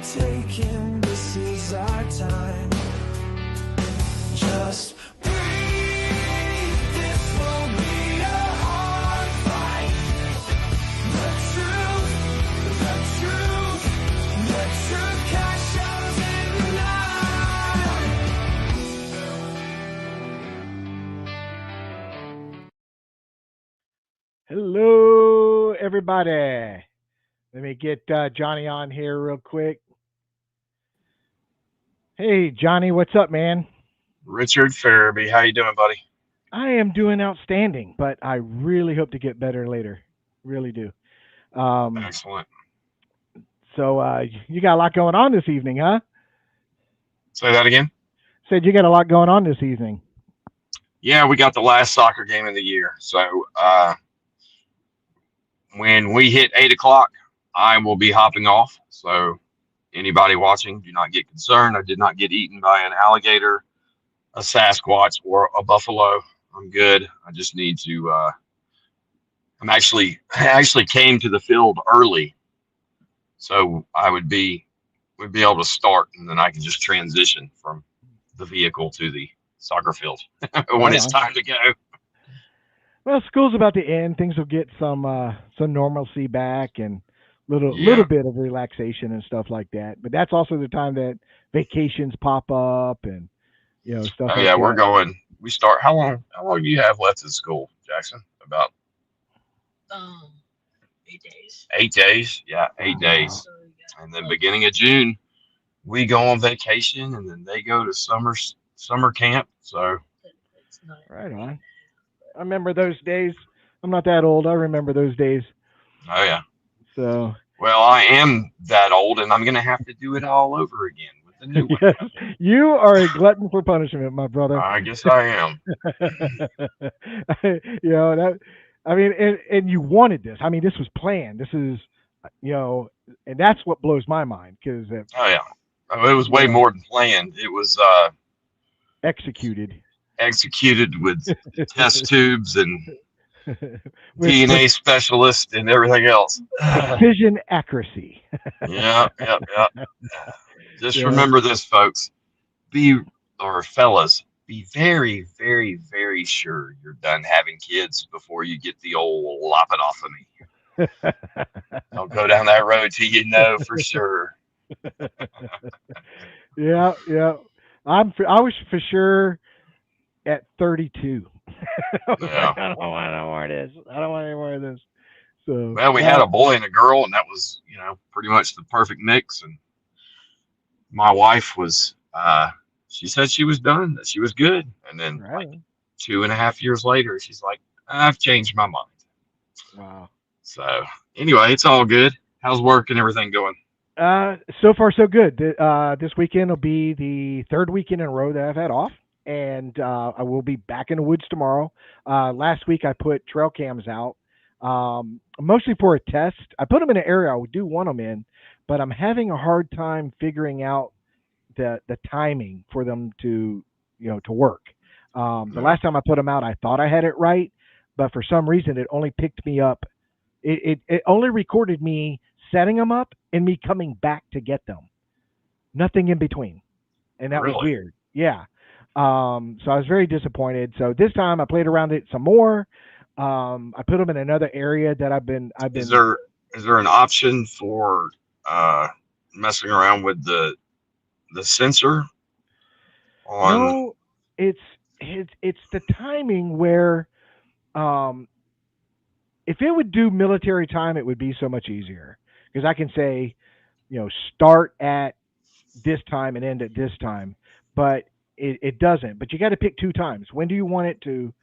taking, this is our time. Just breathe, this won't be a hard fight. The truth cash out in the night. Hello, everybody. Let me get Johnny on here real quick. Hey, Johnny, what's up, man? Richard Farabee, how you doing, buddy? I am doing outstanding, but I really hope to get better later. Really do. Um, Excellent. so you got a lot going on this evening, huh? Say that again. Said you got a lot going on this evening. Yeah, we got the last soccer game of the year. So when we hit 8 o'clock, I will be hopping off. So anybody watching, do not get concerned. I did not get eaten by an alligator, a Sasquatch, or a buffalo. I'm good. I just need to. I actually came to the field early, so would be able to start, and then I can just transition from the vehicle to the soccer field when Right it's on. time to go. Well, school's about to end. Things will get some normalcy back and little Yeah. bit of relaxation and stuff like that. But that's also the time that vacations pop up and stuff Oh like yeah, we're that. going. We start. How long do you have left in school, Jackson? About Um, 8 days. 8 days. Yeah, Oh 8 days. wow. So And yeah, then like beginning of June, we go on vacation, and then they go to summer camp. So it's not Right eight on. and a half, I remember those days. I'm not that old. I remember those days. oh yeah. So Well, I am that old, and I'm gonna have to do it all over again with the new one. yes, you are a glutton for punishment, my brother. I guess I am. That. I mean, and you wanted this. I mean, this was planned. This is, you know, and that's what blows my mind because Oh yeah. Oh, it was you way know more than planned. It was executed executed with test tubes and with DNA specialist and everything else. precision accuracy. Yeah, yeah, yeah. Just Yeah. remember this, folks. Be or fellas, be very, very, very sure you're done having kids before you get the old lop it off of me. Don't go down that road till you know for sure. Yeah, yeah. I was for sure at 32. I was like, Yeah. I don't want no more of this. I don't want any more of this. So Well, we had now, a boy and a girl, and that was, pretty much the perfect mix. And my wife was, she said she was done, that she was good. And then, like right? 2.5 years later, she's like, I've changed my mind. Wow. So, anyway, it's all good. How's work and everything going? So far so good. This weekend will be the third weekend in a row that I've had off, and I will be back in the woods tomorrow. Last week I put trail cams out, mostly for a test. I put them in an area I do want them in, but I'm having a hard time figuring out the timing for them to to work. The Yeah. last time I put them out, I thought I had it right, but for some reason it only picked me up. It only recorded me setting them up and me coming back to get them. Nothing in between, and that was Really? weird. Yeah. So I was very disappointed. So this time I played around it some more. I put them in another area that I've Is been. there an option for uh, messing around with the sensor on? No, it's it's the timing where um, if it would do military time, it would be so much easier because I can say, start at this time and end at this time, but it doesn't. But you got to pick two times. When do you want it to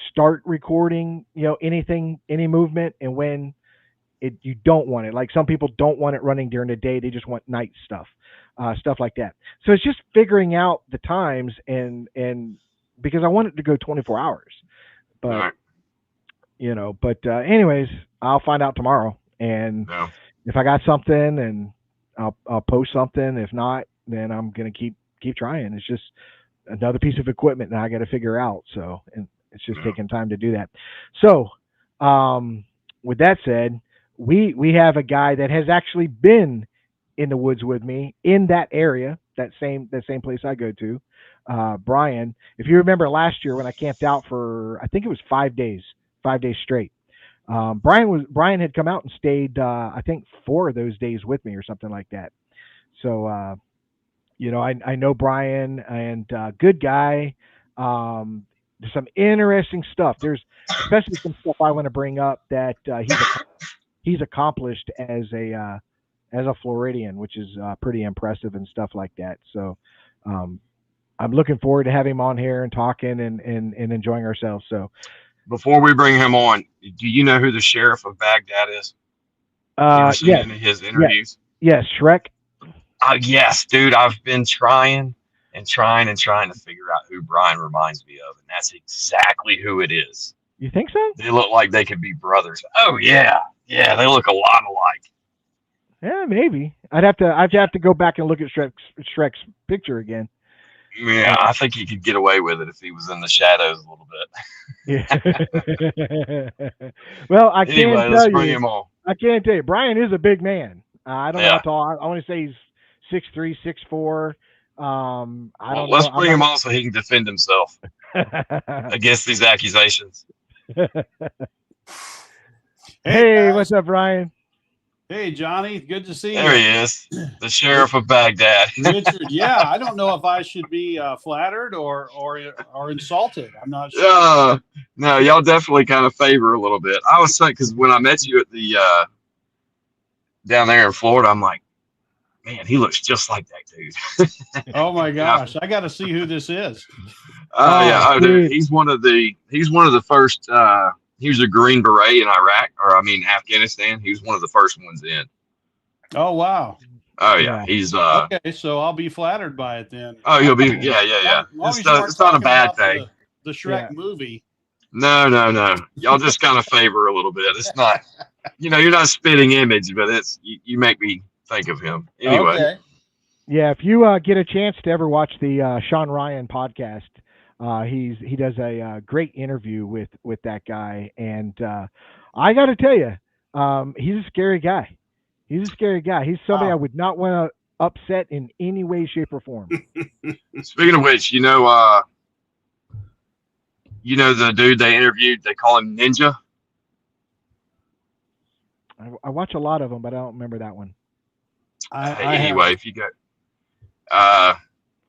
start recording? Anything, any movement, and when you don't want it. Like some people don't want it running during the day; they just want night stuff, stuff like that. So it's just figuring out the times and because I want it to go 24 hours, but No, anyways, I'll find out tomorrow. And no. if I got something, and I'll post something. If not, then I'm gonna keep trying. It's just another piece of equipment that I got to figure out. So, and it's just No. taking time to do that. So, with that said, we have a guy that has actually been in the woods with me in that area, that same place I go to. Brian, if you remember last year when I camped out for, I think it was 5 days, 5 days straight. Brian had come out and stayed, I think 4 of those days with me or something like that. So I know Brian, and good guy. There's some interesting stuff. There's especially some stuff I want to bring up that he's accomplished as a Floridian, which is pretty impressive and stuff like that. So I'm looking forward to having him on here and talking and enjoying ourselves. So Before we bring him on, do you know who the sheriff of Baghdad is? You ever seen yes, any of his interviews? yes, Shrek. Yes, dude. I've been trying and trying and trying to figure out who Brian reminds me of, and that's exactly who it is. You think so? They look like they could be brothers. Oh yeah, yeah. They look a lot alike. Yeah, maybe. I'd have to go back and look at Shrek's picture again. Yeah, I think he could get away with it if he was in the shadows a little bit. Yeah. Well, I Anyway, can let's tell bring you. him on. I can't tell you. Brian is a big man. I don't know Yeah. how tall. I want to say he's 6'3", 6'4". I Well, don't let's know. bring him on so he can defend himself against these accusations. Hey, guys. what's up, Brian? Hey, Johnny. Good to see There you. he is, the sheriff of Baghdad. Richard. Yeah, I don't know if I should be flattered or insulted. I'm not sure. No, y'all definitely kind of favor a little bit. I was saying, because when I met you at the down there in Florida, I'm like, man, he looks just like that dude. Oh my gosh, I got to see who this is. Dude, dude. he's one of the first. He was a Green Beret in Afghanistan. He was one of the first ones in. Oh wow. Oh yeah, Yeah. he's Okay, so I'll be flattered by it then. Oh, you'll be yeah. As long as It's you not, aren't it's not a talking bad about thing. The Shrek Yeah. movie. No. Y'all just kind of favor a little bit. It's not, you're not spitting image, but it's you make me think of him. Anyway, Okay. Yeah, if you get a chance to ever watch the Sean Ryan podcast, he does a great interview with that guy, and I got to tell you, he's a scary guy. He's a scary guy. He's somebody Wow. I would not want to upset in any way, shape, or form. speaking of which, the dude they interviewed, they call him Ninja. I watch a lot of them, but I don't remember that one. Anyway, if you got,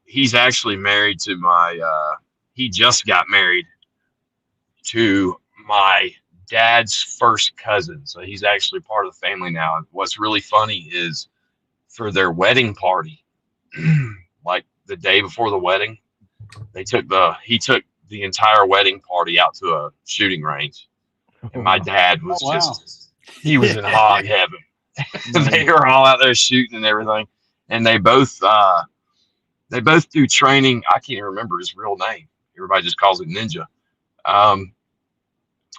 he's actually married to he just got married to my dad's first cousin. So he's actually part of the family now. And what's really funny is for their wedding party, like the day before the wedding, he took the entire wedding party out to a shooting range. And my dad was Oh, wow. he was in hog heaven. They were all out there shooting and everything. And they both do training. I can't even remember his real name. Everybody just calls it Ninja.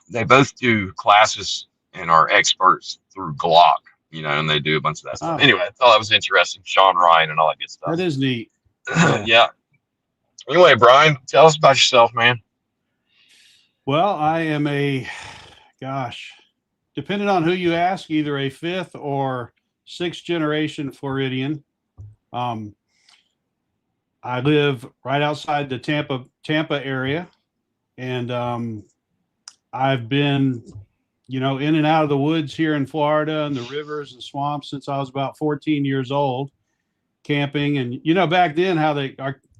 They both do classes and are experts through Glock, and they do a bunch of that stuff. Oh. Anyway, I thought that was interesting. Sean Ryan and all that good stuff. That is neat. Yeah. Anyway, Brian, tell us about yourself, man. Well, I am depending on who you ask, either a 5th or 6th generation Floridian. I live right outside the Tampa area, and I've been, in and out of the woods here in Florida and the rivers and swamps since I was about 14 years old, camping. And back then how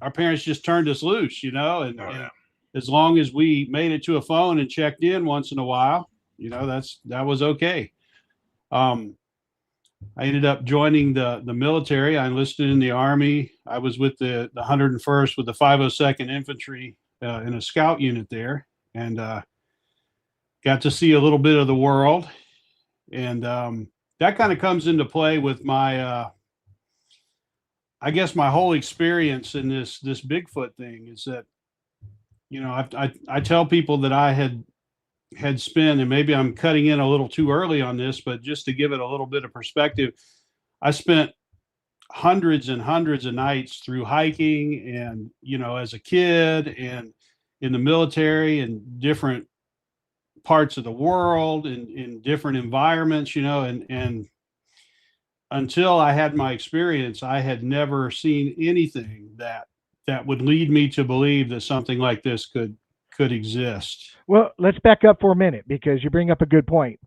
our parents just turned us loose, and as long as we made it to a phone and checked in once in a while, that was okay. I ended up joining the military. I enlisted in the Army. I was with the 101st with the 502nd Infantry in a scout unit there, and got to see a little bit of the world. And that kind of comes into play with my, I guess my whole experience in this Bigfoot thing is that, I tell people that I had spent, and maybe I'm cutting in a little too early on this, but just to give it a little bit of perspective, I spent hundreds and hundreds of nights through hiking and, as a kid and in the military and different parts of the world and in different environments, and until I had my experience, I had never seen anything that would lead me to believe that something like this could exist. Well, let's back up for a minute because you bring up a good point,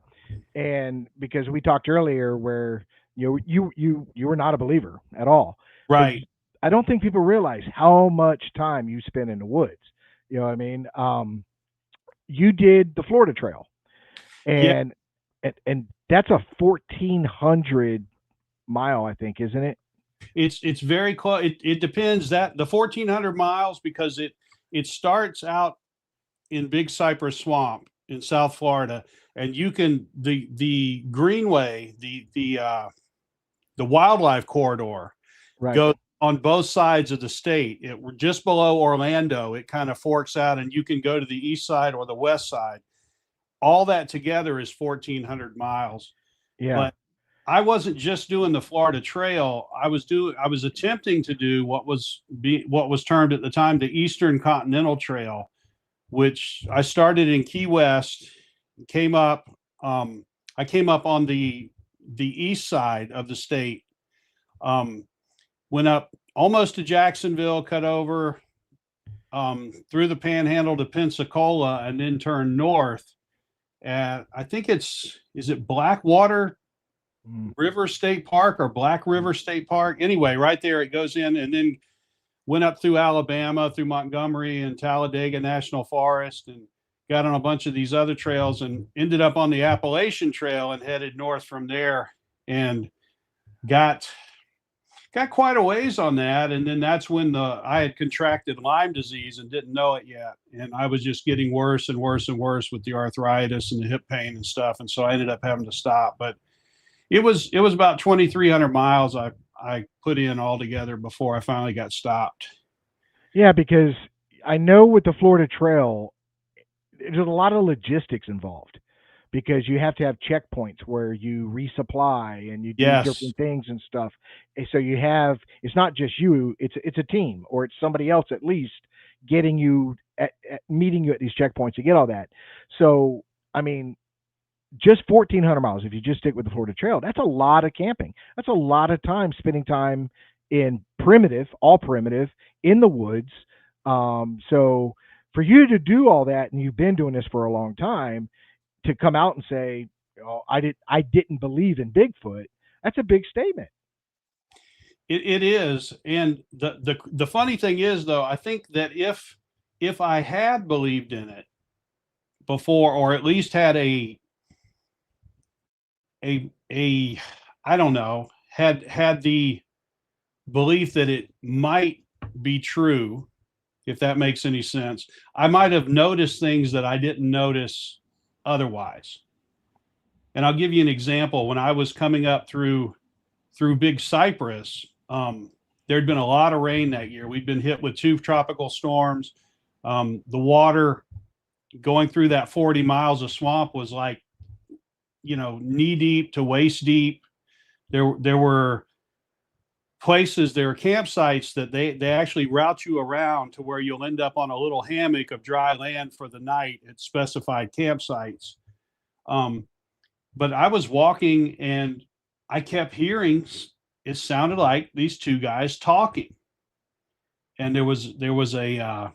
and because we talked earlier where you were not a believer at all. But Right. I don't think people realize how much time you spend in the woods. You know what I mean? You did the Florida Trail, Yeah. and that's a 1,400 mile, I think, isn't it? It's very close. It depends that the 1,400 miles, because it starts out in Big Cypress Swamp in South Florida, and you can the greenway, the wildlife corridor Right. goes on both sides of the state. It we're just below Orlando. It kind of forks out, and you can go to the east side or the west side. All that together is 1,400 miles. Yeah. But I wasn't just doing the Florida Trail. I was attempting to do what was termed at the time the Eastern Continental Trail, which I started in Key West, came up. I came up on the east side of the state, went up almost to Jacksonville, cut over through the Panhandle to Pensacola, and then turned north. And I think is it Blackwater River State Park or Black River State Park? Anyway, right there it goes in, and then went up through Alabama, through Montgomery and Talladega National Forest, and got on a bunch of these other trails, and ended up on the Appalachian Trail and headed north from there, and got quite a ways on that. And then that's when I had contracted Lyme disease and didn't know it yet, and I was just getting worse and worse and worse with the arthritis and the hip pain and stuff, and so I ended up having to stop. But it was about 2,300 miles I put in altogether before I finally got stopped. Yeah, because I know with the Florida Trail, there's a lot of logistics involved because you have to have checkpoints where you resupply and you do Yes. different things and stuff. And so you have, it's not just you, it's a team or it's somebody else at least getting you at meeting you at these checkpoints to get all that. So, I mean, just 1,400 miles, if you just stick with the Florida Trail, that's a lot of camping. That's a lot of time spending time in all primitive, in the woods. So for you to do all that, and you've been doing this for a long time, to come out and say, "Oh, I didn't believe in Bigfoot," that's a big statement. It is, and the funny thing is, though, I think that if I had believed in it before, or at least had a I don't know, had the belief that it might be true, if that makes any sense, I might have noticed things that I didn't notice otherwise. And I'll give you an example. When I was coming up through Big Cypress, there'd been a lot of rain that year. We'd been hit with 2 tropical storms. The water going through that 40 miles of swamp was like, knee deep to waist deep. There were places, there are campsites that they actually route you around to where you'll end up on a little hammock of dry land for the night at specified campsites. But I was walking and I kept hearing, it sounded like these 2 guys talking. And there was a,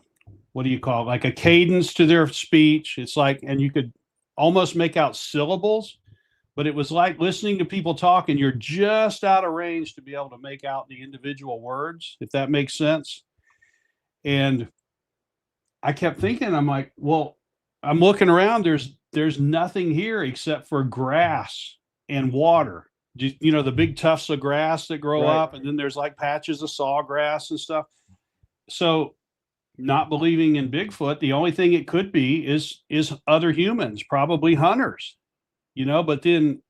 what do you call it? Like a cadence to their speech. It's like, and you could almost make out syllables, but it was like listening to people talk and you're just out of range to be able to make out the individual words, if that makes sense. And I kept thinking, I'm like, well, I'm looking around, there's nothing here except for grass and water. The big tufts of grass that grow Right. up, and then there's like patches of sawgrass and stuff. So not believing in Bigfoot, the only thing it could be is other humans, probably hunters, but then,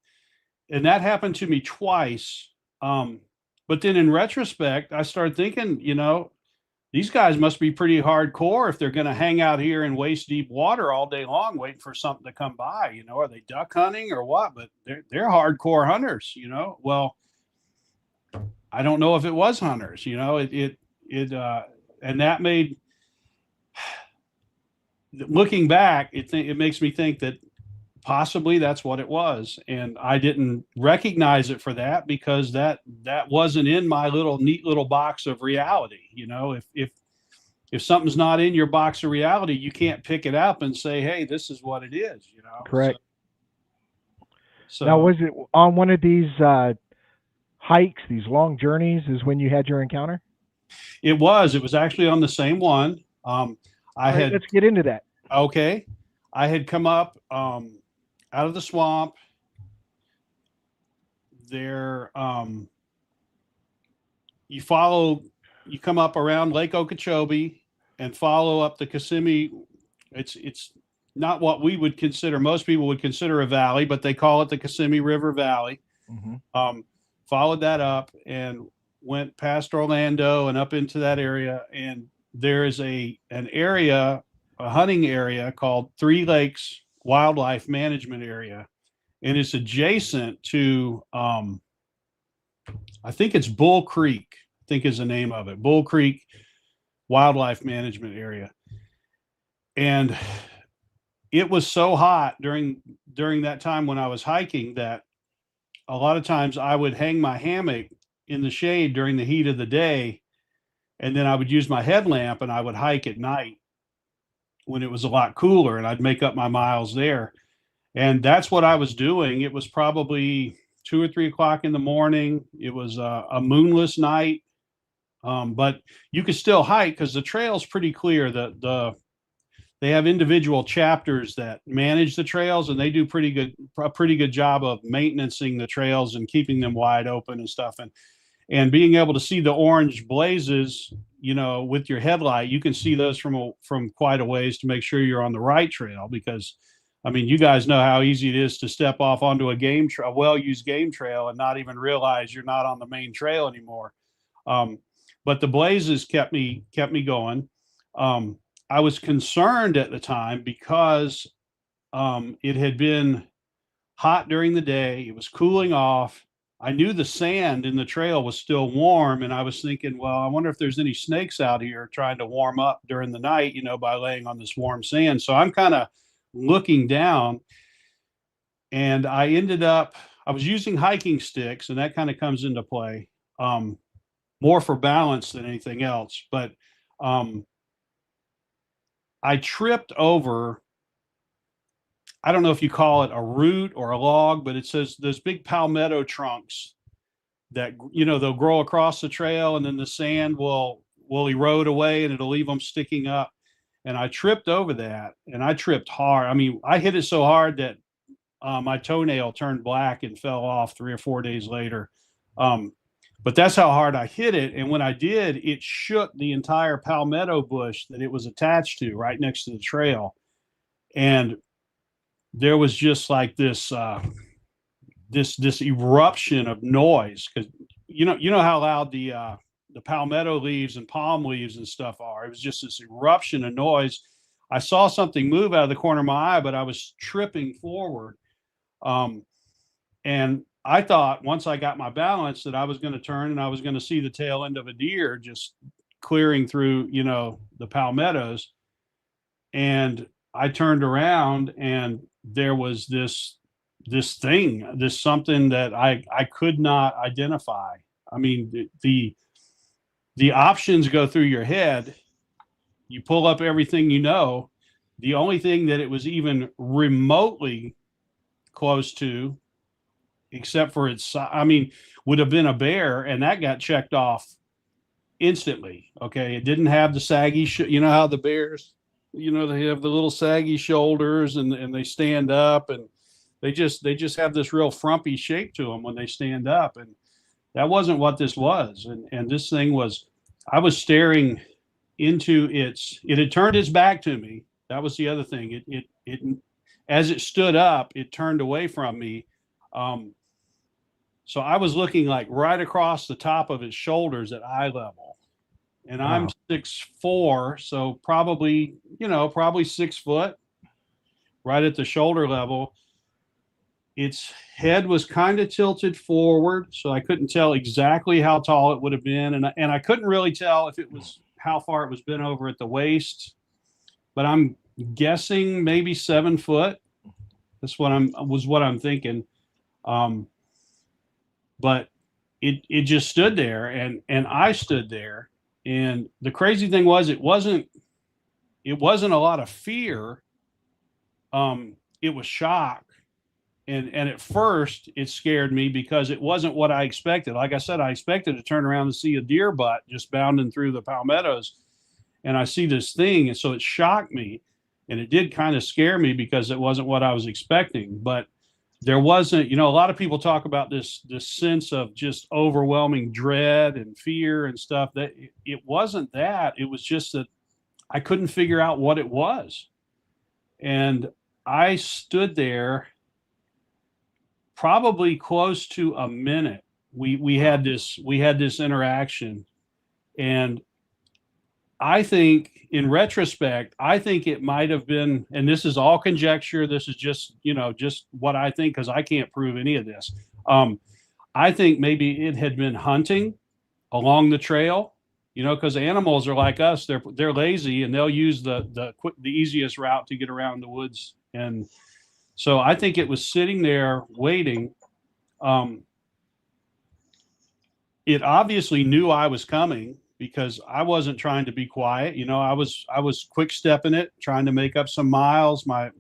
and that happened to me twice. But then in retrospect, I started thinking, these guys must be pretty hardcore if they're going to hang out here in waist deep water all day long, waiting for something to come by. Are they duck hunting or what? But they're hardcore hunters. Well, I don't know if it was hunters. And that made, looking back, it makes me think that possibly that's what it was. And I didn't recognize it for that, because that wasn't in my neat little box of reality. If something's not in your box of reality, you can't pick it up and say, hey, this is what it is. Correct. So Now, was it on one of these hikes, these long journeys, is when you had your encounter? it was actually on the same one. I All right, had, let's get into that. okay. I had come up out of the swamp there. You come up around Lake Okeechobee and follow up the Kissimmee. It's not what we would consider, most people would consider a valley, but they call it the Kissimmee River Valley. Mm-hmm. Followed that up and went past Orlando and up into that area. And there is an area, a hunting area called Three Lakes Wildlife Management Area. And it's adjacent to, I think it's Bull Creek, I think is the name of it, Bull Creek Wildlife Management Area. And it was so hot during that time when I was hiking that a lot of times I would hang my hammock in the shade during the heat of the day, and then I would use my headlamp and I would hike at night when it was a lot cooler, and I'd make up my miles there. And that's what I was doing. It was probably 2 or 3 o'clock in the morning. It was a moonless night, but you could still hike because the trail's pretty clear. They have individual chapters that manage the trails, and they do a pretty good job of maintaining the trails and keeping them wide open and stuff. And being able to see the orange blazes, with your headlight, you can see those from quite a ways to make sure you're on the right trail. Because, I mean, you guys know how easy it is to step off onto a well-used game trail and not even realize you're not on the main trail anymore. But the blazes kept me going. I was concerned at the time because it had been hot during the day. It was cooling off. I knew the sand in the trail was still warm, and I was thinking, well, I wonder if there's any snakes out here trying to warm up during the night, by laying on this warm sand. So I'm kind of looking down, and I was using hiking sticks, and that kind of comes into play, more for balance than anything else. But I tripped over, I don't know if you call it a root or a log, but it says those big palmetto trunks that, they'll grow across the trail, and then the sand will erode away and it'll leave them sticking up. And I tripped over that, and I tripped hard. I mean, I hit it so hard that my toenail turned black and fell off 3 or 4 days later. But that's how hard I hit it. And when I did, it shook the entire palmetto bush that it was attached to right next to the trail. And there was just like this eruption of noise, because you know how loud the palmetto leaves and palm leaves and stuff are. It was just this eruption of noise. I saw something move out of the corner of my eye, but I was tripping forward. And I thought once I got my balance that I was going to turn and I was going to see the tail end of a deer just clearing through, the palmettos. And I turned around, and there was this something that I could not identify. I mean, the options go through your head. You pull up everything the only thing that it was even remotely close to, except for would have been a bear, and that got checked off instantly. Okay. It didn't have the saggy, how the bears, they have the little saggy shoulders, and they stand up, and they just have this real frumpy shape to them when they stand up. And that wasn't what this was. And this thing was, I was staring into it had turned its back to me. That was the other thing. It as it stood up, it turned away from me. So I was looking like right across the top of its shoulders at eye level. And wow. I'm 6'4", so probably 6 foot, right at the shoulder level. Its head was kind of tilted forward, so I couldn't tell exactly how tall it would have been. And I couldn't really tell if it was how far it was bent over at the waist, but I'm guessing maybe 7 foot. That's what I'm thinking. But it just stood there, and I stood there. And the crazy thing was, it wasn't a lot of fear. It was shock. And at first it scared me because it wasn't what I expected. Like I said, I expected to turn around and see a deer butt just bounding through the palmettos, and I see this thing, and so it shocked me, and it did kind of scare me because it wasn't what I was expecting. But there wasn't, a lot of people talk about this sense of just overwhelming dread and fear and stuff. That it wasn't that. It was just that I couldn't figure out what it was, and I stood there probably close to a minute. We had this interaction, and I think in retrospect, I think it might have been, and this is all conjecture. This is just what I think, because I can't prove any of this. I think maybe it had been hunting along the trail, because animals are like us. They're lazy, and they'll use the easiest route to get around the woods. And so I think it was sitting there waiting. It obviously knew I was coming because I wasn't trying to be quiet. I was quick stepping it, trying to make up some miles. My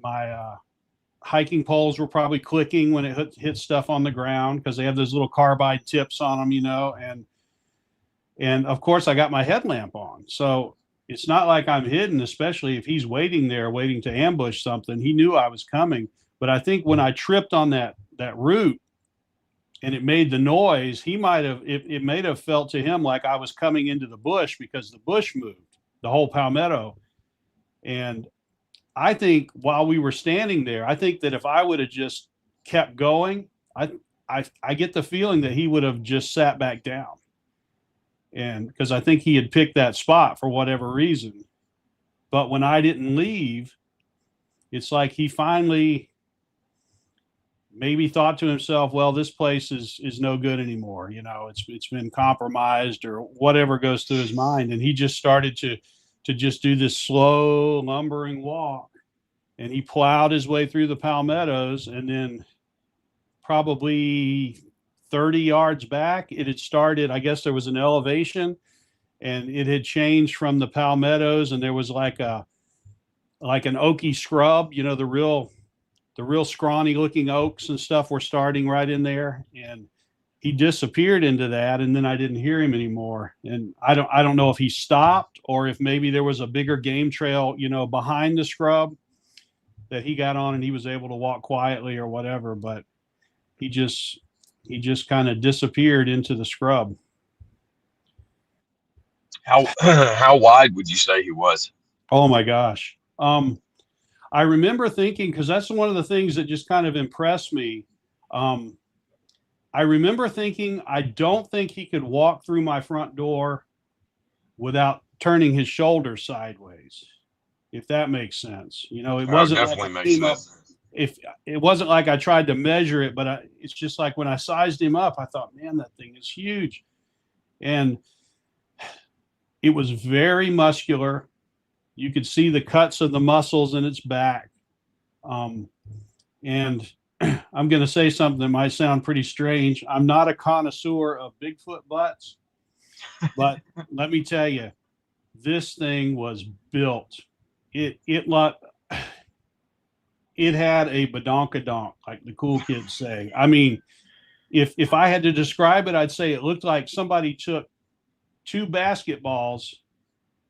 hiking poles were probably clicking when it hit stuff on the ground because they have those little carbide tips on them, and of course I got my headlamp on. So it's not like I'm hidden, especially if he's waiting there, waiting to ambush something. He knew I was coming. But I think when I tripped on that root and it made the noise, it may have felt to him like I was coming into the bush because the bush moved, the whole palmetto. And I think while we were standing there, I think that if I would have just kept going, I get the feeling that he would have just sat back down. And because I think he had picked that spot for whatever reason. But when I didn't leave, it's like he finally maybe thought to himself, well, this place is no good anymore. It's been compromised or whatever goes through his mind. And he just started to just do this slow lumbering walk, and he plowed his way through the palmettos. And then probably 30 yards back, it had started, I guess there was an elevation, and it had changed from the palmettos. And there was like an oaky scrub, the real scrawny looking oaks and stuff were starting right in there, and he disappeared into that. And then I didn't hear him anymore. And I don't know if he stopped or if maybe there was a bigger game trail, behind the scrub that he got on and he was able to walk quietly or whatever, but he just kind of disappeared into the scrub. How wide would you say he was? Oh my gosh. I remember thinking, because that's one of the things that just kind of impressed me. I remember thinking, I don't think he could walk through my front door without turning his shoulders sideways, if that makes sense. It wasn't definitely like makes sense. if it wasn't like I tried to measure it, but it's just like when I sized him up, I thought, man, that thing is huge. And it was very muscular. You could see the cuts of the muscles in its back. And I'm going to say something that might sound pretty strange. I'm not a connoisseur of Bigfoot butts, but let me tell you, this thing was built. It had a badonkadonk, like the cool kids say. I mean, if I had to describe it, I'd say it looked like somebody took two basketballs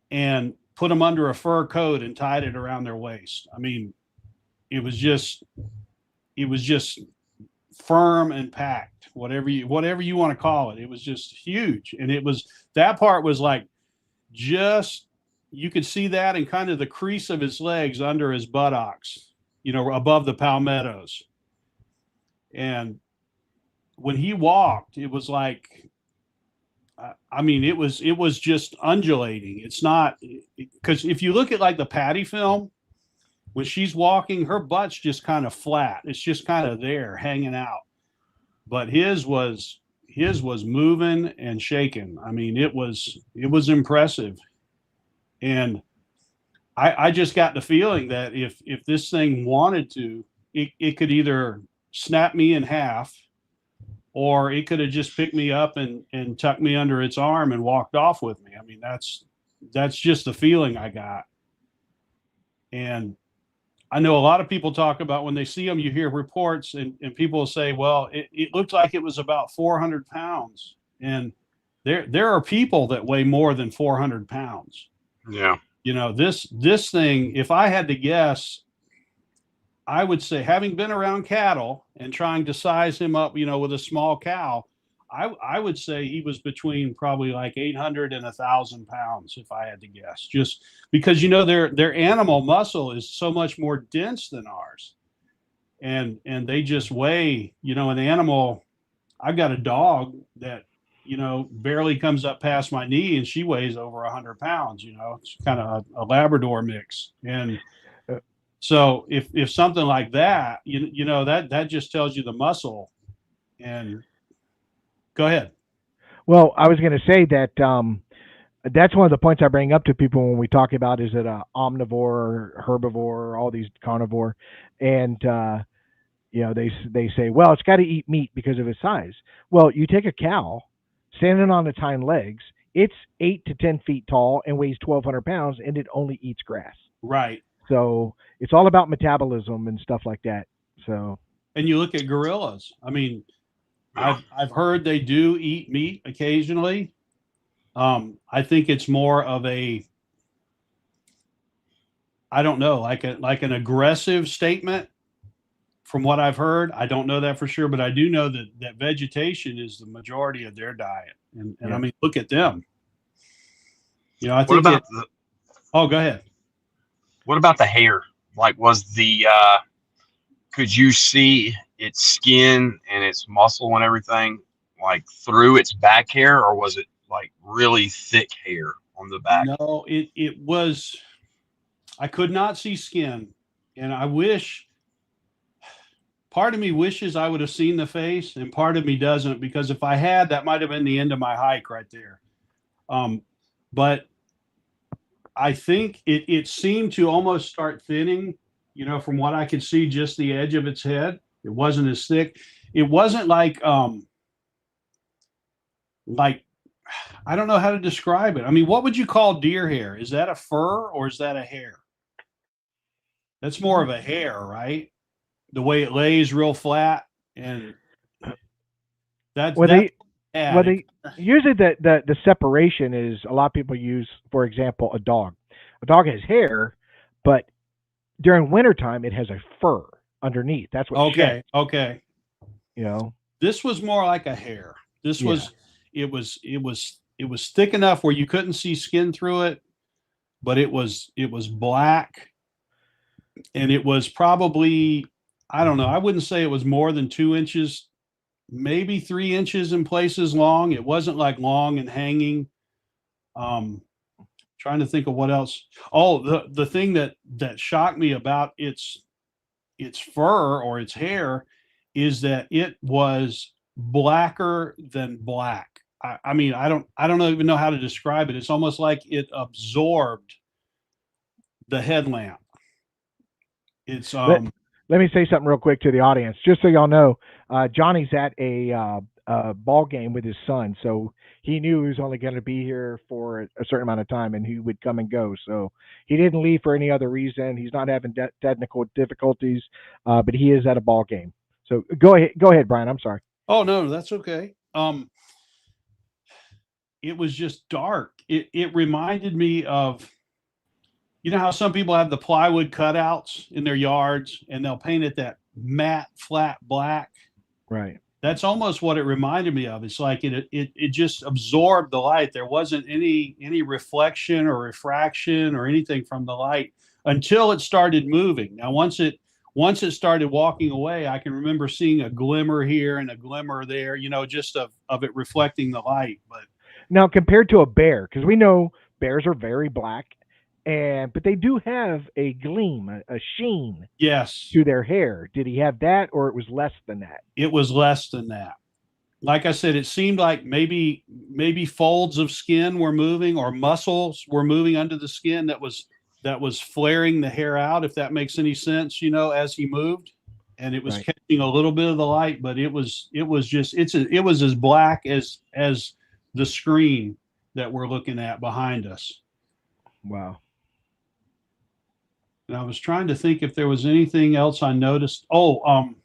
and put them under a fur coat and tied it around their waist. I mean, it was just firm and packed, whatever you want to call it. It was just huge. And that part was like, just, you could see that in kind of the crease of his legs under his buttocks, above the palmettos. And when he walked, it was like, it was just undulating. It's not, because if you look at like the Patty film, when she's walking, her butt's just kind of flat. It's just kind of there hanging out. But his was moving and shaking. I mean, it was impressive. And I just got the feeling that if this thing wanted to, it could either snap me in half, or it could have just picked me up and tucked me under its arm and walked off with me. I mean, that's just the feeling I got. And I know a lot of people talk about when they see them, you hear reports and people will say, well, it looked like it was about 400 pounds. And there are people that weigh more than 400 pounds. Yeah. You know, this thing, if I had to guess, I would say, having been around cattle and trying to size him up, you know, with a small cow, I would say he was between probably like 800 and 1,000 pounds, if I had to guess, just because, you know, their animal muscle is so much more dense than ours. And they just weigh, you know, an animal. I've got a dog that, you know, barely comes up past my knee, and she weighs over 100 pounds. You know, it's kind of a Labrador mix. And so if something like that, you know, that just tells you the muscle. And go ahead. Well, I was going to say that that's one of the points I bring up to people when we talk about, is it a omnivore, herbivore, all these carnivore, and you know, they say, well, it's got to eat meat because of its size. Well, you take a cow standing on its hind legs, it's 8 to 10 feet tall and weighs 1,200 pounds, and it only eats grass. Right. So it's all about metabolism and stuff like that. So, and you look at gorillas. I mean, I've heard they do eat meat occasionally. I think it's more of a, I don't know, like an aggressive statement from what I've heard. I don't know that for sure, but I do know that vegetation is the majority of their diet. And Yeah. I mean, look at them. You know, I What think about oh, go ahead. what about the hair? Like, was the could you see its skin and its muscle and everything like through its back hair, or was it like really thick hair on the back? No, it was, I could not see skin. And I wish, part of me wishes I would have seen the face, and part of me doesn't, because if I had, that might have been the end of my hike right there. But I think it seemed to almost start thinning, you know, from what I could see, just the edge of its head. It wasn't as thick. It wasn't like I don't know how to describe it. I mean, what would you call deer hair? Is that a fur or is that a hair? That's more of a hair, right? The way it lays real flat, and that's usually the separation is, a lot of people use, for example, a dog. A dog has hair, but during wintertime it has a fur underneath. That's what sheds. Okay. You know, This was more like a hair. This Yeah. was it was thick enough where you couldn't see skin through it, but it was black, and it was probably, I don't know, I wouldn't say it was more than 2 inches, maybe 3 inches in places long. It wasn't like long and hanging. Trying to think of what else. Oh, the thing that shocked me about its fur or its hair is that it was blacker than black. I mean, I don't even know how to describe it. It's almost like it absorbed the headlamp. It's let me say something real quick to the audience, just so y'all know. Johnny's at a ball game with his son, so he knew he was only going to be here for a certain amount of time, and he would come and go. So he didn't leave for any other reason. He's not having technical difficulties, but he is at a ball game. So go ahead, Brian. I'm sorry. Oh no, that's okay. It was just dark. It reminded me of, you know how some people have the plywood cutouts in their yards and they'll paint it that matte flat black. Right. That's almost what it reminded me of. It's like it just absorbed the light. There wasn't any reflection or refraction or anything from the light until it started moving. Now, once it started walking away, I can remember seeing a glimmer here and a glimmer there, you know, just of it reflecting the light. But now, compared to a bear, because we know bears are very black, but they do have a gleam, a sheen, yes, to their hair. Did he have that, or it was less than that? It was less than that. Like I said, it seemed like maybe folds of skin were moving, or muscles were moving under the skin that was flaring the hair out, if that makes any sense, you know, as he moved. and it was Right. catching a little bit of the light, but it was as black as the screen that we're looking at behind us. Wow. And I was trying to think if there was anything else I noticed. One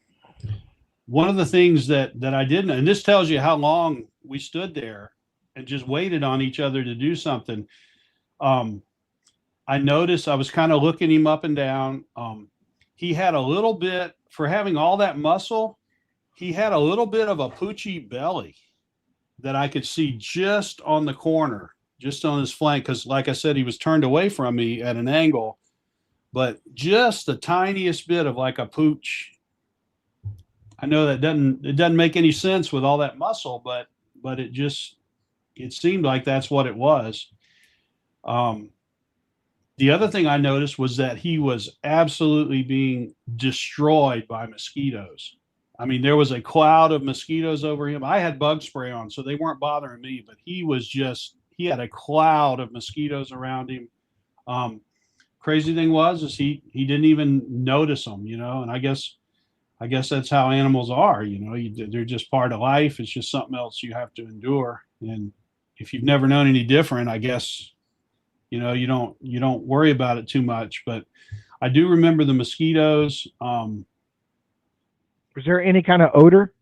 of the things that I didn't, and this tells you how long we stood there and just waited on each other to do something. I noticed, I was kind of looking him up and down. He had a little bit, for having all that muscle, he had a little bit of a poochy belly that I could see just on the corner, just on his flank. Because like I said, he was turned away from me at an angle, but just the tiniest bit of like a pooch. I know that it doesn't make any sense with all that muscle, but it seemed like that's what it was. The other thing I noticed was that he was absolutely being destroyed by mosquitoes. I mean, there was a cloud of mosquitoes over him. I had bug spray on, so they weren't bothering me, but he had a cloud of mosquitoes around him. Crazy thing is he didn't even notice them, and I guess that's how animals are, they're just part of life. It's just something else you have to endure. And if you've never known any different, I guess, you don't worry about it too much. But I do remember the mosquitoes. Was there any kind of odor?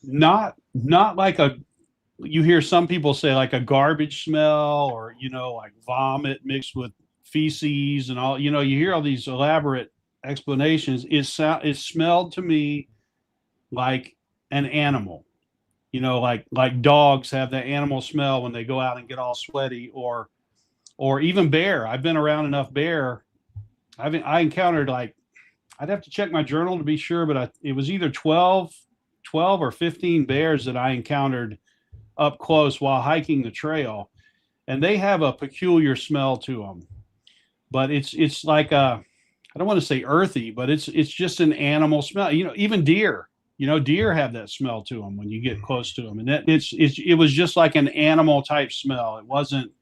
Not like you hear some people say like a garbage smell, or, like vomit mixed with feces and all, you hear all these elaborate explanations. It smelled to me like an animal, like dogs have that animal smell when they go out and get all sweaty, or even bear. I've been around enough bear. I encountered, like, I'd have to check my journal to be sure, but it was either 12 or 15 bears that I encountered up close while hiking the trail. And they have a peculiar smell to them, but it's like I don't want to say earthy, but it's just an animal smell. Even deer, deer have that smell to them when you get close to them. And it was just like an animal type smell. It wasn't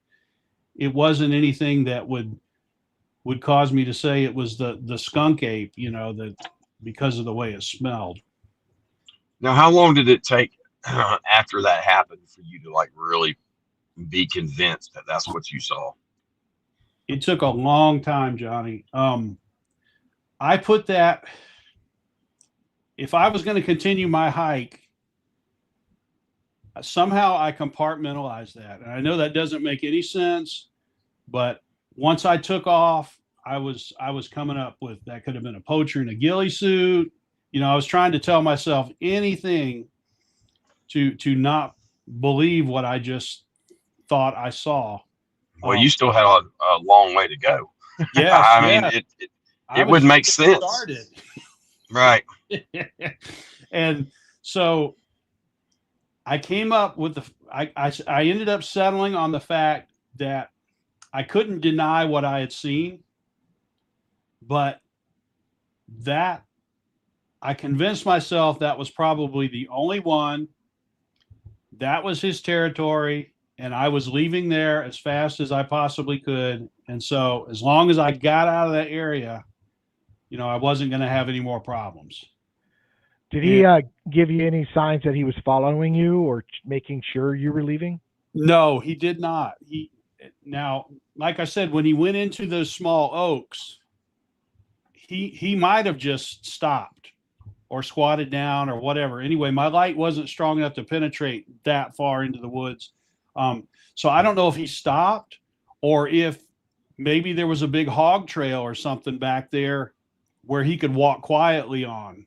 anything that would cause me to say it was the skunk ape, that because of the way it smelled. Now, how long did it take after that happened for you to like really be convinced that that's what you saw? It took a long time, Johnny. I put that, if I was going to continue my hike, somehow I compartmentalized that. And I know that doesn't make any sense, but once I took off, I was coming up with, that could have been a poacher in a ghillie suit. I was trying to tell myself anything to not believe what I just thought I saw. Well, you still had a long way to go. Yes, I mean, it would make sense. Started. Right. And so I came up with I ended up settling on the fact that I couldn't deny what I had seen, but that I convinced myself that was probably the only one. That was his territory, and I was leaving there as fast as I possibly could. And so as long as I got out of that area, I wasn't going to have any more problems. Did he give you any signs that he was following you or making sure you were leaving? No, he did not. Now, like I said, when he went into those small oaks, he might have just stopped or squatted down or whatever. Anyway, my light wasn't strong enough to penetrate that far into the woods. So I don't know if he stopped or if maybe there was a big hog trail or something back there where he could walk quietly on,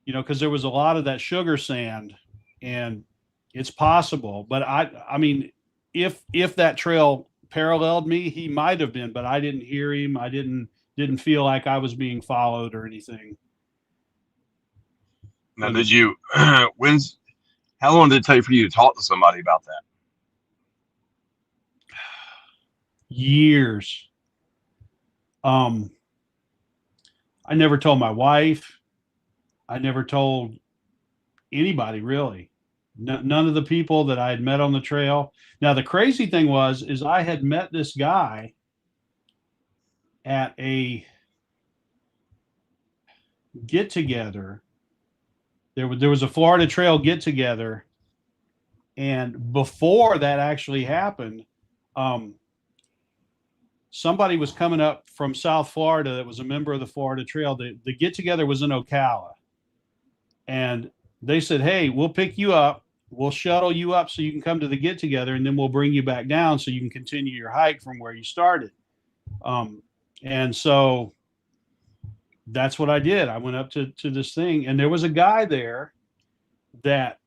because there was a lot of that sugar sand, and it's possible. But I mean, if that trail paralleled me, he might have been, but I didn't hear him. I didn't feel like I was being followed or anything. Now, did you, how long did it take for you to talk to somebody about that? Years. I never told my wife. I never told anybody, really. None of the people that I had met on the trail. Now, the crazy thing is I had met this guy at get together. There was a Florida Trail get together, and before that actually happened, somebody was coming up from South Florida that was a member of the Florida Trail. The get together was in Ocala, and they said, "Hey, we'll pick you up. We'll shuttle you up so you can come to the get together, and then we'll bring you back down so you can continue your hike from where you started." And so that's what I did. I went up to this thing, and there was a guy there that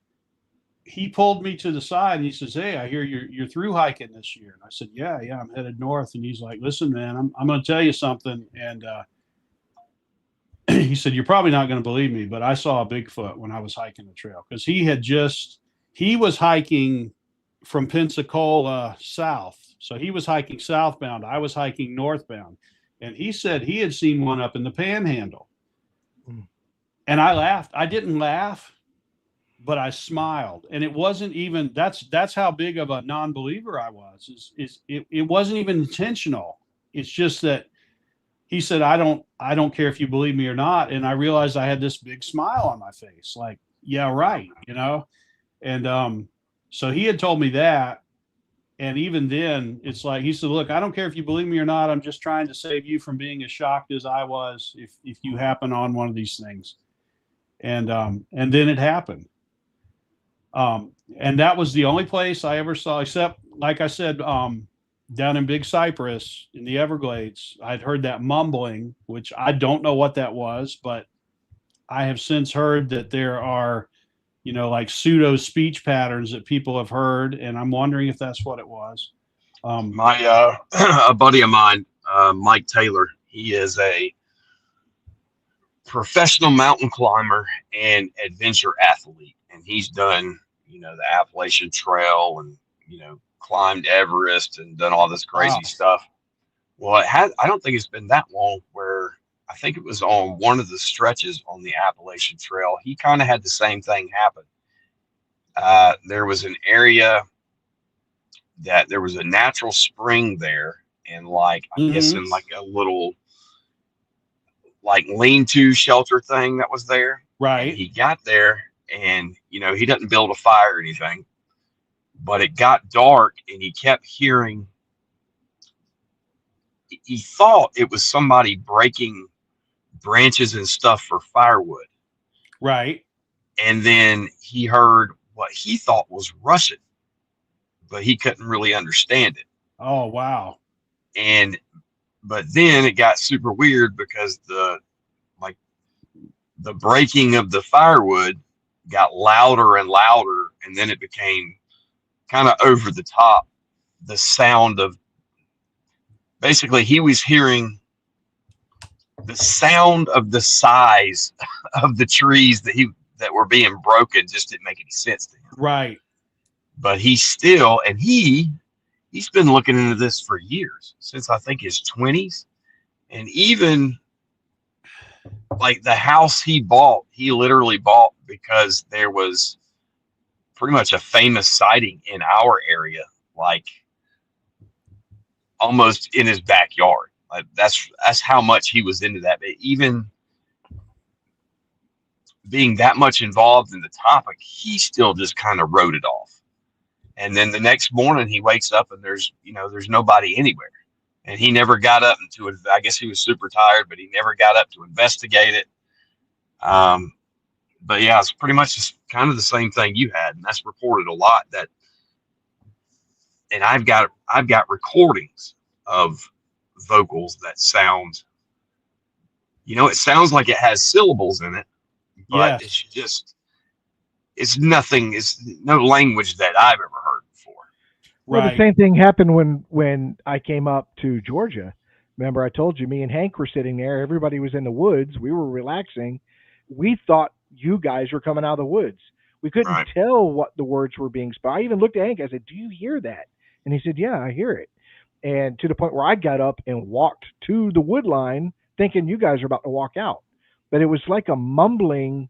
he pulled me to the side and he says, "Hey, I hear you're through hiking this year." And I said, yeah, I'm headed north. And he's like, "Listen, man, I'm going to tell you something." And he said, "You're probably not going to believe me, but I saw a Bigfoot when I was hiking the trail." Because he was hiking from Pensacola south. So he was hiking southbound. I was hiking northbound. And he said he had seen one up in the Panhandle. And I laughed. I didn't laugh, but I smiled. And it wasn't even, that's how big of a non-believer I was. It wasn't even intentional. It's just that he said, I don't care if you believe me or not. And I realized I had this big smile on my face. Like, yeah, right. And so he had told me that. And even then, it's like, he said, "Look, I don't care if you believe me or not. I'm just trying to save you from being as shocked as I was if you happen on one of these things." And then it happened. And that was the only place I ever saw, except, like I said, down in Big Cypress in the Everglades, I'd heard that mumbling, which I don't know what that was, but I have since heard that there are, like pseudo speech patterns that people have heard. And I'm wondering if that's what it was. My a buddy of mine, Mike Taylor, he is a professional mountain climber and adventure athlete, and he's done the Appalachian Trail and climbed Everest and done all this crazy stuff. Well, I don't think it's been that long where I think it was on one of the stretches on the Appalachian Trail. He kind of had the same thing happen. There was an area that there was a natural spring there, and I guess in like a little lean-to shelter thing that was there. Right. And he got there, and he doesn't build a fire or anything, but it got dark, and he kept hearing. He thought it was somebody breaking branches and stuff for firewood. Right. And then he heard what he thought was Russian, but he couldn't really understand it. Oh, wow. But then it got super weird because the breaking of the firewood got louder and louder, and then it became kind of over the top. The sound of, basically, he was hearing the sound of the size of the trees that were being broken. Just didn't make any sense to him. Right. But he's been looking into this for years, since I think his 20s. And even the house he literally bought because there was pretty much a famous sighting in our area, almost in his backyard. That's how much he was into that. But even being that much involved in the topic, he still just kind of wrote it off. And then the next morning he wakes up and there's nobody anywhere. And he never got up I guess he was super tired, but he never got up to investigate it. But yeah, it's pretty much just kind of the same thing you had. And that's reported a lot and I've got recordings of vocals that sound, it sounds like it has syllables in it, but yes. It's nothing. It's no language that I've ever heard before. Well, Right. the same thing happened when I came up to Georgia. Remember, I told you, me and Hank were sitting there. Everybody was in the woods. We were relaxing. We thought you guys were coming out of the woods. We couldn't Right. tell what the words were being spoken. I even looked at Hank. I said, "Do you hear that?" And he said, "Yeah, I hear it." And to the point where I got up and walked to the wood line thinking you guys are about to walk out. But it was like a mumbling,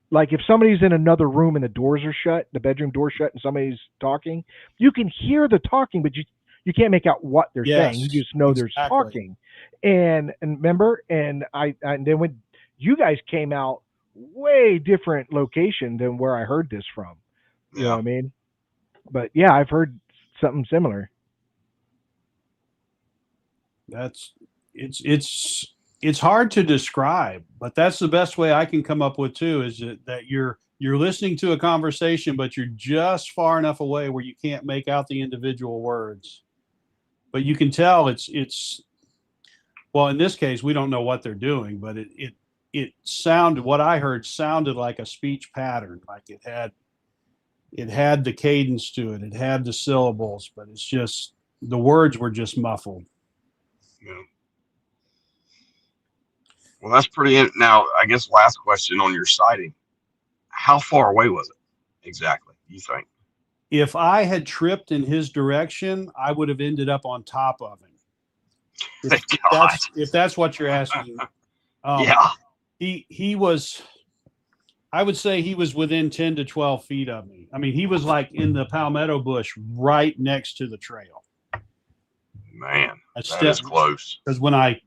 like if somebody's in another room and the doors are shut, the bedroom door shut, and somebody's talking, you can hear the talking, but you can't make out what they're saying. You just know exactly. there's talking. And remember, and then when you guys came out way different location than where I heard this from. You know Yeah. what I mean? But yeah, I've heard something similar. That's it's hard to describe, but that's the best way I can come up with too. Is that you're listening to a conversation, but you're just far enough away where you can't make out the individual words, but you can tell it's well. In this case, we don't know what they're doing, but it sounded, what I heard sounded like a speech pattern, like it had the cadence to it, it had the syllables, but it's just the words were just muffled. Yeah. Well, that's pretty. Now, I guess last question on your sighting. How far away was it exactly, you think? If I had tripped in his direction, I would have ended up on top of him. Thank God. If that's what you're asking. Yeah. He was, I would say he was within 10 to 12 feet of me. I mean, he was like in the palmetto bush right next to the trail. Man, I that is close. Because when I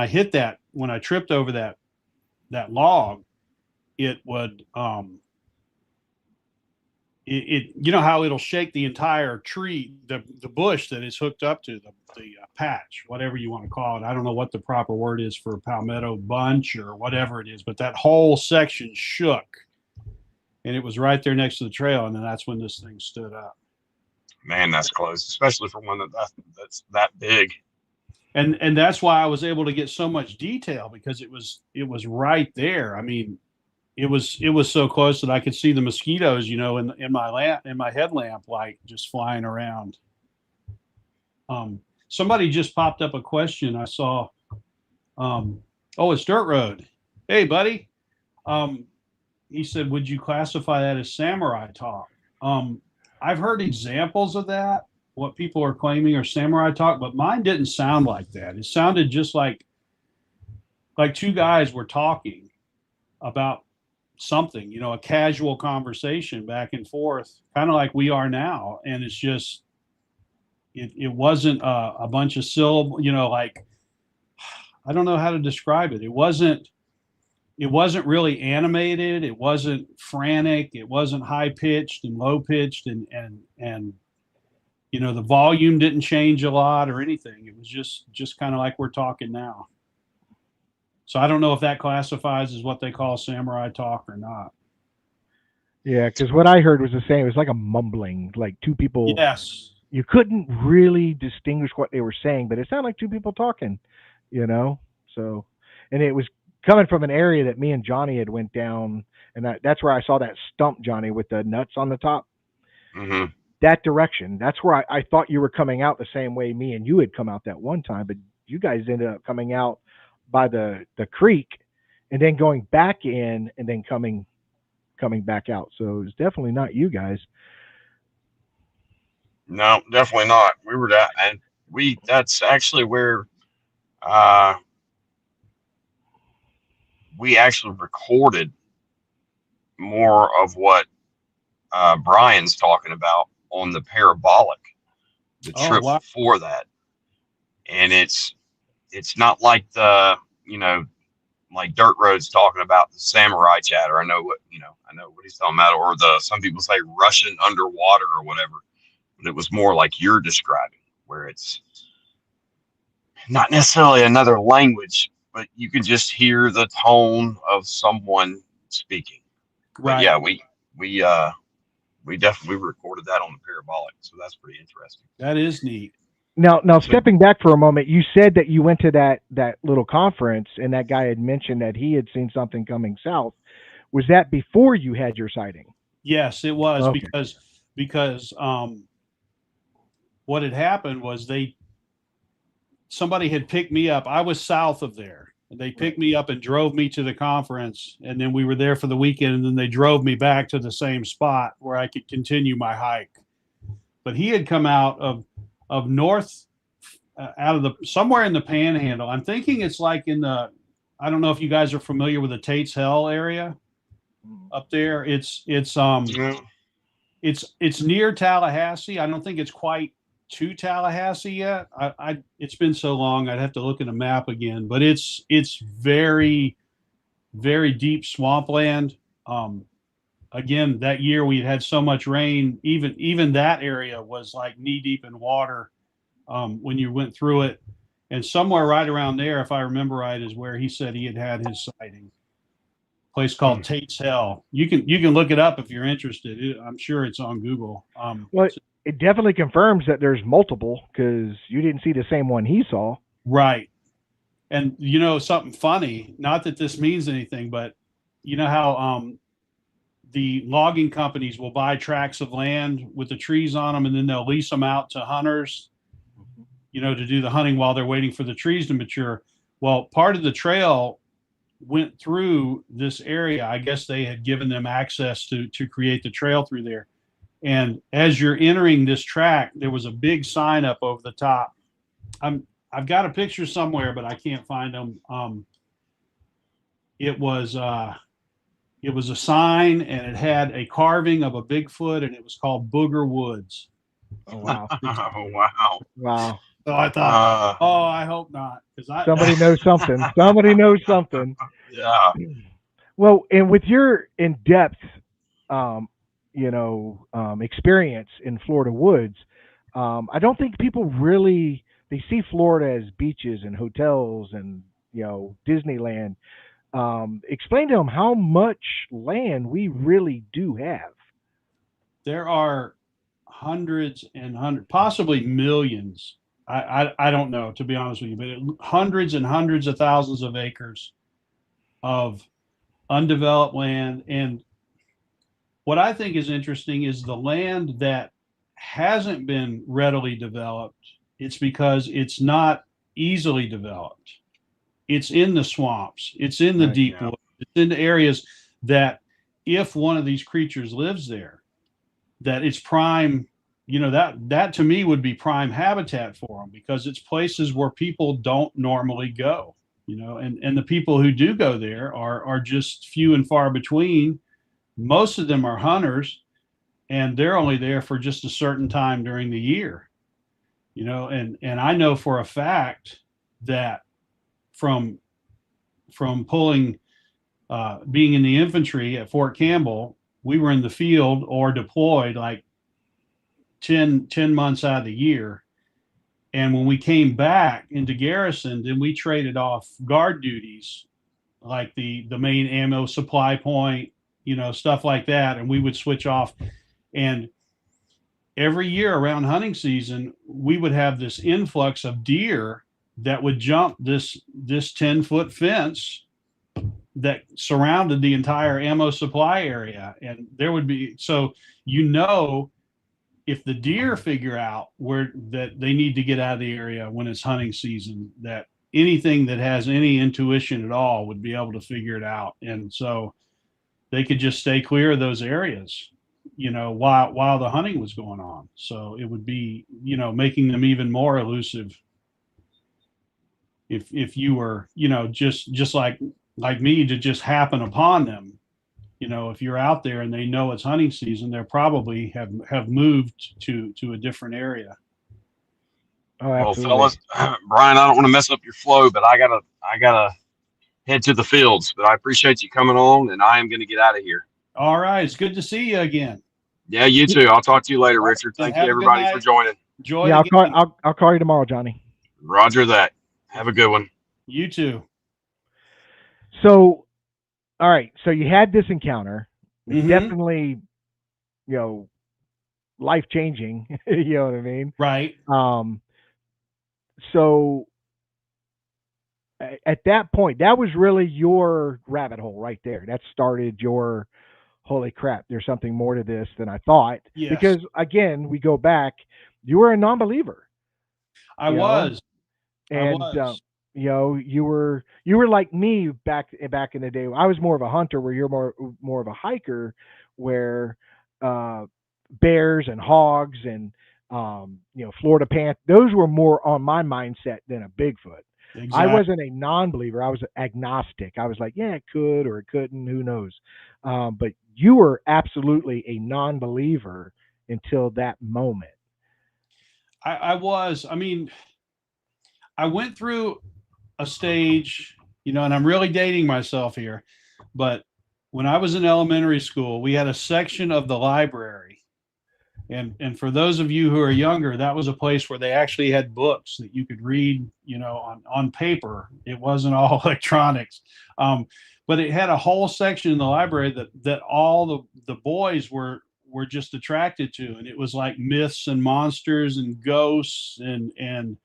hit that, when I tripped over that log, it would, it you know how it'll shake the entire tree, the bush that is hooked up to the patch, whatever you want to call it. I don't know what the proper word is for palmetto bunch or whatever it is, but that whole section shook, and it was right there next to the trail, and then that's when this thing stood up. Man, that's close, especially for one that's that big. And that's why I was able to get so much detail, because it was right there. I mean, it was so close that I could see the mosquitoes, in my headlamp light just flying around. Somebody just popped up a question I saw. It's Dirt Road. Hey, buddy. He said, would you classify that as samurai talk? I've heard examples of that, what people are claiming are samurai talk, but mine didn't sound like that. It sounded just like two guys were talking about something, a casual conversation back and forth, kind of like we are now. And it's just, it wasn't a bunch of syllables, like, I don't know how to describe it. It wasn't really animated. It wasn't frantic. It wasn't high pitched and low pitched, and the volume didn't change a lot or anything. It was just kind of like we're talking now. So I don't know if that classifies as what they call samurai talk or not. Yeah, because what I heard was the same. It was like a mumbling, like two people. Yes. You couldn't really distinguish what they were saying, but it sounded like two people talking, So, and it was coming from an area that me and Johnny had went down, and that's where I saw that stump, Johnny, with the nuts on the top. Mm-hmm. That direction. That's where I thought you were coming out the same way me and you had come out that one time, but you guys ended up coming out by the creek and then going back in and then coming back out. So it was definitely not you guys. No, definitely not. We were that, and that's actually where we actually recorded more of what Brian's talking about on the parabolic, the trip before that. And it's not like like Dirt Road's talking about the samurai chatter. I know what he's talking about, or some people say Russian underwater or whatever. But it was more like you're describing, where it's not necessarily another language, but you can just hear the tone of someone speaking. Right. But yeah, we definitely recorded that on the parabolic, so that's pretty interesting. That is neat. Now, stepping back for a moment, you said that you went to that little conference, and that guy had mentioned that he had seen something coming south. Was that before you had your sighting? Yes, it was. Okay. because what had happened was somebody had picked me up. I was south of there. They picked me up and drove me to the conference, and then we were there for the weekend, and then they drove me back to the same spot where I could continue my hike. But he had come out of north, out of somewhere in the Panhandle. I'm thinking it's like I don't know if you guys are familiar with the Tate's Hell area up there. It's near Tallahassee. I don't think it's quite to Tallahassee yet. It's been so long, I'd have to look at a map again, but it's very very deep swampland. Again, that year we had so much rain, even that area was like knee deep in water when you went through it. And somewhere right around there, if I remember right, is where he said he had his sighting. Place called Tate's Hell. You can look it up if you're interested. I'm sure it's on Google. Well, it definitely confirms that there's multiple because you didn't see the same one he saw. Right. And you know something funny, not that this means anything, but you know how the logging companies will buy tracts of land with the trees on them and then they'll lease them out to hunters, you know, to do the hunting while they're waiting for the trees to mature. Well, part of the trail went through this area. I guess they had given them access to create the trail through there. And as you're entering this track, there was a big sign up over the top. I've got a picture somewhere, but I can't find them. It was a sign, and it had a carving of a Bigfoot, and it was called Booger Woods. Oh wow! Oh, wow. Wow! So I thought, oh, I hope not, because Somebody knows something. Somebody knows something. Yeah. Well, and with your in-depth, experience in Florida woods, I don't think people really they see Florida as beaches and hotels and Disneyland. Explain to them how much land we really do have. there are hundreds and hundreds, possibly millions. I don't know, to be honest with you, but hundreds and hundreds of thousands of acres of undeveloped land. And what I think is interesting is the land that hasn't been readily developed. It's because it's not easily developed. It's in the swamps. It's in the Right, deep yeah. woods. It's in the areas that if one of these creatures lives there, that it's prime, that to me would be prime habitat for them because it's places where people don't normally go, and the people who do go there are just few and far between. Most of them are hunters and they're only there for just a certain time during the year, and I know for a fact that from pulling, being in the infantry at Fort Campbell, we were in the field or deployed like 10 months out of the year. And when we came back into garrison, then we traded off guard duties, like the main ammo supply point, stuff like that. And we would switch off. And every year around hunting season, we would have this influx of deer that would jump this 10-foot fence that surrounded the entire ammo supply area. And there would be, so, if the deer figure out where that they need to get out of the area when it's hunting season, that anything that has any intuition at all would be able to figure it out. And so they could just stay clear of those areas, while the hunting was going on. So it would be, making them even more elusive if you were, just like me, to just happen upon them. If you're out there and they know it's hunting season, they probably have moved to a different area. Oh, Well, absolutely. fellas, Brian, I don't want to mess up your flow, but I gotta head to the fields. But I appreciate you coming on, and I am going to get out of here. All right. It's good to see you again. Yeah, you too. I'll talk to you later, Richard. Thank Have you, a good everybody, night. for joining. Enjoy Yeah, the game. I'll call you tomorrow, Johnny. Roger that. Have a good one. You too. So, all right. So you had this encounter. It's Mhm. definitely, life changing. You know what I mean? Right. So at that point, that was really your rabbit hole right there. That started your holy crap. There's something more to this than I thought. Yes. Because again, we go back. You were a non-believer, I you know, was. and was. you were like me back in the day. I was more of a hunter, where you're more of a hiker, where bears and hogs and Florida panther, those were more on my mindset than a Bigfoot. Exactly. I wasn't a non-believer. I was agnostic. I was like, yeah, it could or it couldn't. Who knows? But you were absolutely a non-believer until that moment. I was. I mean, I went through a stage, and I'm really dating myself here, but when I was in elementary school, we had a section of the library. And for those of you who are younger, that was a place where they actually had books that you could read, on paper. It wasn't all electronics. But it had a whole section in the library that all the boys were just attracted to. And it was like myths and monsters and ghosts and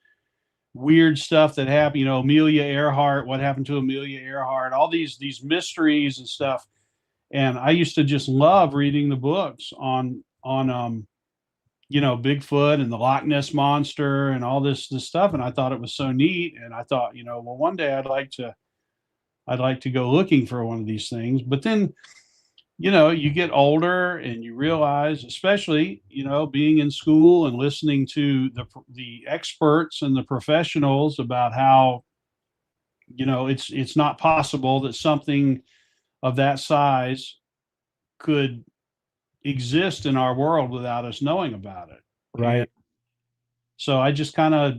weird stuff that happened, Amelia Earhart, what happened to Amelia Earhart, all these mysteries and stuff. And I used to just love reading the books on Bigfoot and the Loch Ness monster and all this stuff. And I thought it was so neat. And I thought, well, one day I'd like to go looking for one of these things. But then, you get older and you realize, especially, being in school and listening to the experts and the professionals about how, it's not possible that something of that size could exist in our world without us knowing about it. Right. And so I just kind of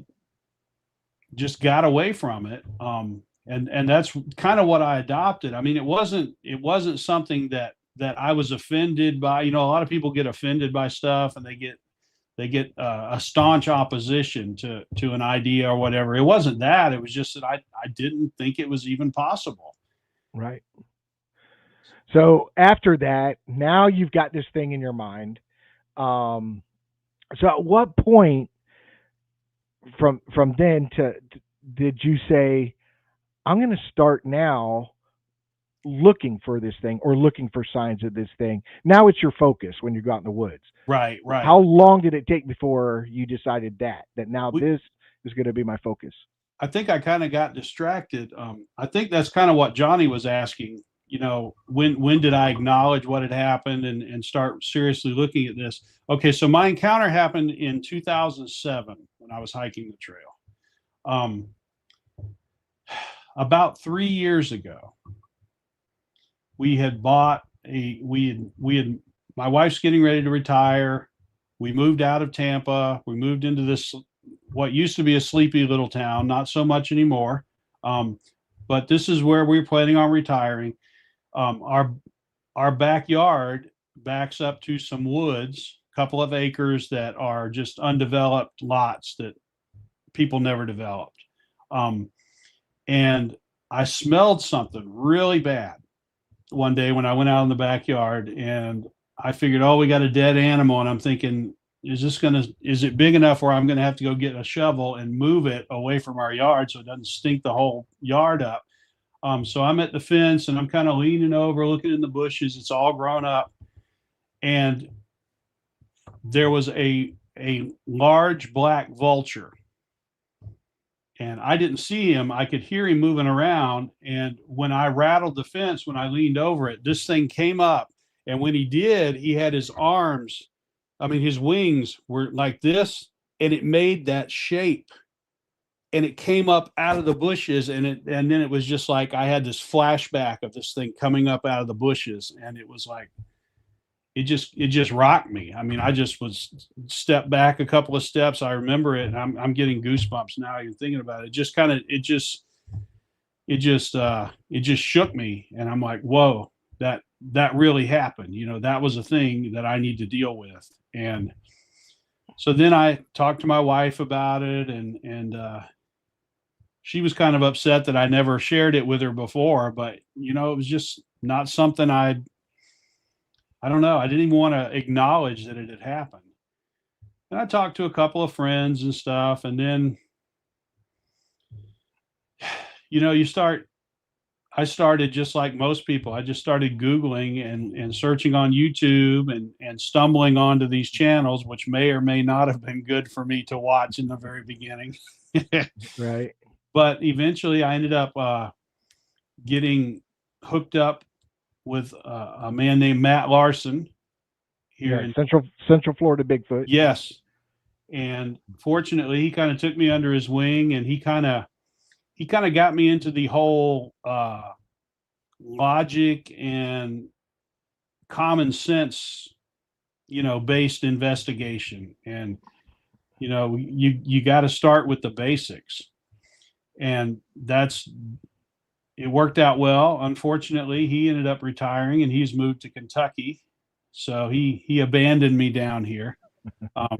just got away from it. And that's kind of what I adopted. I mean, it wasn't something that I was offended by. A lot of people get offended by stuff and they get a staunch opposition to an idea or whatever. It wasn't that. It was just that I didn't think it was even possible. Right. So after that, now you've got this thing in your mind. So at what point from then did you say, I'm going to start now looking for this thing or looking for signs of this thing? Now it's your focus when you go out in the woods. Right. How long did it take before you decided that now this is going to be my focus? I think I kind of got distracted. I think that's kind of what Johnny was asking. When did I acknowledge what had happened and start seriously looking at this? Okay, so my encounter happened in 2007 when I was hiking the trail. About 3 years ago, we had bought my wife's getting ready to retire. We moved out of Tampa. We moved into this, what used to be a sleepy little town, not so much anymore. But this is where we're planning on retiring. Our backyard backs up to some woods, a couple of acres that are just undeveloped lots that people never developed. And I smelled something really bad one day when I went out in the backyard, and I figured, we got a dead animal. And I'm thinking, is it big enough where I'm going to have to go get a shovel and move it away from our yard so it doesn't stink the whole yard up? So I'm at the fence and I'm kind of leaning over, looking in the bushes. It's all grown up. And there was a large black vulture. And I didn't see him. I could hear him moving around. And when I rattled the fence, when I leaned over it, this thing came up. And when he did, he had his his wings were like this, and it made that shape. And it came up out of the bushes, and then it was just like I had this flashback of this thing coming up out of the bushes, and it was like it just rocked me. I mean, I just was stepped back a couple of steps. I remember it, and I'm getting goosebumps now even thinking about it. It just shook me, and I'm like, whoa, that really happened. That was a thing that I need to deal with. And so then I talked to my wife about it, and she was kind of upset that I never shared it with her before, but it was just not something I don't know. I didn't even want to acknowledge that it had happened. And I talked to a couple of friends and stuff. And then, I started just like most people. I just started Googling and searching on YouTube and stumbling onto these channels, which may or may not have been good for me to watch in the very beginning. Right. But eventually I ended up getting hooked up with a man named Matt Larson here in Central Florida Bigfoot. Yes. And fortunately, he kind of took me under his wing, and he kind of got me into the whole logic and common sense, based investigation. And, you got to start with the basics. And that's it worked out well. Unfortunately, he ended up retiring and he's moved to Kentucky. So he abandoned me down here. Um,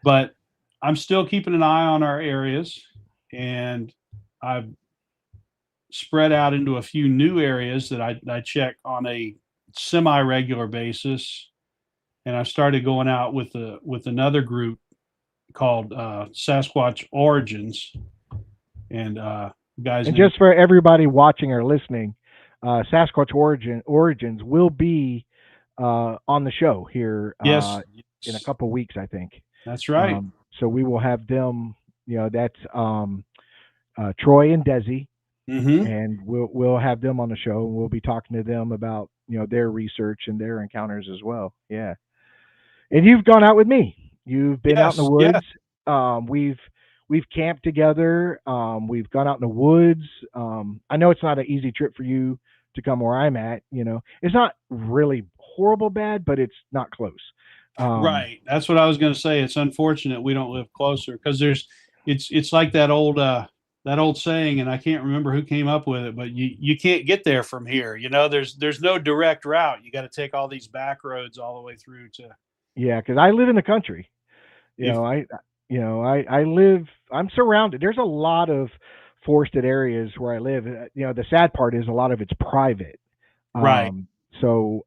but I'm still keeping an eye on our areas, and I've spread out into a few new areas that I check on a semi-regular basis. And I started going out with another group called Sasquatch Origins, and guys And named just for everybody watching or listening, Sasquatch Origins will be on the show here yes, in a yes, couple weeks, I think. that's right. So we will have them. That's Troy and Desi, Mm-hmm. and we'll have them on the show, and we'll be talking to them about their research and their encounters as well. Yeah. And you've gone out with me. You've been out in the Yes, yes, woods. We've camped together. We've gone out in the woods. I know it's not an easy trip for you to come where I'm at. It's not really horrible bad, but it's not close. right. That's what I was going to say. It's unfortunate we don't live closer because it's like that old saying, and I can't remember who came up with it, but you can't get there from here. There's no direct route. You got to take all these back roads all the way through to Yeah, because I live in the country. You if know, I I live. I'm surrounded. There's a lot of forested areas where I live. The sad part is a lot of it's private. right, Um, so,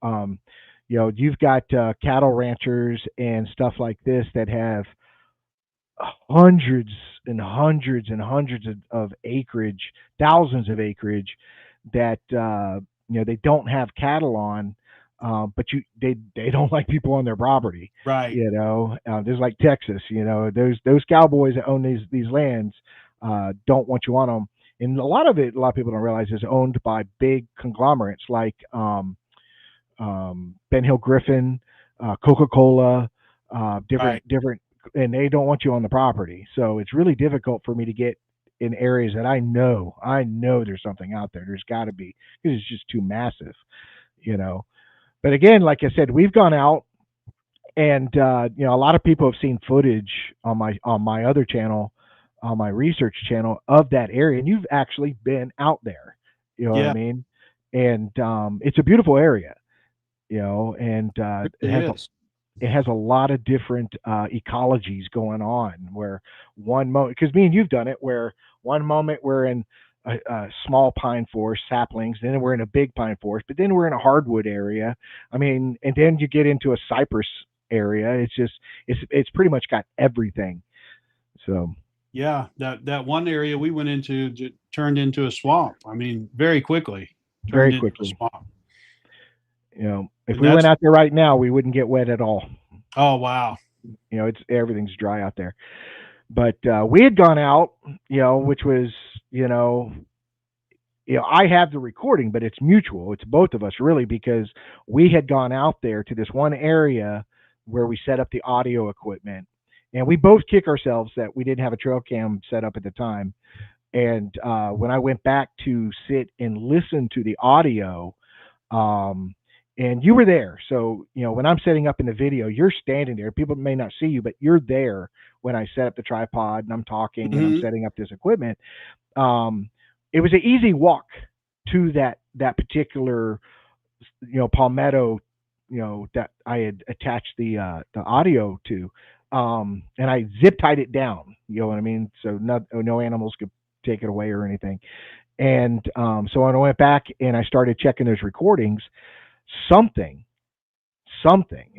you've got cattle ranchers and stuff like this that have hundreds and hundreds and hundreds of acreage, thousands of acreage that they don't have cattle on, but they don't like people on their property. right, There's like Texas. Those cowboys that own these lands don't want you on them. And a lot of people don't realize is owned by big conglomerates like Ben Hill Griffin, Coca-Cola, right. different, and they don't want you on the property. So it's really difficult for me to get in areas that I know there's something out there. There's got to be because it's just too massive, you know. But again, like I said, we've gone out, and a lot of people have seen footage on my other channel, on my research channel of that area, and you've actually been out there. You know what I Yeah, mean? And it's a beautiful area, and it really is. it has a lot of different ecologies going on. Where one moment, because me and you've done it, where one moment we're in a small pine forest, saplings, then we're in a big pine forest, but then we're in a hardwood area. I mean, and then you get into a cypress area. It's pretty much got everything. So Yeah, that one area we went into turned into a swamp. I mean, very quickly very turned into a quickly, swamp. if And we went that's out there right now, we wouldn't get wet at all. oh wow. It's everything's dry out there. But we had gone out, which was, I have the recording, but it's mutual. It's both of us really because we had gone out there to this one area where we set up the audio equipment, and we both kick ourselves that we didn't have a trail cam set up at the time. And when I went back to sit and listen to the audio, um, and you were there, so when I'm setting up in the video, you're standing there. People may not see you, but you're there when I set up the tripod and I'm talking and I'm Mhm. setting up this equipment. um, it was an easy walk to that particular palmetto that I had attached the audio to, and I zip tied it down. You know what I mean? So no animals could take it away or anything. And so when I went back and I started checking those recordings, something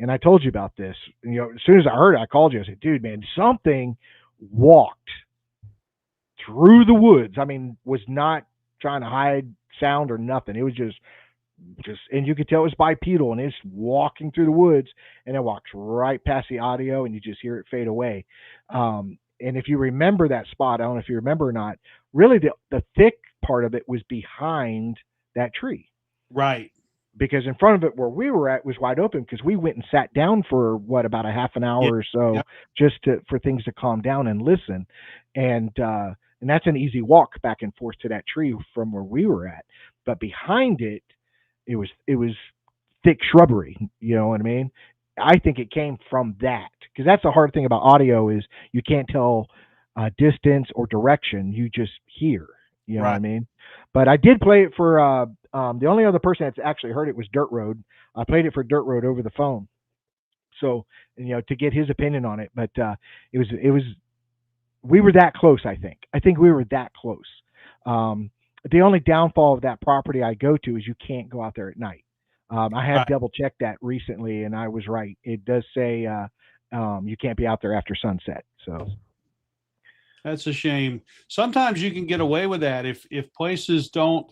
and I told you about this. As soon as I heard it, I called you. I said, dude, man, something walked through the woods. I mean, was not trying to hide sound or nothing. It was just, and you could tell it was bipedal, and it's walking through the woods, and it walks right past the audio, and you just hear it fade away. And if you remember that spot, I don't know if you remember or not. Really, the thick part of it was behind that tree, Right. because in front of it where we were at was wide open, because we went and sat down for about a half an hour Yeah. or so, Yeah. just for things to calm down and listen. And that's an easy walk back and forth to that tree from where we were at. But behind it, it was thick shrubbery. You know what I mean? I think it came from that, because that's the hard thing about audio is you can't tell distance or direction. You just hear. You know what I Right. mean? But I did play it for the only other person that's actually heard it was Dirt Road. I played it for Dirt Road over the phone. So, to get his opinion on it, but it was we were that close. I think we were that close. Um, the only downfall of that property I go to is you can't go out there at night. I have Right. double checked that recently, and I was right. It does say you can't be out there after sunset. So That's a shame. Sometimes you can get away with that if places don't,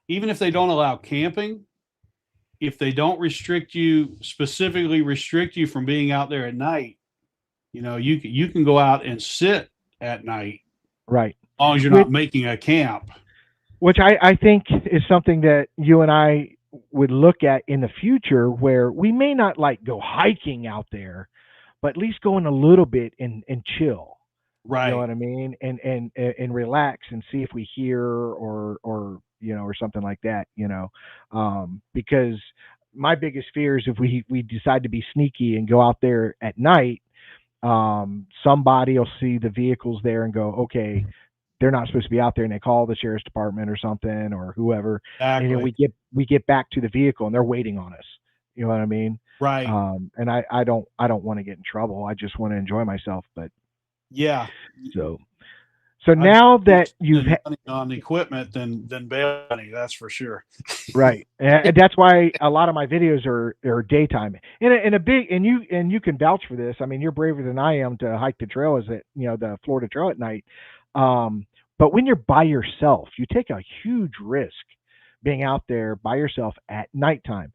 even if they don't allow camping, if they don't specifically restrict you from being out there at night, you can go out and sit at night right, as long as you're which not making a camp. which I think is something that you and I would look at in the future, where we may not like go hiking out there, but at least go in a little bit and chill. You know Right. what I mean? And relax and see if we hear or something like that. Because my biggest fear is if we decide to be sneaky and go out there at night, somebody will see the vehicles there and go, okay, they're not supposed to be out there, and they call the sheriff's department or something or whoever, and then Exactly. we get back to the vehicle and they're waiting on us. You know what I mean? Right. And I don't want to get in trouble. I just want to enjoy myself. But Yeah. so so I'd now rather that you've spend money on equipment than bail money, that's for sure. right, and that's why a lot of my videos are daytime. And a big and you can vouch for this. I mean, you're braver than I am to hike the trail as it the Florida Trail at night. But when you're by yourself, you take a huge risk being out there by yourself at nighttime.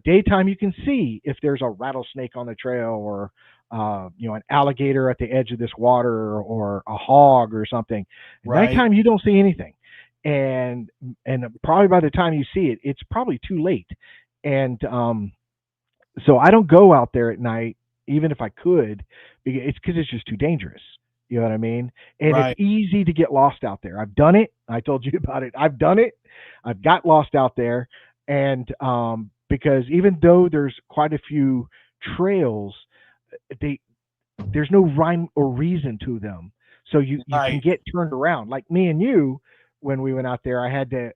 Daytime, you can see if there's a rattlesnake on the trail, or an alligator at the edge of this water, or a hog or something. At Right. nighttime, you don't see anything, and probably by the time you see it, it's probably too late. And so I don't go out there at night, even if I could. It's because it's just too dangerous. You know what I mean? And it's Right. easy to get lost out there. I've done it. I told you about it. I've done it. I've got lost out there, and because even though there's quite a few trails, they there's no rhyme or reason to them. So you can Right. get turned around. Like me and you, when we went out there, I had to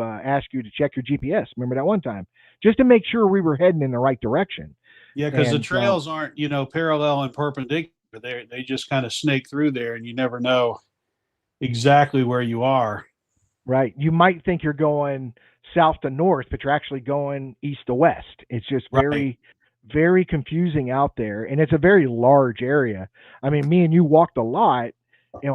ask you to check your GPS. Remember that one time, just to make sure we were heading in the right direction. Yeah, because the And trails aren't, parallel and perpendicular. They just kind of snake through there, and you never know exactly where you are. right, you might think you're going south to north, but you're actually going east to west. It's just Right. very, very confusing out there, and it's a very large area. I mean, me and you walked a lot.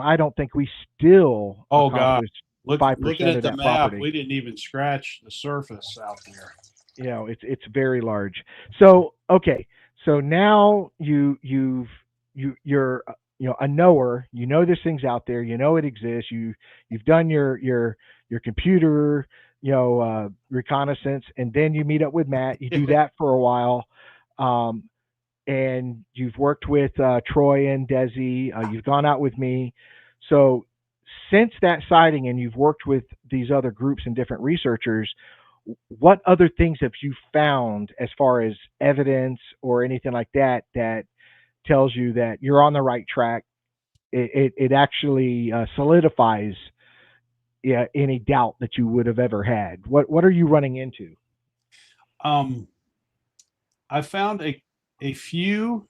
I don't think we still Oh God. accomplished Looking 5% at of the that map, property. we didn't even scratch the surface out there. It's very large. So okay, so now you're a knower. You know this thing's out there. You know it exists. You've done your computer reconnaissance, and then you meet up with Matt. You do that for a while. Um, and you've worked with Troy and Desi. You've gone out with me. So since that sighting, and you've worked with these other groups and different researchers, what other things have you found as far as evidence or anything like that that tells you that you're on the right track? It actually solidifies, yeah, any doubt that you would have ever had. What are you running into? Um, I found a few,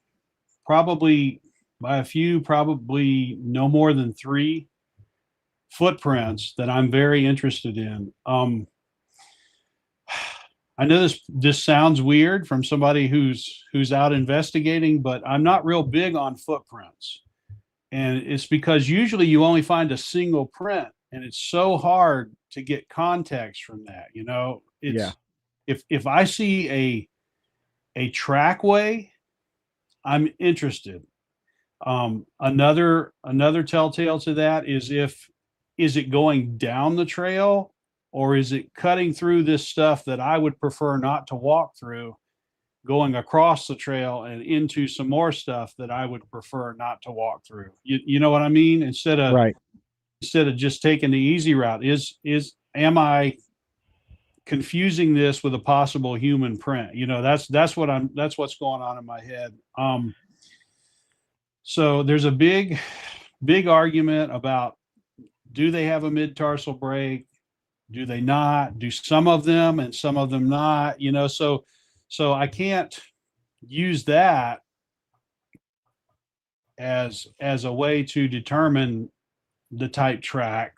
probably by a few, probably no more than three footprints that I'm very interested in. I know this sounds weird from somebody who's out investigating, but I'm not real big on footprints. And it's because usually you only find a single print, and it's so hard to get context from that. Yeah, It's if I see a trackway, I'm interested. Another telltale to that is it going down the trail, or is it cutting through this stuff that I would prefer not to walk through, going across the trail and into some more stuff that I would prefer not to walk through. You know what I mean? right. Instead of just taking the easy route, am I confusing this with a possible human print? That's what's going on in my head. So there's a big argument about do they have a mid-tarsal break? Do they not? Do some of them and some of them not? So I can't use that as a way to determine the type track.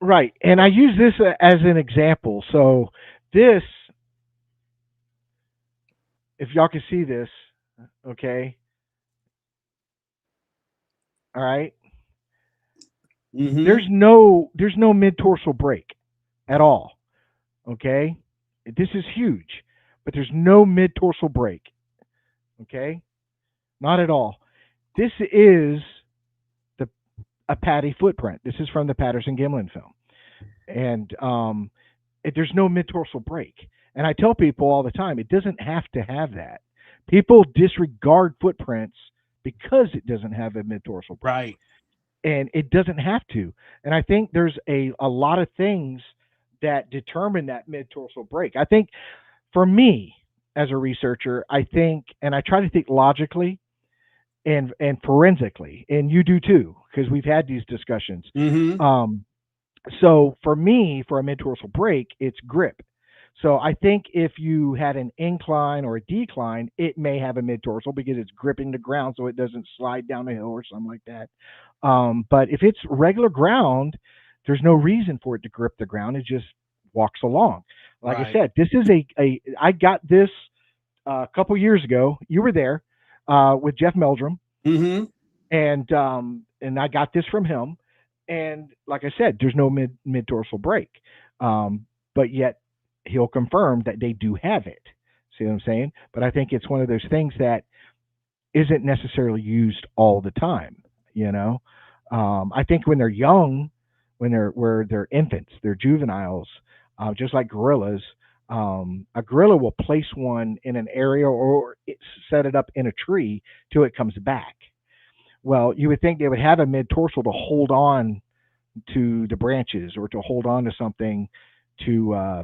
Right. And I use this as an example. So this, if y'all can see this, okay. All right. Mm-hmm. There's no mid tarsal break at all. Okay. This is huge, but there's no mid tarsal break. Okay. Not at all. This is the a Patty footprint. This is from the Patterson Gimlin film. And there's no mid tarsal break. And I tell people all the time, it doesn't have to have that. People disregard footprints because it doesn't have a mid tarsal break, Right. and it doesn't have to. And I think there's a lot of things that determine that mid tarsal break. I think for me as a researcher, I think, and I try to think logically and forensically, and you do too, because we've had these discussions. Mm-hmm. So for me, for a mid-tarsal break, it's grip. So I think if you had an incline or a decline, it may have a mid-tarsal because it's gripping the ground so it doesn't slide down the hill or something like that. But if it's regular ground, there's no reason for it to grip the ground. It just walks along. Like I Right. said, this is I got this a couple years ago. You were there with Jeff Meldrum, Mm-hmm. and I got this from him. And like I said, there's no mid dorsal break, but yet he'll confirm that they do have it. See what I'm saying? But I think it's one of those things that isn't necessarily used all the time. You know, I think when they're young, where they're infants, they're juveniles, just like gorillas. A gorilla will place one in an area or set it up in a tree till it comes back. Well, you would think they would have a mid dorsal to hold on to the branches or to hold on to something to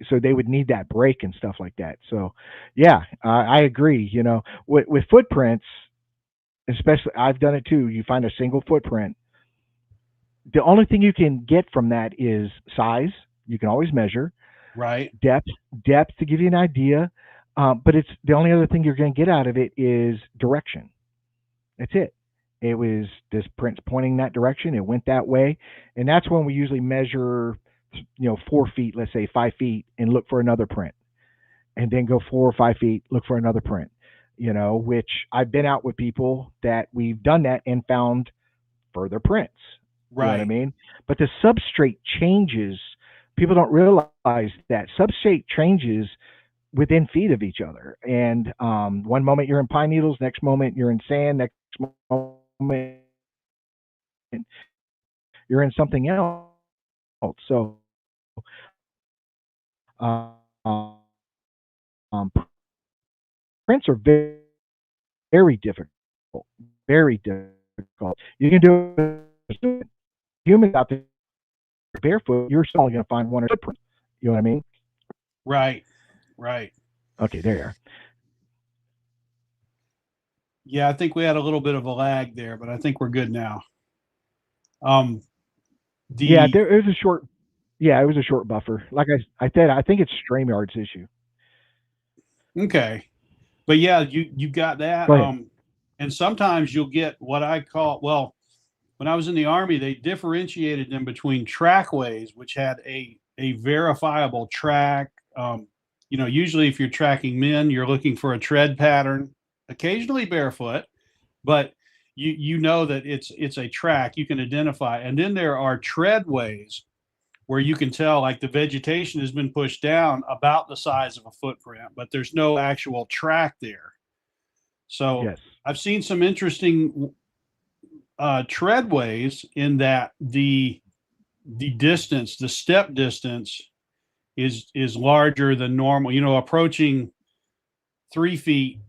so they would need that break and stuff like that. So yeah, I agree. With footprints, especially I've done it too. You find a single footprint, the only thing you can get from that is size. You can always measure Right. depth to give you an idea, but it's the only other thing you're going to get out of it is direction. That's it. It was this print's pointing that direction. It went that way, and that's when we usually measure, 4 feet, let's say 5 feet, and look for another print, and then go 4 or 5 feet, look for another print. Which I've been out with people that we've done that and found further prints. You know what I Right. mean? But the substrate changes. People don't realize that substrate changes within feet of each other. And one moment you're in pine needles, next moment you're in sand, next moment you're in something else. So um, prints are very, very difficult. Very difficult. You can do it. Humans out there barefoot, you're still going to find one or two prints. You know what I mean? Right. Right. Okay, there you are. Yeah, I think we had a little bit of a lag there, but I think we're good now. Um, Yeah, the there it was a short. Yeah, it was a short buffer. Like I said, I think it's StreamYard's issue. Okay, but yeah, you got that. Go ahead. And sometimes you'll get what I call, well, when I was in the Army, they differentiated them between trackways, which had a verifiable track. Usually if you're tracking men, you're looking for a tread pattern, occasionally barefoot, but you know that it's a track you can identify. And then there are treadways where you can tell like the vegetation has been pushed down about the size of a footprint, but there's no actual track there. So Yes. I've seen some interesting treadways in that the distance, the step distance is larger than normal. Approaching 3 feet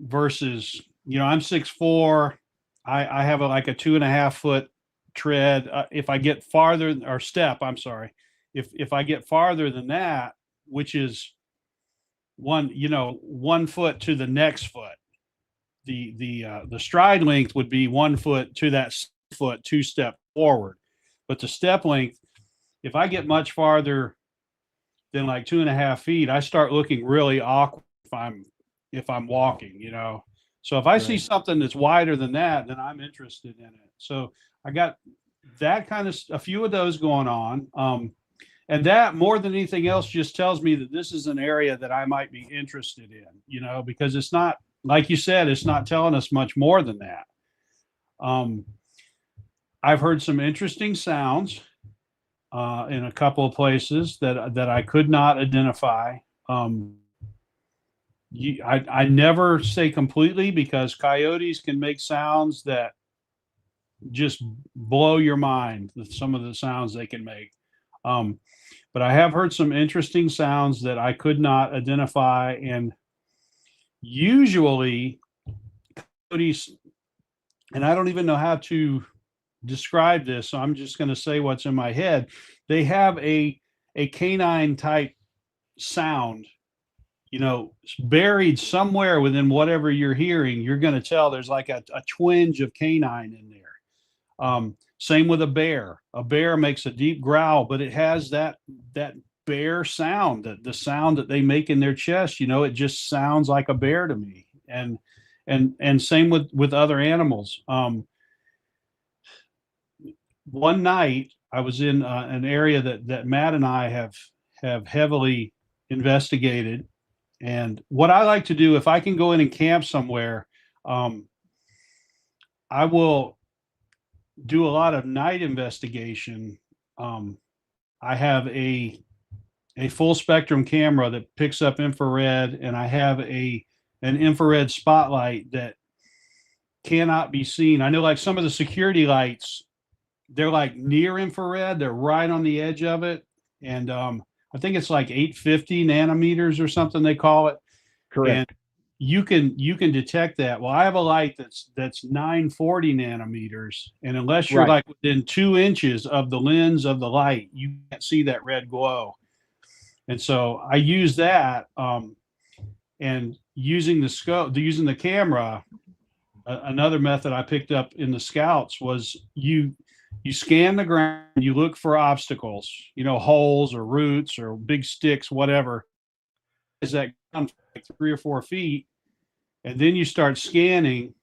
versus I'm 6'4". I have like a 2.5 foot tread. If I get farther or step, I'm sorry. If I get farther than that, which is 1 foot to the next foot, the stride length would be 1 foot to that foot 2-step forward. But the step length, if I get much farther than like 2.5 feet, I start looking really awkward if I'm walking, you know. So if I see Right. something that's wider than that, then I'm interested in it. So I got that kind of a few of those going on. And that more than anything else just tells me that this is an area that I might be interested in, you know, because it's not, like you said, it's not telling us much more than that. I've heard some interesting sounds in a couple of places that I could not identify. I never say completely, because coyotes can make sounds that just blow your mind, some of the sounds they can make. But I have heard some interesting sounds that I could not identify. And usually coyotes, and I don't even know how to describe this, so I'm just going to say what's in my head. They have a canine type sound, you know, buried somewhere within whatever you're hearing. You're going to tell there's like a twinge of canine in there. Same with a bear. A bear makes a deep growl, but it has that bear sound, the sound that they make in their chest. You know, it just sounds like a bear to me. And same with other animals. One night I was in an area that Matt and I have heavily investigated. And what I like to do, if I can go in and camp somewhere, I will do a lot of night investigation. I have a full spectrum camera that picks up infrared, and I have an infrared spotlight that cannot be seen. I know, like, some of the security lights, they're like near infrared, they're right on the edge of it. And I think it's like 850 nanometers or something they call it. Correct. And you can detect that. Well, I have a light that's 940 nanometers, and unless you're Right. like within 2 inches of the lens of the light, you can't see that red glow. And so I use that, and using the scope, using the camera. Another method I picked up in the Scouts was you scan the ground, you look for obstacles, you know, holes or roots or big sticks, whatever. Is that ground like 3 or 4 feet? And then you start scanning,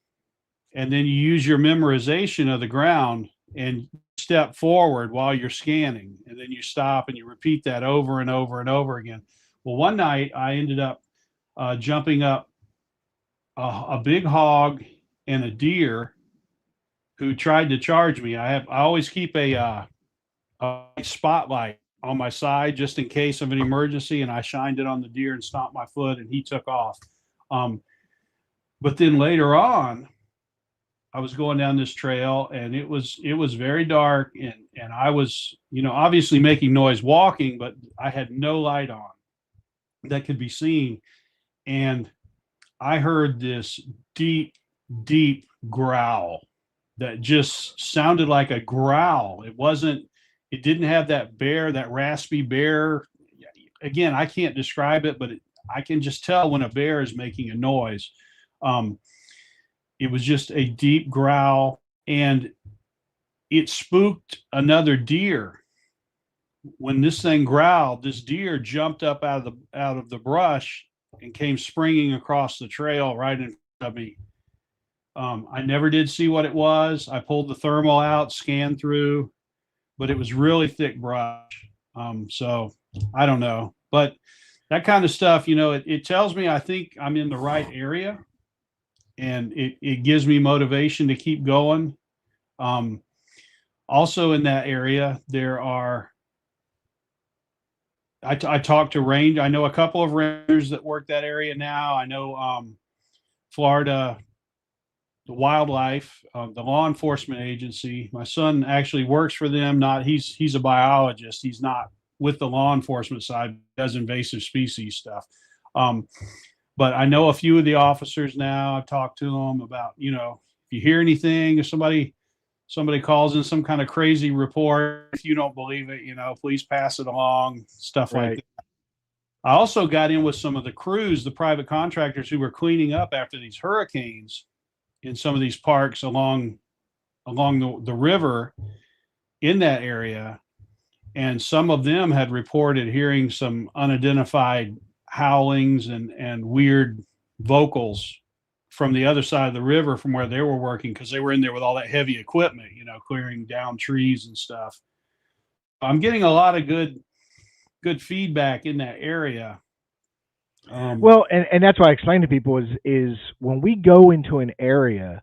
and then you use your memorization of the ground and step forward while you're scanning. And then you stop and you repeat that over and over and over again. Well, one night I ended up jumping up a big hog and a deer who tried to charge me. I always keep a spotlight on my side just in case of an emergency, and I shined it on the deer and stomped my foot, and he took off. But then later on, I was going down this trail, and it was very dark, and I was, you know, obviously making noise walking, but I had no light on that could be seen. And I heard this deep, deep growl that just sounded like a growl. It didn't have that raspy bear. Again, I can't describe it, but I can just tell when a bear is making a noise. It was just a deep growl, and it spooked another deer. When this thing growled, this deer jumped up out of the brush and came springing across the trail right in front of me. I never did see what it was. I pulled the thermal out, scanned through, but it was really thick brush. So I don't know, but that kind of stuff, you know, it tells me I think I'm in the right area, and it gives me motivation to keep going. Also in that area, I talked to range. I know a couple of rangers that work that area now. I know Florida, the wildlife, the law enforcement agency. My son actually works for them. He's a biologist. He's not with the law enforcement side, does invasive species stuff. But I know a few of the officers now. I've talked to them about, you know, if you hear anything, if somebody calls in some kind of crazy report, if you don't believe it, you know, please pass it along, stuff like Right. that. I also got in with some of the crews, the private contractors who were cleaning up after these hurricanes in some of these parks along along the river in that area, and some of them had reported hearing some unidentified howlings and weird vocals from the other side of the river from where they were working, because they were in there with all that heavy equipment, clearing down trees and stuff. I'm getting a lot of good feedback in that area. Well, and that's why I explain to people is when we go into an area,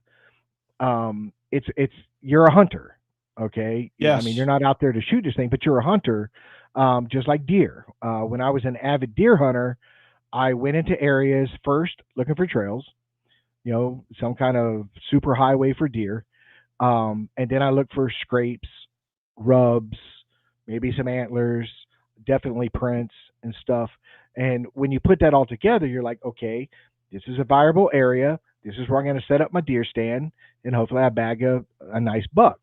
it's you're a hunter, okay? Yeah, I mean, Yes. you're not out there to shoot this thing, but you're a hunter, just like deer. When I was an avid deer hunter, I went into areas first looking for trails, some kind of super highway for deer, and then I looked for scrapes, rubs, maybe some antlers, definitely prints and stuff. And when you put that all together, you're like, okay, this is a viable area. This is where I'm going to set up my deer stand, and hopefully I bag a nice buck.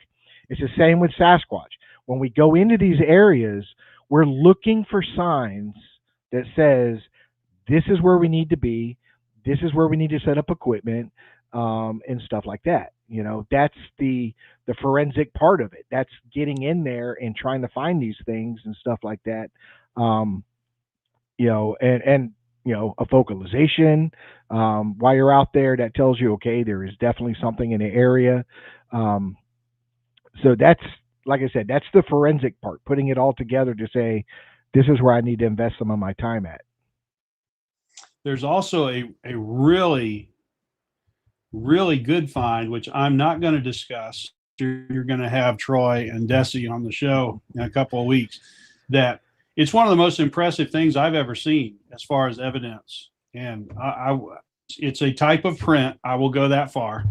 It's the same with Sasquatch. When we go into these areas, we're looking for signs that says this is where we need to be. This is where we need to set up equipment, and stuff like that. That's the forensic part of it. That's getting in there and trying to find these things and stuff like that. Um, and a focalization, while you're out there, that tells you, okay, there is definitely something in the area. Um, so that's, like I said, that's the forensic part, putting it all together to say, this is where I need to invest some of my time at. There's also a really, really good find, which I'm not going to discuss. You're going to have Troy and Darsey on the show in a couple of weeks. That it's one of the most impressive things I've ever seen as far as evidence. And it's a type of print. I will go that far.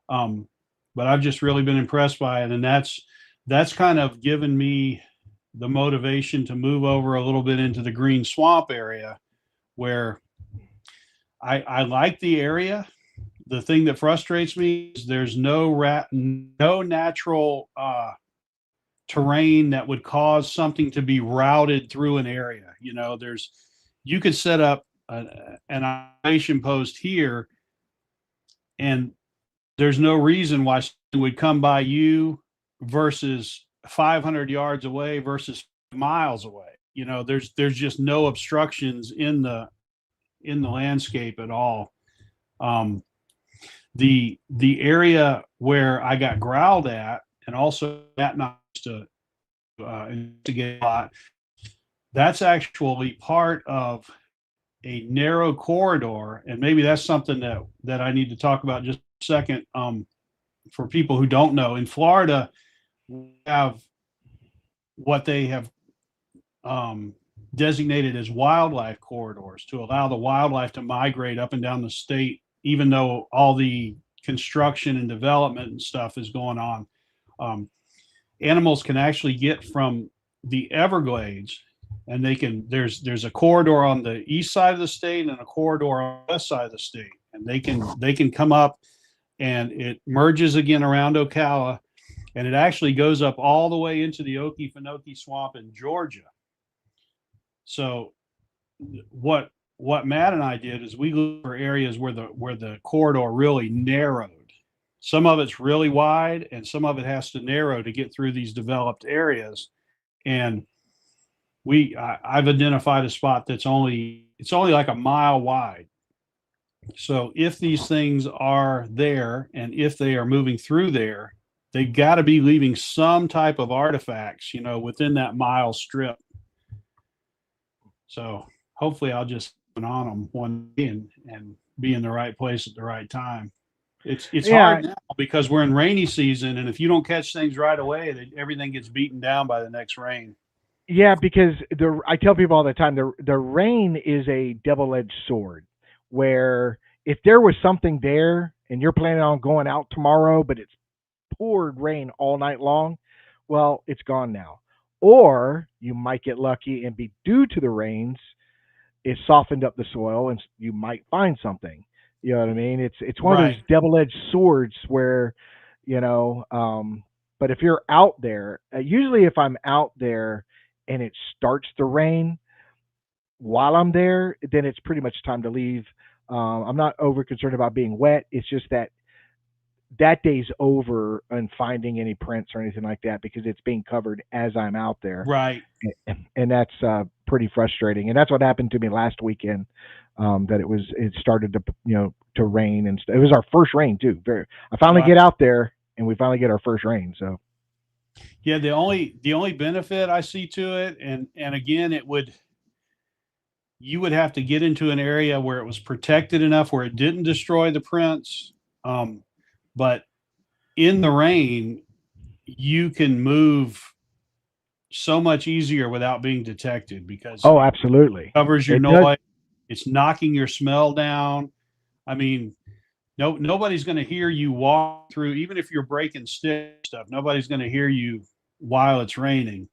But I've just really been impressed by it. And that's kind of given me the motivation to move over a little bit into the green swamp area, where I like the area. The thing that frustrates me is there's no natural terrain that would cause something to be routed through an area. You could set up an observation post here, and there's no reason why something would come by you versus 500 yards away versus miles away. There's just no obstructions in the landscape at all. The area where I got growled at, and also that not to investigate a lot, that's actually part of a narrow corridor, and maybe that's something that I need to talk about just a second. For people who don't know, in Florida, we have what they have designated as wildlife corridors to allow the wildlife to migrate up and down the state, even though all the construction and development and stuff is going on. Animals can actually get from the Everglades, and there's a corridor on the east side of the state and a corridor on the west side of the state, and they can come up, and it merges again around Ocala, and it actually goes up all the way into the Okefenokee Swamp in Georgia. So what Matt and I did is we looked for areas where the corridor really narrowed. Some of it's really wide, and some of it has to narrow to get through these developed areas. And I've identified a spot it's only like a mile wide. So if these things are there, and if they are moving through there, they got to be leaving some type of artifacts, within that mile strip. So hopefully I'll just put on them one day and be in the right place at the right time. It's hard now because we're in rainy season, and if you don't catch things right away, everything gets beaten down by the next rain. Yeah, because I tell people all the time, the rain is a double-edged sword, where if there was something there and you're planning on going out tomorrow, but it's poured rain all night long, well, it's gone now. Or you might get lucky and be due to the rains, it softened up the soil and you might find something. You know what I mean? It's one of those double-edged swords where, but if you're out there, usually if I'm out there and it starts to rain while I'm there, then it's pretty much time to leave. I'm not over concerned about being wet. It's just that that day's over on finding any prints or anything like that because it's being covered as I'm out there, Right. and that's pretty frustrating. And that's what happened to me last weekend. That it started to to rain, and it was our first rain too. I finally Right. get out there and we finally get our first rain. So Yeah, the only benefit I see to it, and again, you would have to get into an area where it was protected enough where it didn't destroy the prints. But in the rain, you can move so much easier without being detected because oh, it absolutely, covers your it does. noise. It's knocking your smell down. I mean, nobody's going to hear you walk through, even if you're breaking stick stuff. Nobody's going to hear you while it's raining.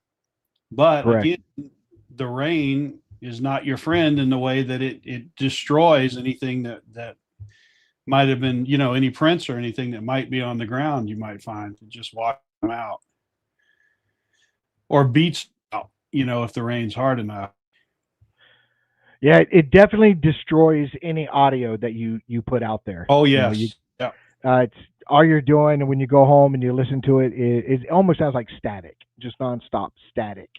But Correct. again, the rain is not your friend in the way that it destroys anything that might have been, any prints or anything that might be on the ground you might find. It just wash them out or beats out, if the rain's hard enough. Yeah, it definitely destroys any audio that you put out there. Oh, You know, yes. Yeah. it's all you're doing, and when you go home and you listen to it, it almost sounds like static, just nonstop static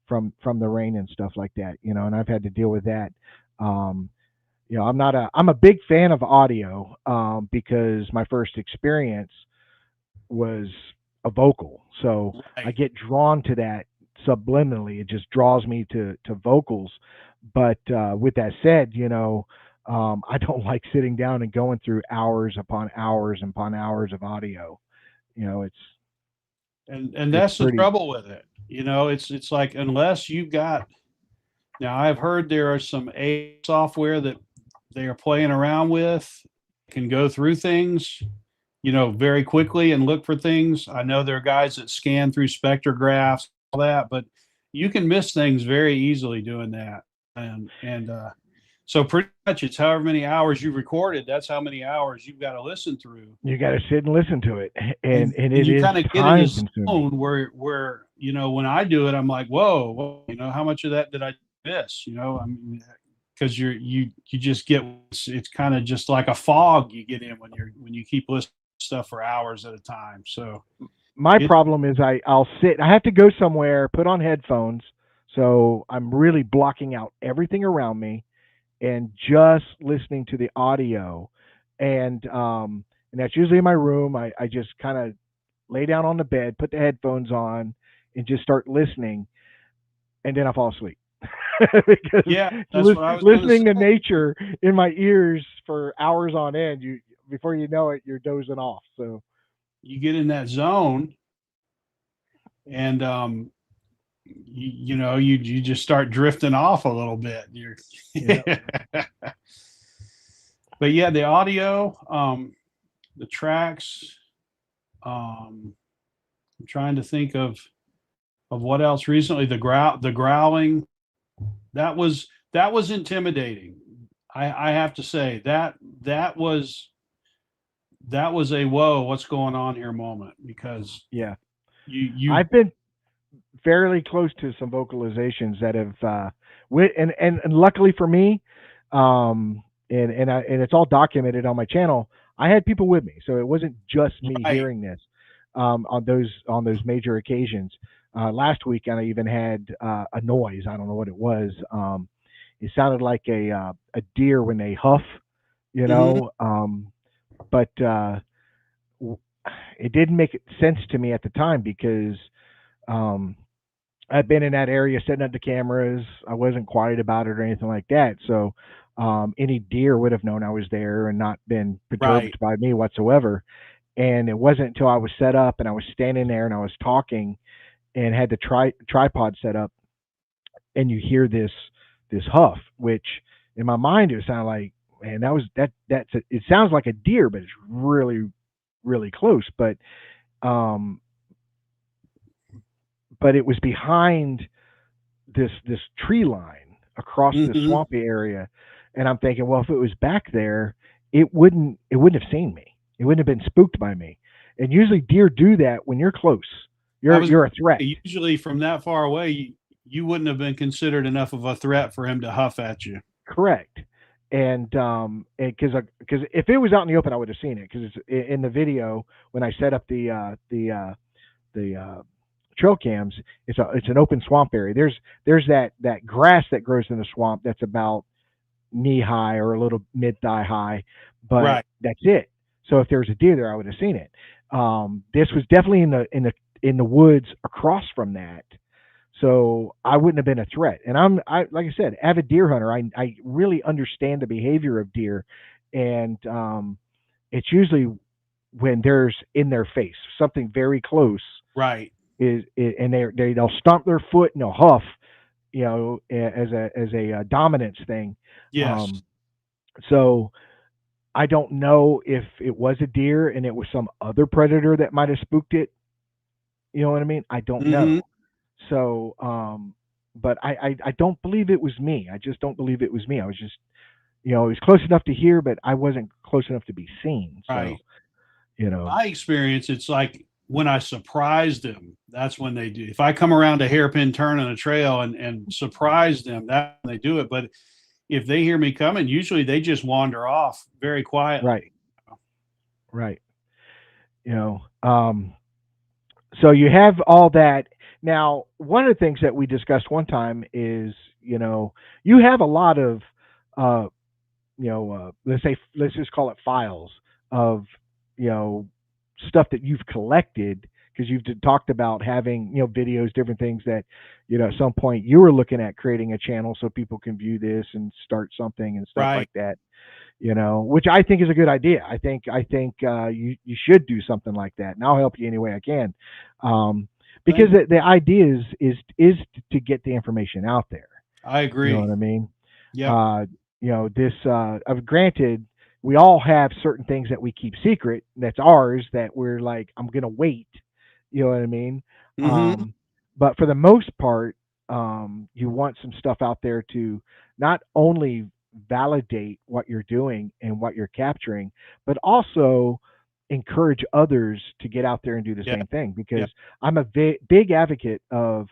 from the rain and stuff like that. And I've had to deal with that. Um, I'm a big fan of audio because my first experience was a vocal, so I Right. get drawn to that subliminally. It just draws me to vocals. But with that said, I don't like sitting down and going through hours upon hours upon hours of audio. It's And it's that's the pretty. trouble with it. It's like unless you've got now I've heard there are some AI software that they are playing around with, can go through things, very quickly and look for things. I know there are guys that scan through spectrographs, all that, but you can miss things very easily doing that. And so pretty much it's however many hours you recorded, that's how many hours you've got to listen through. You got to sit and listen to it, and And it you is kind of get in time this consuming. zone where when I do it, I'm like, whoa, how much of that did I miss? I mean, because you just get it's kind of just like a fog you get in when you keep listening to stuff for hours at a time. So My it problem is I'll sit. I have to go somewhere, put on headphones, so I'm really blocking out everything around me and just listening to the audio. And that's usually in my room. I just kind of lay down on the bed, put the headphones on, and just start listening, and then I fall asleep. Because yeah, that's what I was going to listening to say. nature in my ears for hours on end, you before you know it, you're dozing off. So You get in that zone, and you just start drifting off a little bit. yeah, But yeah, the audio, the tracks. I'm trying to think of what else recently. The growling. That was intimidating. I have to say that was a whoa, what's going on here moment because yeah. you I've been fairly close to some vocalizations that have and luckily for me, and it's all documented on my channel. I had people with me, so it wasn't just me right. hearing this on those major occasions. Last week, I even had a noise. I don't know what it was. It sounded like a deer when they huff, you Mhm. know. But it didn't make sense to me at the time because um, I've been in that area setting up the cameras. I wasn't quiet about it or anything like that. So any deer would have known I was there and not been Right. perturbed by me whatsoever. And it wasn't until I was set up and I was standing there and I was talking and had the tripod set up, and you hear this huff, which in my mind it sounded like, man, it sounds like a deer, but it's really really close. Um, but it was behind this tree line across this Mhm. swampy area, and I'm thinking, well, if it was back there, it wouldn't have seen me. It wouldn't have been spooked by me. And usually deer do that when you're close. I You're was you're a threat. usually from that far away, you wouldn't have been considered enough of a threat for him to huff at you. Correct. and because if it was out in the open, I would have seen it because it's in the video when I set up the trail cams. It's an open swamp area. There's that grass that grows in the swamp that's about knee high or a little mid thigh high, but Right. that's it. So if there was a deer there, I would have seen it. This was definitely in the woods across from that, so I wouldn't have been a threat. And I like I said, avid deer hunter. I really understand the behavior of deer, and it's usually when there's in their face something very close Right. and they'll stomp their foot and they'll huff, as a dominance thing. Yes. Um, so I don't know if it was a deer and it was some other predator that might have spooked it. You know what I mean? I don't Hmm. know. So, but I don't believe it was me. I just don't believe it was me. I was just, it was close enough to hear, but I wasn't close enough to be seen. So, Right. you know, My experience, it's like when I surprise them, that's when they do. If I come around a hairpin turn on a trail and surprise them, that's when they do it. But if they hear me coming, usually they just wander off very quietly. right, right. You know, so you have all that. Now, one of the things that we discussed one time is, you have a lot of, uh, let's just call it files of, you know, stuff that you've collected because you've talked about having, videos, different things that, at some point you were looking at creating a channel so people can view this and start something and stuff Right. like that. Which I think is a good idea. I think you should do something like that, and I'll help you any way I can, because the idea is to get the information out there. I You know agree. what I mean? Yep. This granted, we all have certain things that we keep secret that's ours that we're like, I'm gonna wait. You know what I mean? Hmm. Um, but for the most part, you want some stuff out there to not only validate what you're doing and what you're capturing, but also encourage others to get out there and do the Yeah. same thing. Yeah. Because I'm a big advocate of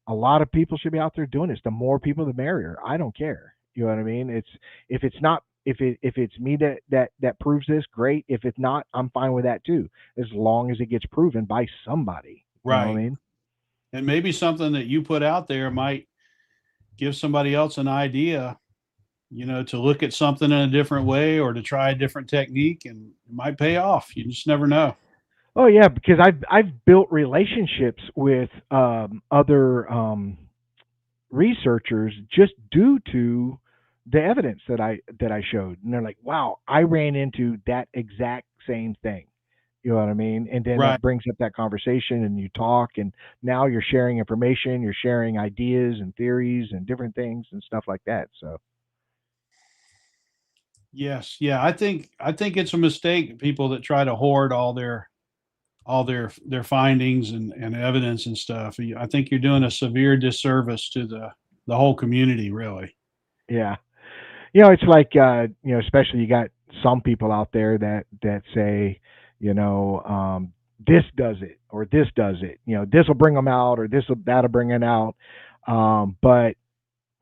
a lot of people should be out there doing this. The more people, the merrier. I don't care. You know what I mean? If it's not if it's me that proves this, great. If it's not, I'm fine with that too, as long as it gets proven by somebody. You know what I Right. mean? And maybe something that you put out there might give somebody else an idea, to look at something in a different way or to try a different technique, and it might pay off. You just never know. Oh yeah, because I've built relationships with other researchers just due to the evidence that I showed, and they're like, "Wow, I ran into that exact same thing." You know what I mean? And then Right. that brings up that conversation, and you talk, and now you're sharing information, you're sharing ideas and theories and different things and stuff like that. So Yes. Yeah. I think it's a mistake, people that try to hoard all their findings and evidence and stuff. I think you're doing a severe disservice to the whole community, really. yeah, it's like especially you got some people out there that say, this does it or this does it. This will bring them out or that'll bring it out. But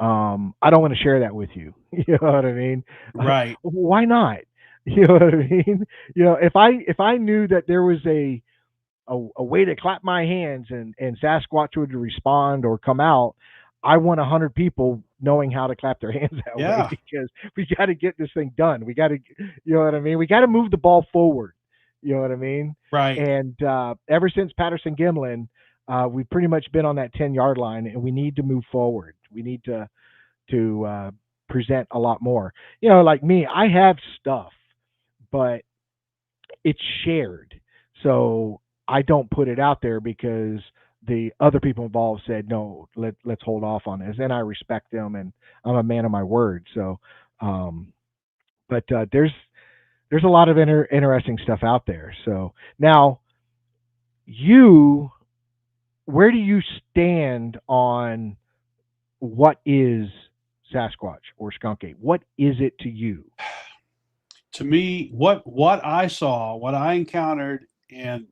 I don't want to share that with you. You know what I mean? Right. Why not? You know what I mean? If I knew that there was a way to clap my hands and Sasquatch would respond or come out, I want 100 people knowing how to clap their hands that way Yeah. because we got to get this thing done. We got to, you know what I mean? We got to move the ball forward. You know what I mean? Right. And ever since Patterson Gimlin, we've pretty much been on that 10-yard line, and we need to move forward. We need to present a lot more. Like me, I have stuff, but it's shared. So I don't put it out there because the other people involved said no. Let's hold off on this, and I respect them, and I'm a man of my word. So, um, but there's a lot of interesting stuff out there. So now you, where do you stand on what is Sasquatch or skunk ape? What is it to you? To me, what I saw, what I encountered, and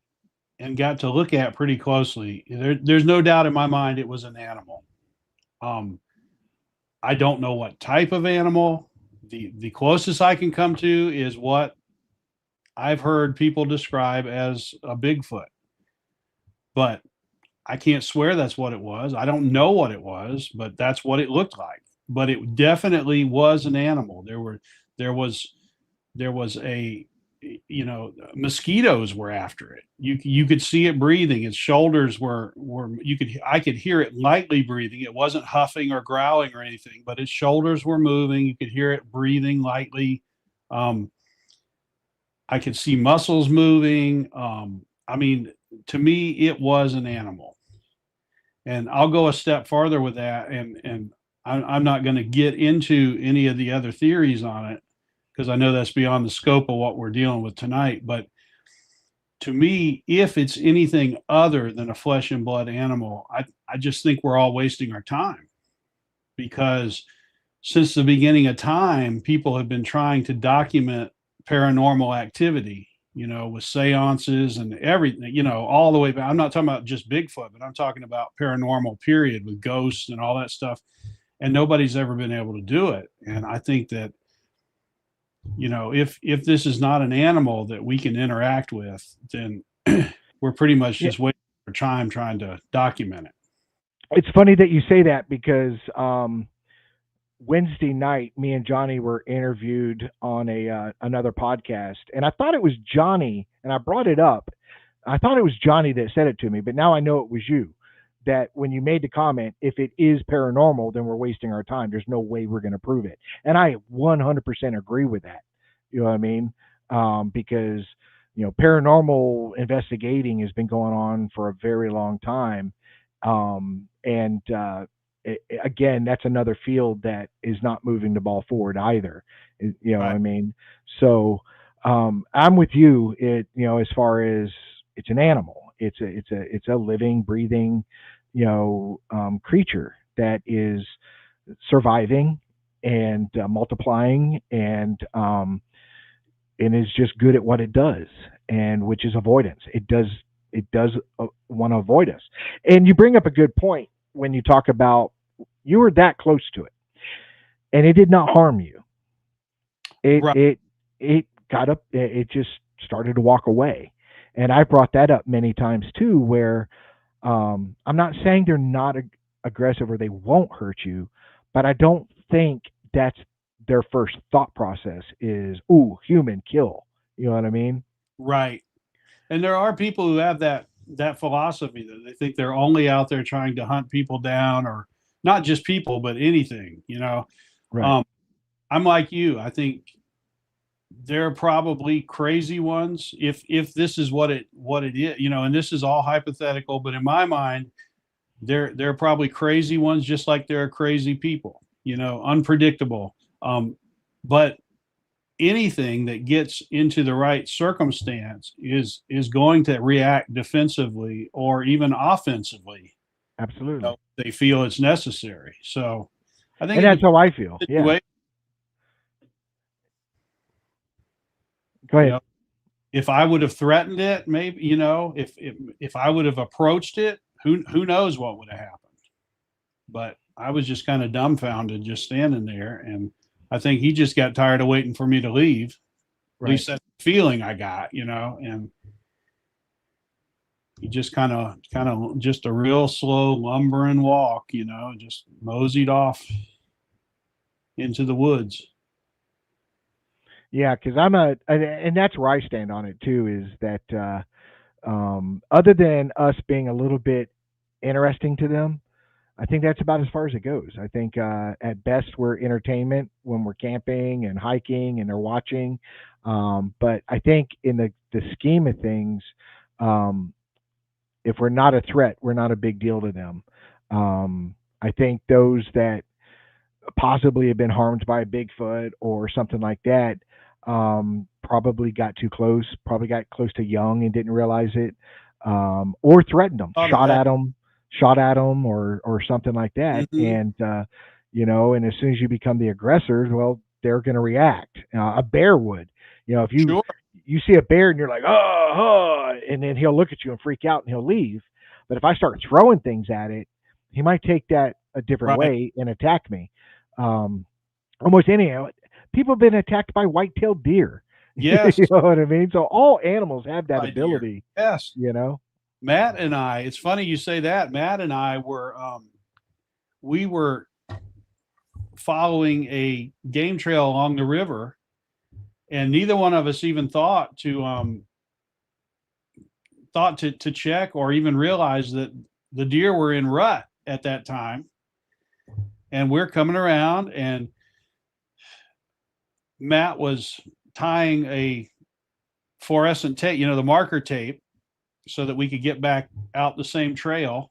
got to look at pretty closely, there's no doubt in my mind it was an animal. Um, I don't know what type of animal, The closest I can come to is what I've heard people describe as a Bigfoot, but I can't swear that's what it was. I don't know what it was, but that's what it looked like. But it definitely was an animal. There was there was a mosquitoes were after it. You could see it breathing. Its shoulders were I could hear it lightly breathing. It wasn't huffing or growling or anything, but its shoulders were moving. You could hear it breathing lightly. I could see muscles moving. I mean, to me, it was an animal. And I'll go a step farther with that, and I'm not going to get into any of the other theories on it because I know that's beyond the scope of what we're dealing with tonight. But to me, if it's anything other than a flesh and blood animal, I just think we're all wasting our time, because since the beginning of time, people have been trying to document paranormal activity, with seances and everything, all the way back. I'm not talking about just Bigfoot, but I'm talking about paranormal period with ghosts and all that stuff. And nobody's ever been able to do it. And I think that, if this is not an animal that we can interact with, then we're pretty much just wasting our time trying to document it. It's funny that you say that because Wednesday night, me and Johnny were interviewed on another podcast, and I thought it was Johnny, and I brought it up. I thought it was Johnny that said it to me, but now I know it was you. That when you made the comment, if it is paranormal, then we're wasting our time. There's no way we're going to prove it, and I 100% agree with that. You know what I mean? Because paranormal investigating has been going on for a very long time, and again, that's another field that is not moving the ball forward either. You know what I mean? So I'm with you. As far as it's an animal, it's a living, breathing, creature that is surviving and multiplying and is just good at what it does, and which is avoidance. It does want to avoid us. And you bring up a good point when you talk about you were that close to it and it did not harm you. It got up, it just started to walk away. And I brought that up many times too, where I'm not saying they're not aggressive or they won't hurt you, but I don't think that's their first thought process is, ooh, human kill. You know what I mean? Right. And there are people who have that philosophy that they think they're only out there trying to hunt people down, or not just people, but anything, Right. I'm like you. I think there are probably crazy ones if this is what it is, and this is all hypothetical, but in my mind, there are probably crazy ones just like there are crazy people, unpredictable. But anything that gets into the right circumstance is going to react defensively or even offensively. Absolutely. They feel it's necessary. So I think And that's how I feel. Yeah. Go ahead. If I would have threatened it, maybe, if I would have approached it, who knows what would have happened. But I was just kind of dumbfounded, just standing there. And I think he just got tired of waiting for me to leave. Right. At least that's the feeling I got, and he just kind of just a real slow lumbering walk, just moseyed off into the woods. Yeah, because and that's where I stand on it too, is that other than us being a little bit interesting to them, I think that's about as far as it goes. I think at best we're entertainment when we're camping and hiking and they're watching. But I think in the scheme of things, if we're not a threat, we're not a big deal to them. I think those that possibly have been harmed by a Bigfoot or something like that probably got too close, probably got close too young and didn't realize it, or threatened them, shot at them or something like that. Mm-hmm. And, and as soon as you become the aggressor, well, they're going to react. A bear would, if you see a bear and you're like, oh, and then he'll look at you and freak out and he'll leave. But if I start throwing things at it, he might take that a different way and attack me. Almost anyhow. People have been attacked by white-tailed deer. Yes, You know what I mean? So all animals have that by deer. ability. Yes. You know. Matt and I, it's funny you say that. Matt and I we were following a game trail along the river, and neither one of us even thought to check or even realize that the deer were in rut at that time. And we're coming around, and Matt was tying a fluorescent tape, the marker tape, so that we could get back out the same trail.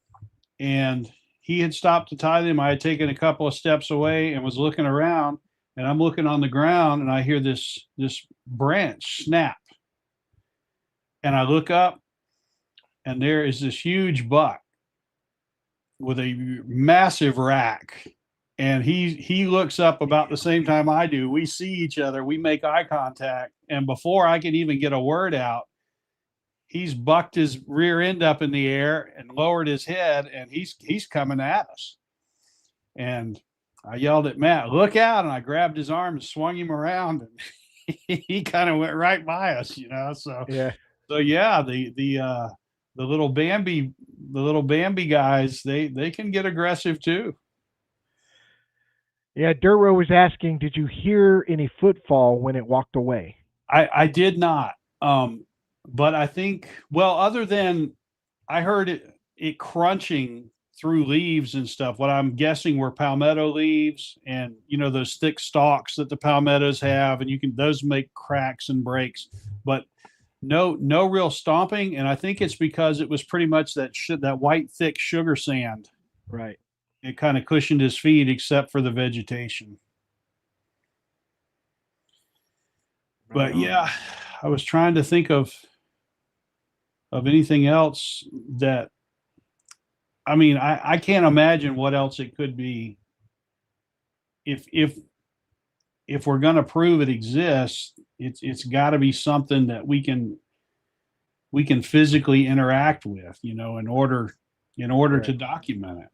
And he had stopped to tie them. I had taken a couple of steps away and was looking around, and I'm looking on the ground, and I hear this branch snap. And I look up, and there is this huge buck with a massive rack. And he looks up about the same time I do. We see each other, we make eye contact, and before I can even get a word out, he's bucked his rear end up in the air and lowered his head, and he's coming at us. And I yelled at Matt, "Look out!" And I grabbed his arm and swung him around, and he kind of went right by us, So Yeah. so yeah, the little Bambi guys, they can get aggressive too. Yeah. Duro was asking, did you hear any footfall when it walked away? I did not. But I think, well, other than I heard it crunching through leaves and stuff, what I'm guessing were palmetto leaves, and those thick stalks that the palmettos have, and those make cracks and breaks, but no real stomping. And I think it's because it was pretty much that white thick sugar sand. Right. It kind of cushioned his feet except for the vegetation. But yeah, I was trying to think of anything else that, I can't imagine what else it could be. If we're going to prove it exists, it's got to be something that we can physically interact with, in order Right. to document it.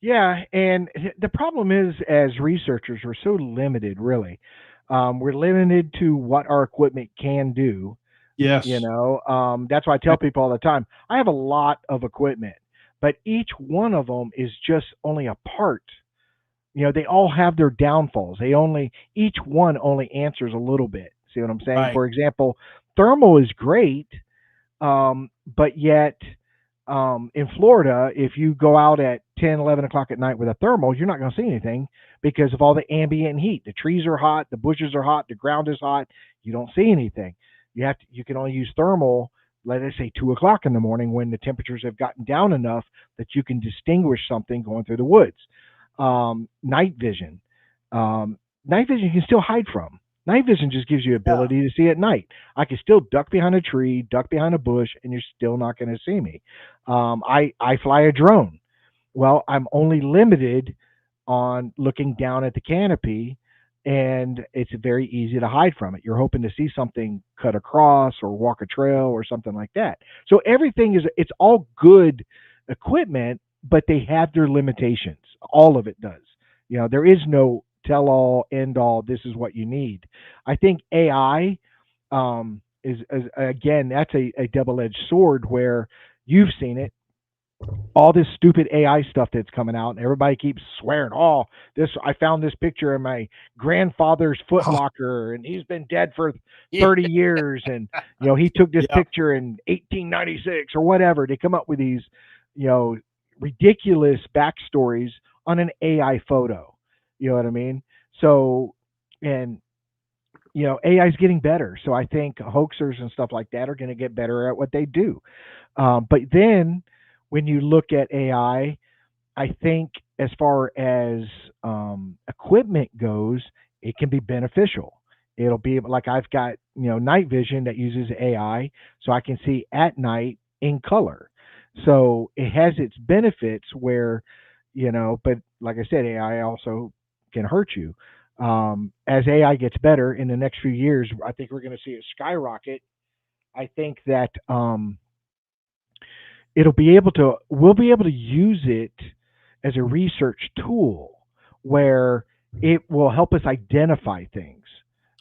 Yeah, and the problem is, as researchers, we're so limited. Really, we're limited to what our equipment can do. Yes. That's why I tell people all the time. I have a lot of equipment, but each one of them is just only a part. They all have their downfalls. Each one only answers a little bit. See what I'm saying? Right. For example, thermal is great, but yet in Florida, if you go out at 10, 11 o'clock at night with a thermal, you're not going to see anything because of all the ambient heat. The trees are hot, the bushes are hot, the ground is hot. You don't see anything. You can only use thermal, let us say 2 o'clock in the morning, when the temperatures have gotten down enough that you can distinguish something going through the woods. Night vision. Night vision you can still hide from. Night vision just gives you ability to see at night. I can still duck behind a tree, duck behind a bush, and you're still not going to see me. I fly a drone. Well, I'm only limited on looking down at the canopy, and it's very easy to hide from it. You're hoping to see something cut across or walk a trail or something like that. So it's all good equipment, but they have their limitations. All of it does. There is no tell all, end all. This is what you need. I think AI is again, that's a double edged sword where you've seen it. All this stupid AI stuff that's coming out, and everybody keeps swearing, "Oh, I found this picture in my grandfather's foot locker, and he's been dead for 30 years, and he took this picture in 1896 or whatever." They come up with these, ridiculous backstories on an AI photo. You know what I mean? So, and AI is getting better. So I think hoaxers and stuff like that are going to get better at what they do. But then when you look at I think as far as equipment goes, it can be beneficial. It'll be like I've got night vision that uses AI, so I can see at night in color. So it has its benefits where, but like I said, AI also can hurt you. As AI gets better in the next few years, I think we're going to see it skyrocket. I think that we'll be able to use it as a research tool where it will help us identify things.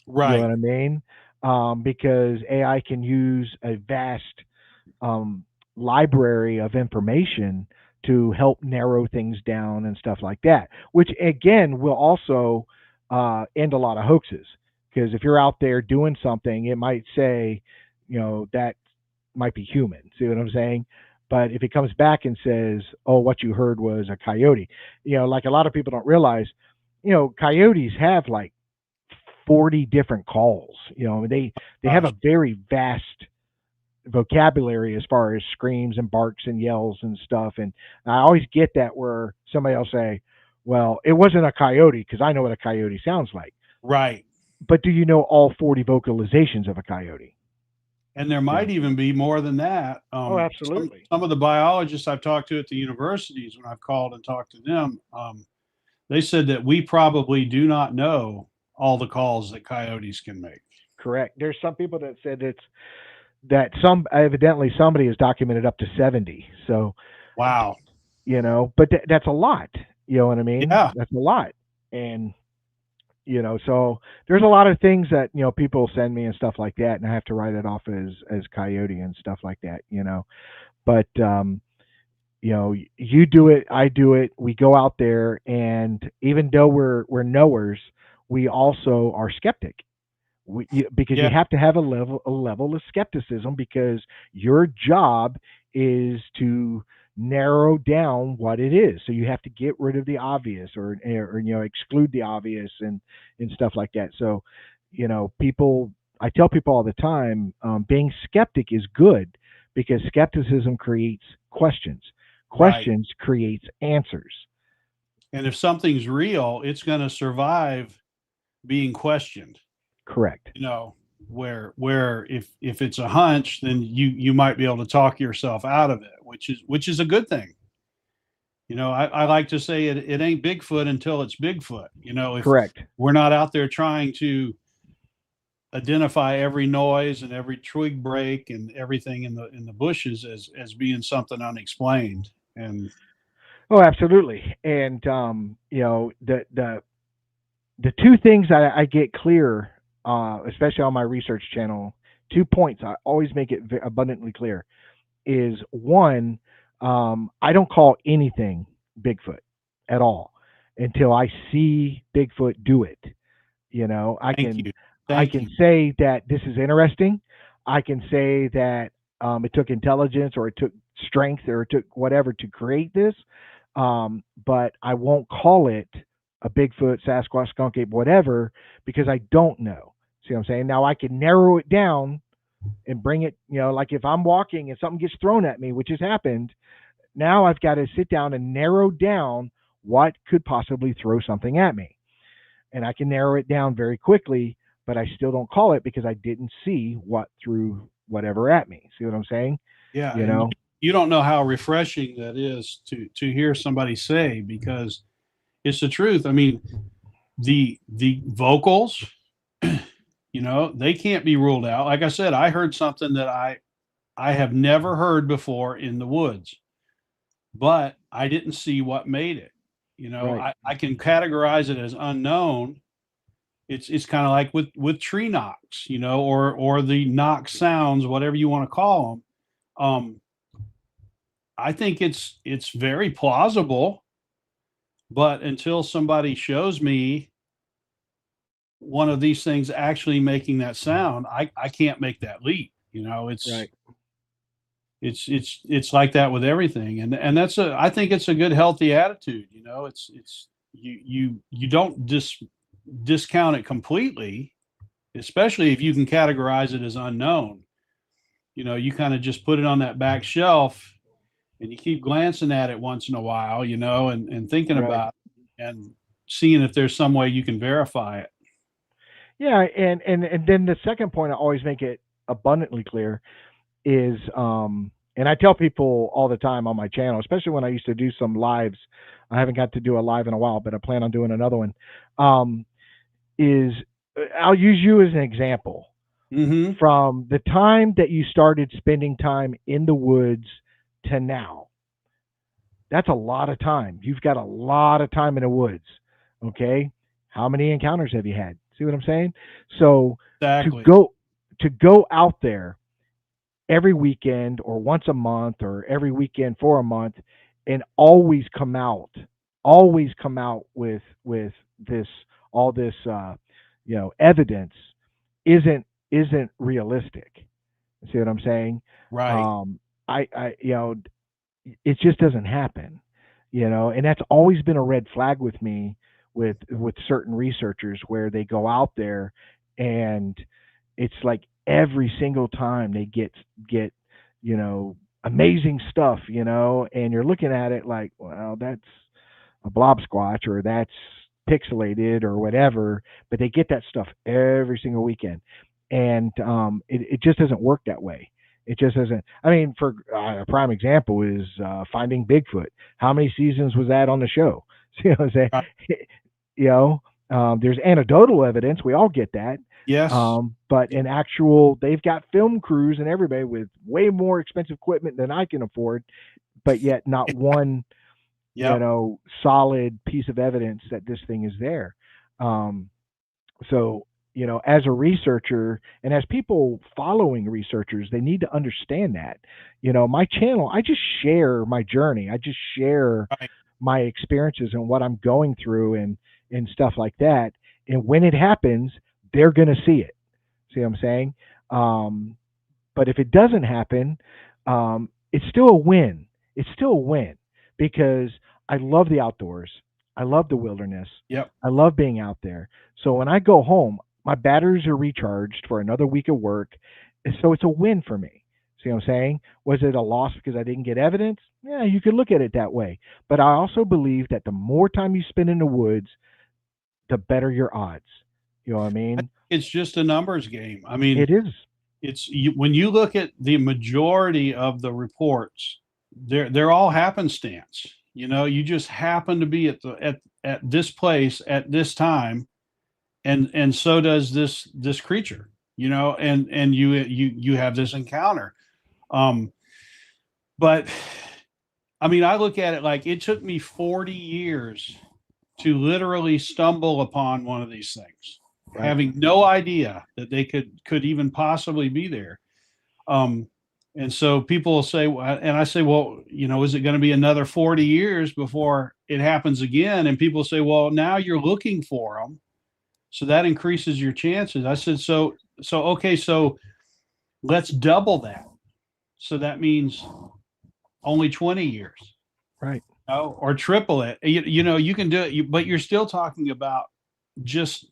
You know Right. what I mean? Because AI can use a vast um, library of information to help narrow things down and stuff like that, which again will also end a lot of hoaxes. Because if you're out there doing something, it might say, that might be human. See what I'm saying? But if it comes back and says, "Oh, what you heard was a coyote," like a lot of people don't realize, coyotes have like 40 different calls. They have Gosh. a very vast vocabulary as far as screams and barks and yells and stuff. And I always get that where somebody will say, "Well, it wasn't a coyote because I know what a coyote sounds like." Right. But do you know all 40 vocalizations of a coyote? And there Yeah. might even be more than that. Oh, Some, absolutely. some of the biologists I've talked to at the universities, when I've called and talked to them, they said that we probably do not know all the calls that coyotes can make. Correct. There's some people that said that some evidently somebody has documented up to 70. So, Wow. but that's a lot. You know what I mean? Yeah. That's a lot. And so there's a lot of things that people send me and stuff like that, and I have to write it off as coyote and stuff like that. But you do it, I do it. We go out there, and even though we're knowers, we also are skeptic. Because you Yeah. have to have a level of skepticism, because your job is to narrow down what it is. So you have to get rid of the obvious, or exclude the obvious, and stuff like that. So people, I tell people all the time, being skeptic is good, because skepticism creates questions. Right. Questions creates answers. And if something's real, it's going to survive being questioned. Correct. Where if it's a hunch, then you might be able to talk yourself out of it, which is a good thing. I like to say it ain't Bigfoot until it's Bigfoot. If Correct. we're not out there trying to identify every noise and every twig break and everything in the bushes as being something unexplained. And Oh, absolutely. And the two things that I get clear, especially on my research channel, 2 points I always make it abundantly clear is one, I don't call anything Bigfoot at all until I see Bigfoot do it. I thank can you, I thank can you. say that this is interesting. I can say that it took intelligence, or it took strength, or it took whatever to create this. But I won't call it a Bigfoot, Sasquatch, skunk ape, whatever, because I don't know. See what I'm saying? Now I can narrow it down and bring it, like if I'm walking and something gets thrown at me, which has happened, now I've got to sit down and narrow down what could possibly throw something at me. And I can narrow it down very quickly, but I still don't call it because I didn't see what threw whatever at me. See what I'm saying? Yeah, You and know? you don't know how refreshing that is to hear somebody say, because it's the truth. I mean, the vocals, they can't be ruled out. Like I said, I heard something that I have never heard before in the woods, but I didn't see what made it. Right. I can categorize it as unknown. It's kind of like with tree knocks, or the knock sounds, whatever you want to call them. I think it's very plausible, but until somebody shows me one of these things actually making that sound, I can't make that leap. Right. It's like that with everything, and I think it's a good healthy attitude. It's you don't discount it completely, especially if you can categorize it as unknown. You kind of just put it on that back shelf, and you keep glancing at it once in a while, and thinking Right. about it and seeing if there's some way you can verify it. Yeah, and then the second point I always make it abundantly clear is, and I tell people all the time on my channel, especially when I used to do some lives. I haven't got to do a live in a while, but I plan on doing another one. Is I'll use you as an example. Mm-hmm. From the time that you started spending time in the woods to now, that's a lot of time. You've got a lot of time in the woods. Okay. How many encounters have you had? See what I'm saying? So to Exactly. go out there every weekend or once a month or every weekend for a month and always come out with this all this evidence isn't realistic. See what I'm saying? Right. um I it just doesn't happen, and that's always been a red flag with me with certain researchers where they go out there and it's like every single time they get you know amazing stuff, and you're looking at it like, well, that's a blob squatch or that's pixelated or whatever, but they get that stuff every single weekend, and it just doesn't work that way. It just doesn't. I mean, for a prime example is Finding Bigfoot. How many seasons was that on the show? You know, say, Right. you know, there's anecdotal evidence. We all get that. Yes. But in actual, they've got film crews and everybody with way more expensive equipment than I can afford, but yet not one, Yep. solid piece of evidence that this thing is there. Um, so, as a researcher and as people following researchers, they need to understand that. My channel, I just share my journey. I just share Right. my experiences and what I'm going through and stuff like that. And when it happens, they're going to see it. See what I'm saying? Um, but if it doesn't happen, it's still a win. It's still a win because I love the outdoors. I love the wilderness. Yep. I love being out there. So when I go home, my batteries are recharged for another week of work. And so it's a win for me. See what I'm saying? Was it a loss because I didn't get evidence? Yeah, you could look at it that way. But I also believe that the more time you spend in the woods, the better your odds. You know what I mean? It's just a numbers game. I mean, It is. when you look at the majority of the reports, they're all happenstance. You just happen to be at this place at this time, and so does this creature. And you have this encounter. Um, but I mean, I look at it like it took me 40 years to literally stumble upon one of these things, Right. having no idea that they could even possibly be there. Um, and so people will say, and I say, well, is it going to be another 40 years before it happens again? And people say, well, now you're looking for them, so that increases your chances. I said, okay, so let's double that. So that means only 20 years. Right. Or triple it. You can do it, but you're still talking about just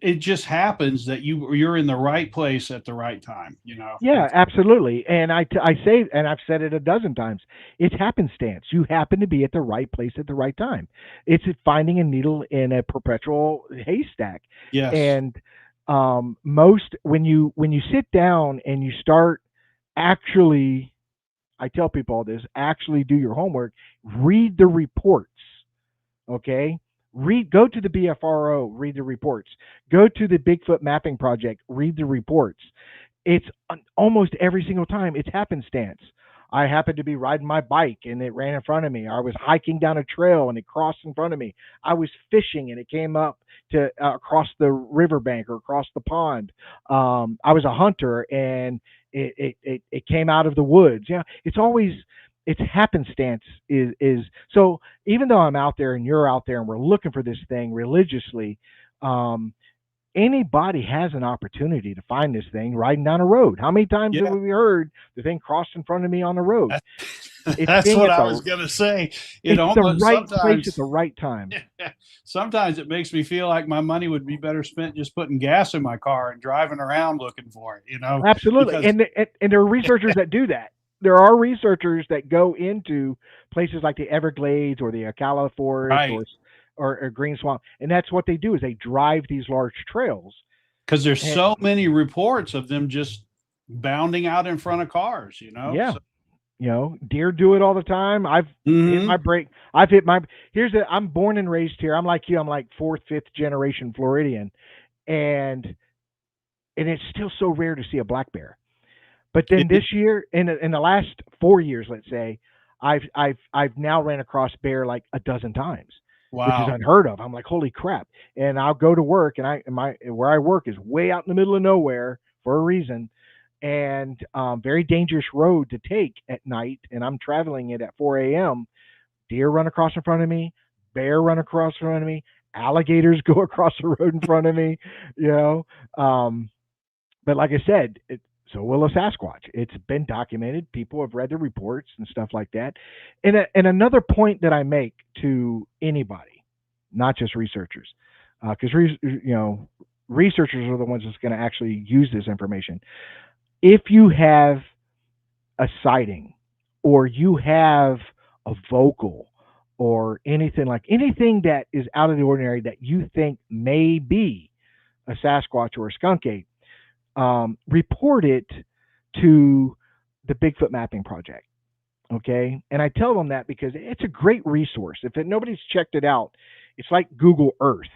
it just happens that you're in the right place at the right time. Yeah, absolutely. And I say, and I've said it a dozen times, it's happenstance. You happen to be at the right place at the right time. It's finding a needle in a perpetual haystack. Yes. And most when you sit down and you start actually, I tell people all this, actually do your homework, read the reports. Okay. Go to the BFRO, read the reports. Go to the Bigfoot Mapping Project, read the reports. It's almost every single time it's happenstance. I happened to be riding my bike and it ran in front of me. I was hiking down a trail and it crossed in front of me. I was fishing and it came up to across the riverbank or across the pond. I was a hunter and it came out of the woods. It's always it's happenstance is so. Even though I'm out there and you're out there and we're looking for this thing religiously, um, anybody has an opportunity to find this thing riding down a road. How many times have Yeah. we heard the thing crossed in front of me on the road? It's That's being what at I the was going to say. it's the right place Sometimes at the right time. sometimes it makes me feel like my money would be better spent just putting gas in my car and driving around looking for it. Absolutely, Because and there are researchers that do that. There are researchers that go into places like the Everglades or the Ocala Forest right, or Green Swamp, and that's what they do is they drive these large trails. because there's And so many reports of them just bounding out in front of cars. yeah, So, deer do it all the time. I've hit my mhm. break. I'm born and raised here. I'm like you. I'm like fourth, fifth generation Floridian, and it's still so rare to see a black bear. But then It- this year, in the last 4 years, let's say, I've now ran across bear like a dozen times. which is Wow. unheard of. I'm like, holy crap! And I'll go to work, and where I work is way out in the middle of nowhere for a reason, and very dangerous road to take at night. And I'm traveling it at 4 a.m. Deer run across in front of me, bear run across in front of me, alligators go across the road in front of me, you know. Um, but like I said, so will a Sasquatch. It's been documented. People have read the reports and stuff like that. And another point that I make to anybody, not just researchers, because researchers are the ones that's going to actually use this information. If you have a sighting, or you have a vocal, or anything that is out of the ordinary that you think may be a Sasquatch or a skunk ape, report it to the Bigfoot Mapping Project. Okay, and I tell them that because it's a great resource. If nobody's checked it out, it's like Google Earth.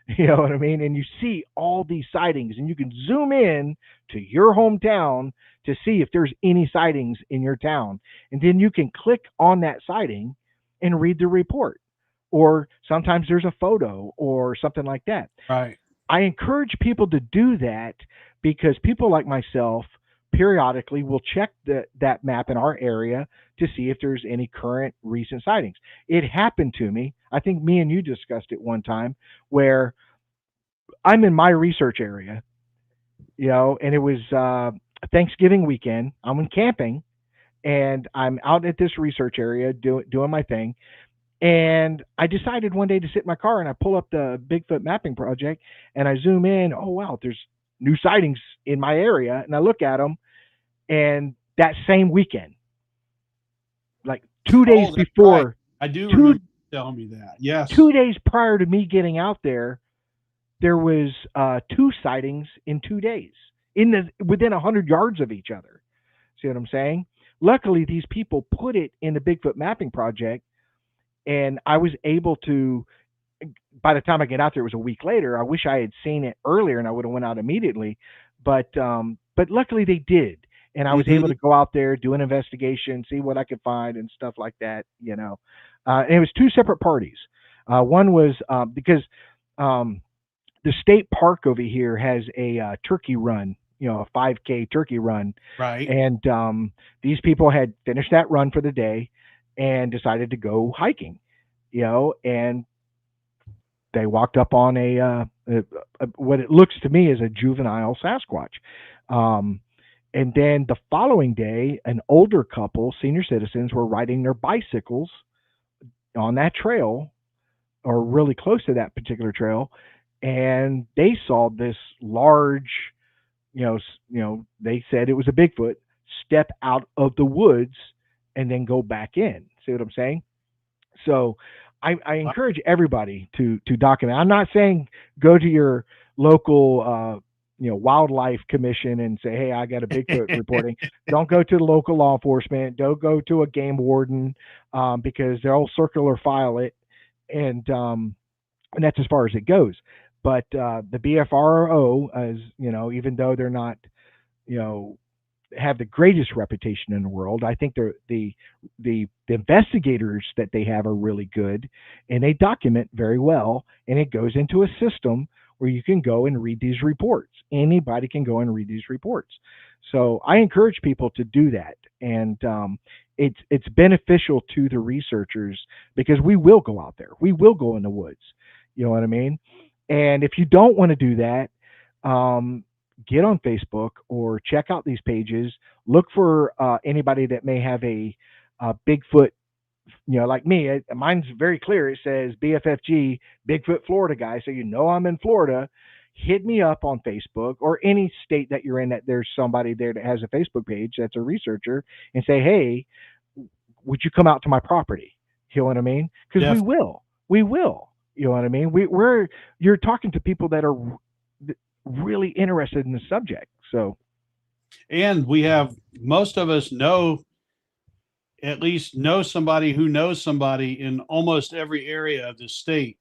You know what I mean? And you see all these sightings, and you can zoom in to your hometown to see if there's any sightings in your town. And then you can click on that sighting and read the report. Or sometimes there's a photo or something like that. Right. I encourage people to do that because people like myself periodically will check that map in our area to see if there's any current recent sightings. It happened to me. I think me and you discussed it one time where I'm in my research area, and it was Thanksgiving weekend. I'm in camping, and I'm out at this research area doing my thing. And I decided one day to sit in my car, and I pull up the Bigfoot Mapping Project, and I zoom in. Oh wow, there's new sightings in my area, and I look at them. And that same weekend, like 2 days That's before, right. I do two remember you telling me that. Yes. 2 days prior to me getting out there, there was 2 sightings in 2 days within 100 yards of each other. See what I'm saying? Luckily, these people put it in the Bigfoot Mapping Project, and I was able to. By the time I get out there, it was a week later. I wish I had seen it earlier, and I would have went out immediately. But luckily they did, and I was able to go out there, do an investigation, see what I could find, and stuff like that. And it was 2 separate parties. One was because the state park over here has a turkey run, a 5K turkey run, Right. and these people had finished that run for the day and decided to go hiking, and they walked up on a what it looks to me is a juvenile Sasquatch. And then the following day, an older couple, senior citizens, were riding their bicycles on that trail, or really close to that particular trail, and they saw this large, they said it was a Bigfoot, step out of the woods and then go back in. See what I'm saying? So I encourage everybody to document. I'm not saying go to your local wildlife commission and say, hey, I got a Bigfoot reporting. Don't go to the local law enforcement. Don't go to a game warden, because they'll circular file it, and that's as far as it goes. But the BFRO, as even though they're not have the greatest reputation in the world, I think the investigators that they have are really good, and they document very well, and it goes into a system where you can go and read these reports. Anybody can go and read these reports. So I encourage people to do that, and it's beneficial to the researchers because we will go out there, we will go in the woods. You know what I mean? And if you don't want to do that, get on Facebook or check out these pages. Look for anybody that may have a Bigfoot, like me. Mine's very clear. It says BFFG, Bigfoot Florida guy. So I'm in Florida. Hit me up on Facebook, or any state that you're in that there's somebody there that has a Facebook page that's a researcher, and say, hey, would you come out to my property? You know what I mean? Because we will. You know what I mean? You're talking to people that are really interested in the subject. So, and we have, most of us at least know somebody who knows somebody in almost every area of the state.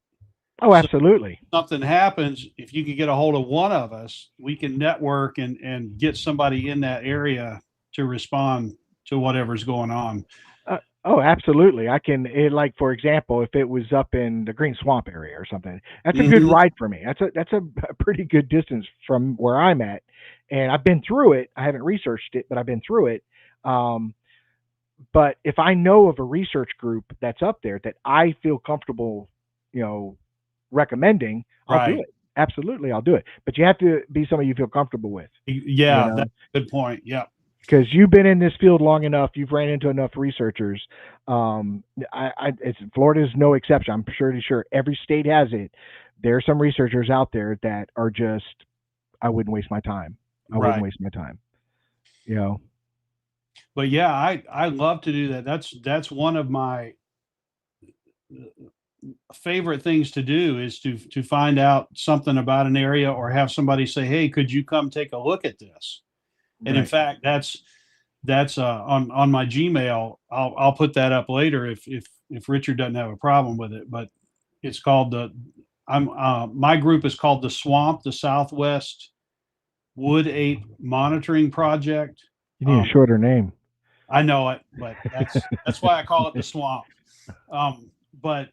Oh, absolutely. So if something happens, if you can get a hold of one of us, we can network and get somebody in that area to respond to whatever's going on. Oh, absolutely. I can, like, for example, if it was up in the Green Swamp area or something, that's a good Hmm. ride for me. That's a pretty good distance from where I'm at, and I've been through it. I haven't researched it, but I've been through it. Um, but if I know of a research group that's up there that I feel comfortable, you know, recommending, I'll do Right. it. Absolutely, I'll do it. But you have to be somebody you feel comfortable with, you Yeah, know, that's a good point. Yeah. because you've been in this field long enough. You've ran into enough researchers. Florida's no exception. I'm pretty sure every state has it. There are some researchers out there that are just, I wouldn't waste my time. I wouldn't Right. waste my time. You know, But yeah, I love to do that. That's one of my favorite things to do is to find out something about an area or have somebody say, "Hey, could you come take a look at this?" And in right? fact, that's on my Gmail. I'll put that up later if Richard doesn't have a problem with it. But it's called the I'm my group is called the Swamp, the Southwest Wood Ape Monitoring Project. You need a Um, shorter name. I know it, but that's why I call it the Swamp. But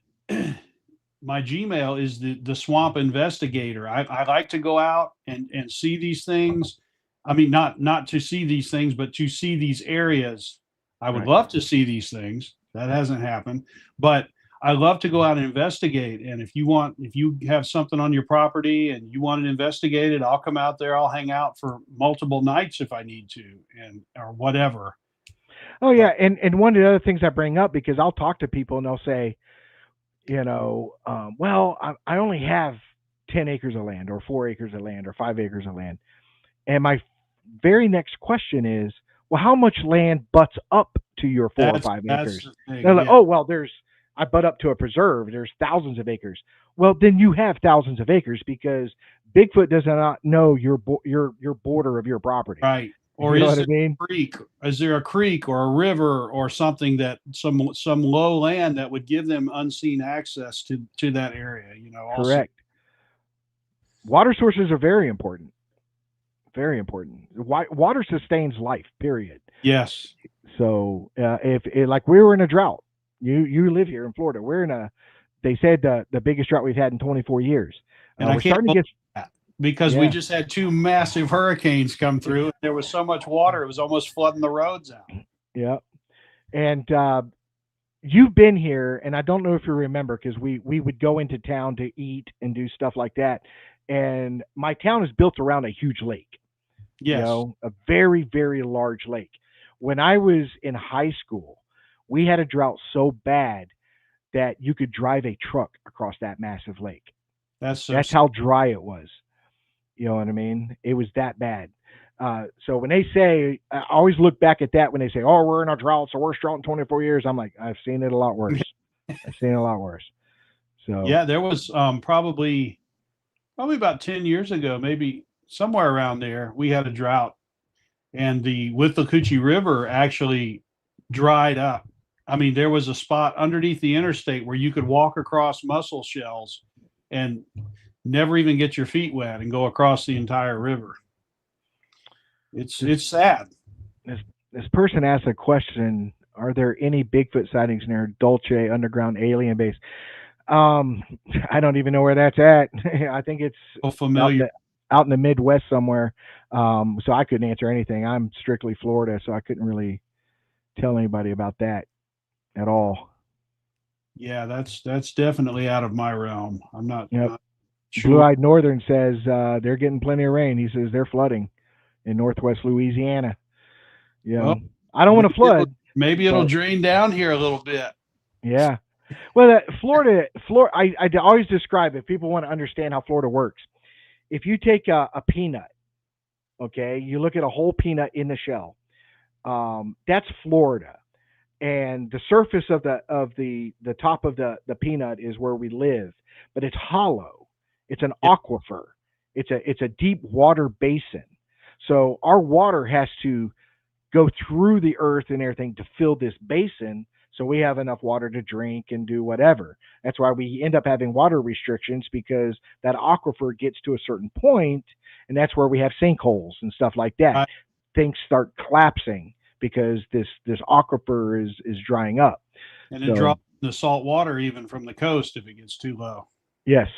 my Gmail is the Swamp Investigator. I like to go out and see these things. I mean, not to see these things, but to see these areas. I would Right. love to see these things. That hasn't happened, but I love to go out and investigate. And if you have something on your property and you want it investigated, I'll come out there. I'll hang out for multiple nights if I need to, and or whatever. Oh yeah, But and one of the other things I bring up, because I'll talk to people and they'll say, well, I only have 10 acres of land, or 4 acres of land, or 5 acres of land, and my very next question is, well, how much land butts up to your 4 or 5 acres? that's the thing. They're like, Yeah. oh well, I butt up to a preserve. There's thousands of acres. Well, then you have thousands of acres because Bigfoot does not know your border of your property. Right. Or You know is what I there mean? a creek? Is there a creek or a river or something that some low land that would give them unseen access to that area? Also. Correct. Water sources are very important. Very important. Water sustains life. Period. Yes. So if like we were in a drought, you live here in Florida. We're in a. They said the biggest drought we've had in 24 years. And I We're can't starting to believe get. that because we Yeah. just had two massive hurricanes come through. And there was so much water, it was almost flooding the roads out. Yeah. And you've been here, and I don't know if you remember, because we would go into town to eat and do stuff like that. And my town is built around a huge lake. Yes. A very, very large lake. When I was in high school, we had a drought so bad that you could drive a truck across that massive lake. That's so That's how dry it was. You know what I mean? It was that bad. So when they say, I always look back at that when they say, "Oh, we're in a drought, it's the worst drought in 24 years." I'm like, I've seen it a lot worse. I've seen it a lot worse. So yeah, there was probably about 10 years ago, maybe somewhere around there, we had a drought and the Withlacoochee River actually dried up. I mean, there was a spot underneath the interstate where you could walk across mussel shells and never even get your feet wet and go across the entire river. this It's sad. this this person asked a question: are there any Bigfoot sightings near Dulce Underground Alien Base? Um, I don't even know where that's at. I think it's So out in familiar. the Midwest somewhere. So I couldn't answer anything. I'm strictly Florida, so I couldn't really tell anybody about that at all. Yeah, that's definitely out of my realm. I'm Yep. not Blue sure. Eyed Northern says they're getting plenty of rain. He says they're flooding in Northwest Louisiana. You Well, know, I don't want maybe to flood, maybe it'll but drain down here a little bit. yeah. Well, Florida. I always describe it. People want to understand how Florida works. If you take a peanut, okay, you look at a whole peanut in the shell. That's Florida, and the surface of the top of the peanut is where we live, but it's hollow. It's an Yeah, aquifer. It's a deep water basin. So our water has to go through the earth and everything to fill this basin, so we have enough water to drink and do whatever. That's why we end up having water restrictions, because that aquifer gets to a certain point, and that's where we have sinkholes and stuff like that. right. Things start collapsing because this aquifer is drying up. And it So- drops the salt water even from the coast if it gets too low. Yes,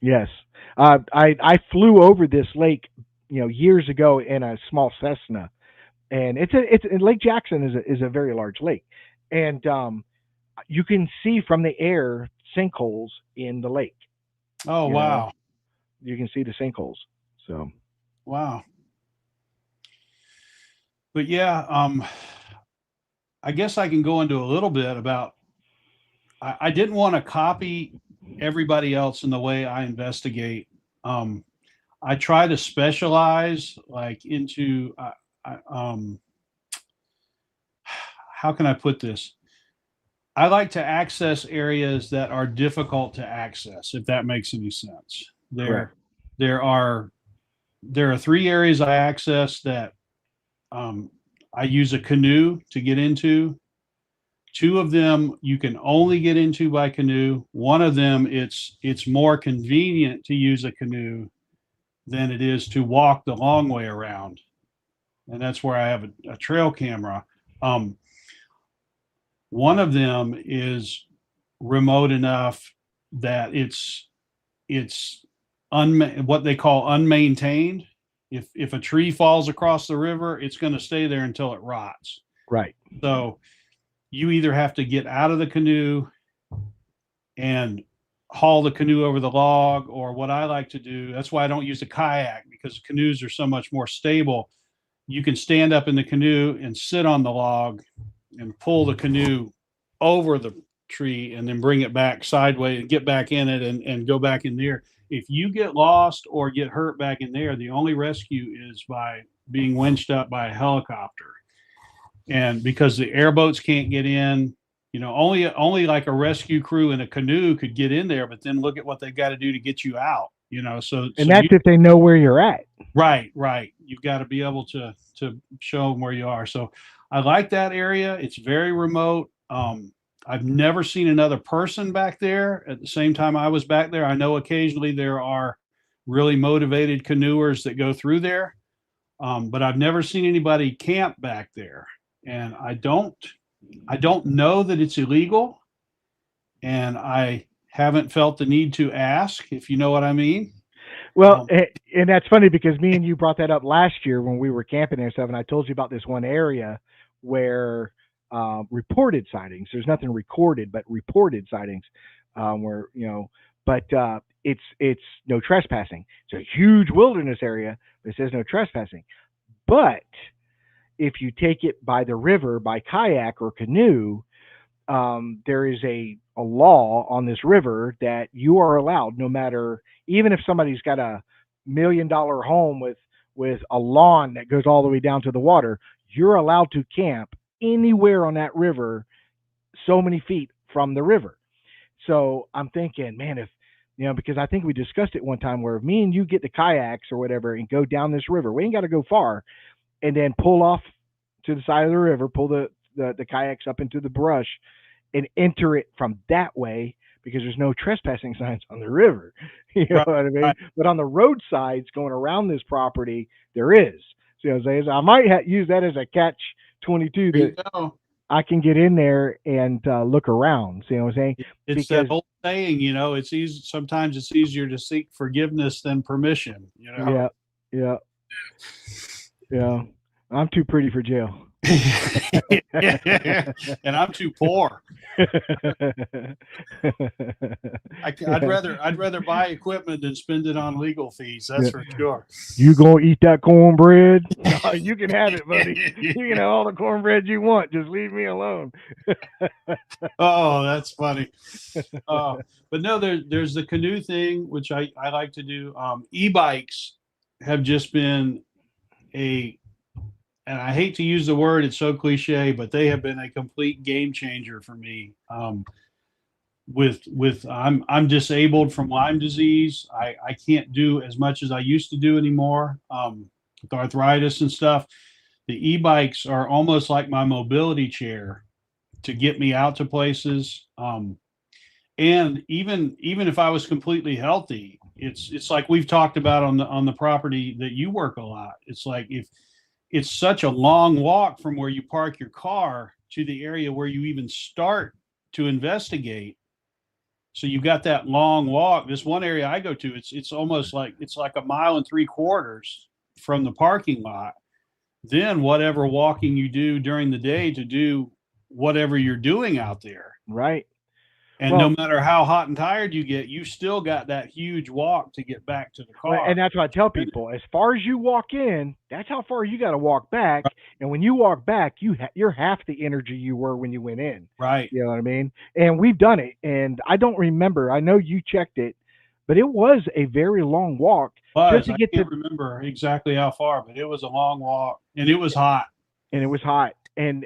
yes. I flew over this lake, years ago in a small Cessna, and and Lake Jackson is a very large lake, and you can see from the air sinkholes in the lake. Oh, You wow. know. You can see the sinkholes. So Wow. But yeah, I guess I can go into a little bit about, I didn't want to copy everybody else in the way I investigate. I try to specialize like into, how can I put this? I like to access areas that are difficult to access, if that makes any sense. Correct. There are 3 areas I access that I use a canoe to get into. 2 of them you can only get into by canoe. One of them it's more convenient to use a canoe than it is to walk the long way around, and that's where I have a trail camera. One of them is remote enough that it's what they call unmaintained. If a tree falls across the river, it's going to stay there until it rots. right. So you either have to get out of the canoe and haul the canoe over the log, or what I like to do, that's why I don't use a kayak, because canoes are so much more stable. You can stand up in the canoe and sit on the log and pull the canoe over the tree and then bring it back sideways and get back in it and go back in there. If you get lost or get hurt back in there, the only rescue is by being winched up by a helicopter. And because the airboats can't get in, only like a rescue crew in a canoe could get in there, but then look at what they've got to do to get you out, so That's if they know where you're at. Right. You've got to be able to show them where you are. So I like that area. It's very remote. I've never seen another person back there at the same time I was back there. I know occasionally there are really motivated canoers that go through there, but I've never seen anybody camp back there. And I don't know that it's illegal, and I haven't felt the need to ask, if you know what I mean. Well, and that's funny because me and you brought that up last year when we were camping there and stuff, and I told you about this one area where reported sightings. There's nothing recorded, but reported sightings where but it's no trespassing. It's a huge wilderness area, but it says no trespassing. But if you take it by the river by kayak or canoe, there is a law on this river that you are allowed, no matter, even if somebody's got $1 million home with a lawn that goes all the way down to the water, you're allowed to camp anywhere on that river so many feet from the river. So I'm thinking, man, if because I think we discussed it one time where if me and you get the kayaks or whatever and go down this river, we ain't got to go far, and then pull off to the side of the river, pull the kayaks up into the brush and enter it from that way, because there's no trespassing signs on the river. You know what I mean? Right. But on the roadsides going around this property, there is. So I might use that as a catch-22 that I can get in there and look around. See what I'm saying? It's that old saying, it's easy. Sometimes it's easier to seek forgiveness than permission. Yeah. I'm too pretty for jail. And I'm too poor. I'd rather buy equipment than spend it on legal fees. That's for sure. You gonna eat that cornbread? You can have it, buddy. You can have all the cornbread you want. Just leave me alone. Oh, that's funny. But no, there's the canoe thing, which I like to do. E-bikes have just been and I hate to use the word, it's so cliche, but they have been a complete game changer for me. I'm disabled from Lyme disease. I can't do as much as I used to do anymore with arthritis and stuff. The e-bikes are almost like my mobility chair to get me out to places. And even if I was completely healthy, it's like we've talked about on the property that you work a lot. It's like it's such a long walk from where you park your car to the area where you even start to investigate. So you've got that long walk. This one area I go to, it's almost like it's like a mile and 3/4 from the parking lot. Then whatever walking you do during the day to do whatever you're doing out there. Right. And Well- no matter how hot and tired you get, you still got that huge walk to get back to the car. And that's what I tell people. As far as you walk in, that's how far you got to walk back. And when you walk back, you're half the energy you were when you went in. Right. You know what I mean? And we've done it. And I don't remember. I know you checked it, but it was a very long walk. But just to I get can't to, remember exactly how far, but it was a long walk and it was hot. and it was hot. And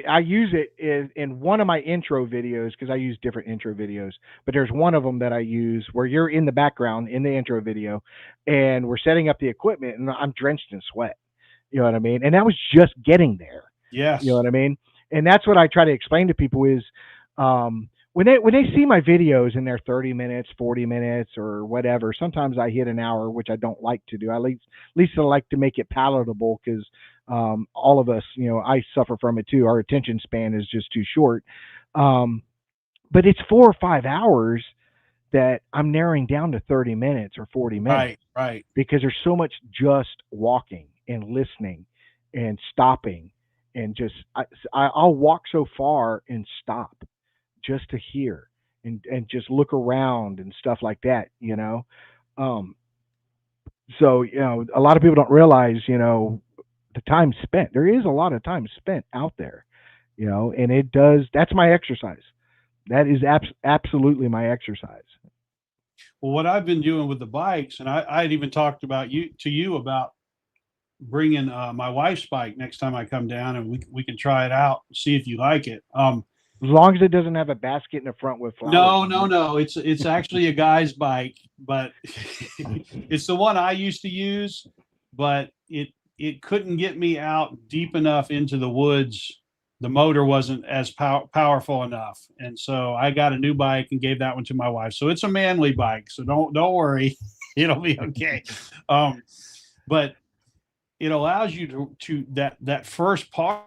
I use it in one of my intro videos because I use different intro videos. But there's one of them that I use where you're in the background in the intro video, and we're setting up the equipment, and I'm drenched in sweat. You know what I mean? And that was just getting there. Yes. You know what I mean? And that's what I try to explain to people is when they see my videos and they're 30 minutes, 40 minutes, or whatever. Sometimes I hit an hour, which I don't like to do. At least I like to make it palatable because all of us, you know, I suffer from it too. Our attention span is just too short. But it's 4 or 5 hours that I'm narrowing down to 30 minutes or 40 minutes. Right. Because there's so much just walking and listening and stopping and just I'll walk so far and stop just to hear and just look around and stuff like that, you know. So, you know, a lot of people don't realize, you know, the time spent. There is a lot of time spent out there, you know, and that's my exercise. That is absolutely my exercise. Well, what I've been doing with the bikes, and I had even talked about you about bringing my wife's bike next time I come down, and we can try it out, see if you like it. As long as it doesn't have a basket in the front with flowers. No. It's actually a guy's bike, but it's the one I used to use, but it couldn't get me out deep enough into the woods. The motor wasn't as powerful enough, and so I got a new bike and gave that one to my wife. So it's a manly bike, so don't worry, it'll be okay. But it allows you to that first part.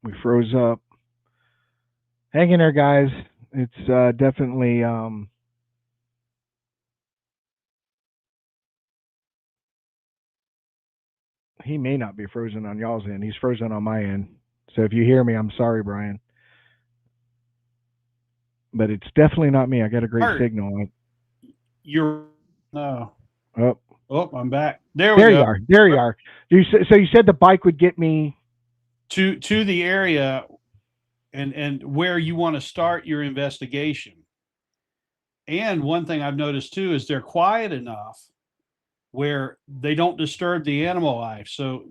We froze up. Hang in there, guys. It's definitely he may not be frozen on y'all's end. He's frozen on my end. So if you hear me, I'm sorry, Brian. But it's definitely not me. I got a great Art. signal. You're no. Oh, I'm back. There we there go. you are. There you are. So you said the bike would get me to the area and where you want to start your investigation. And one thing I've noticed too is they're quiet enough where they don't disturb the animal life. So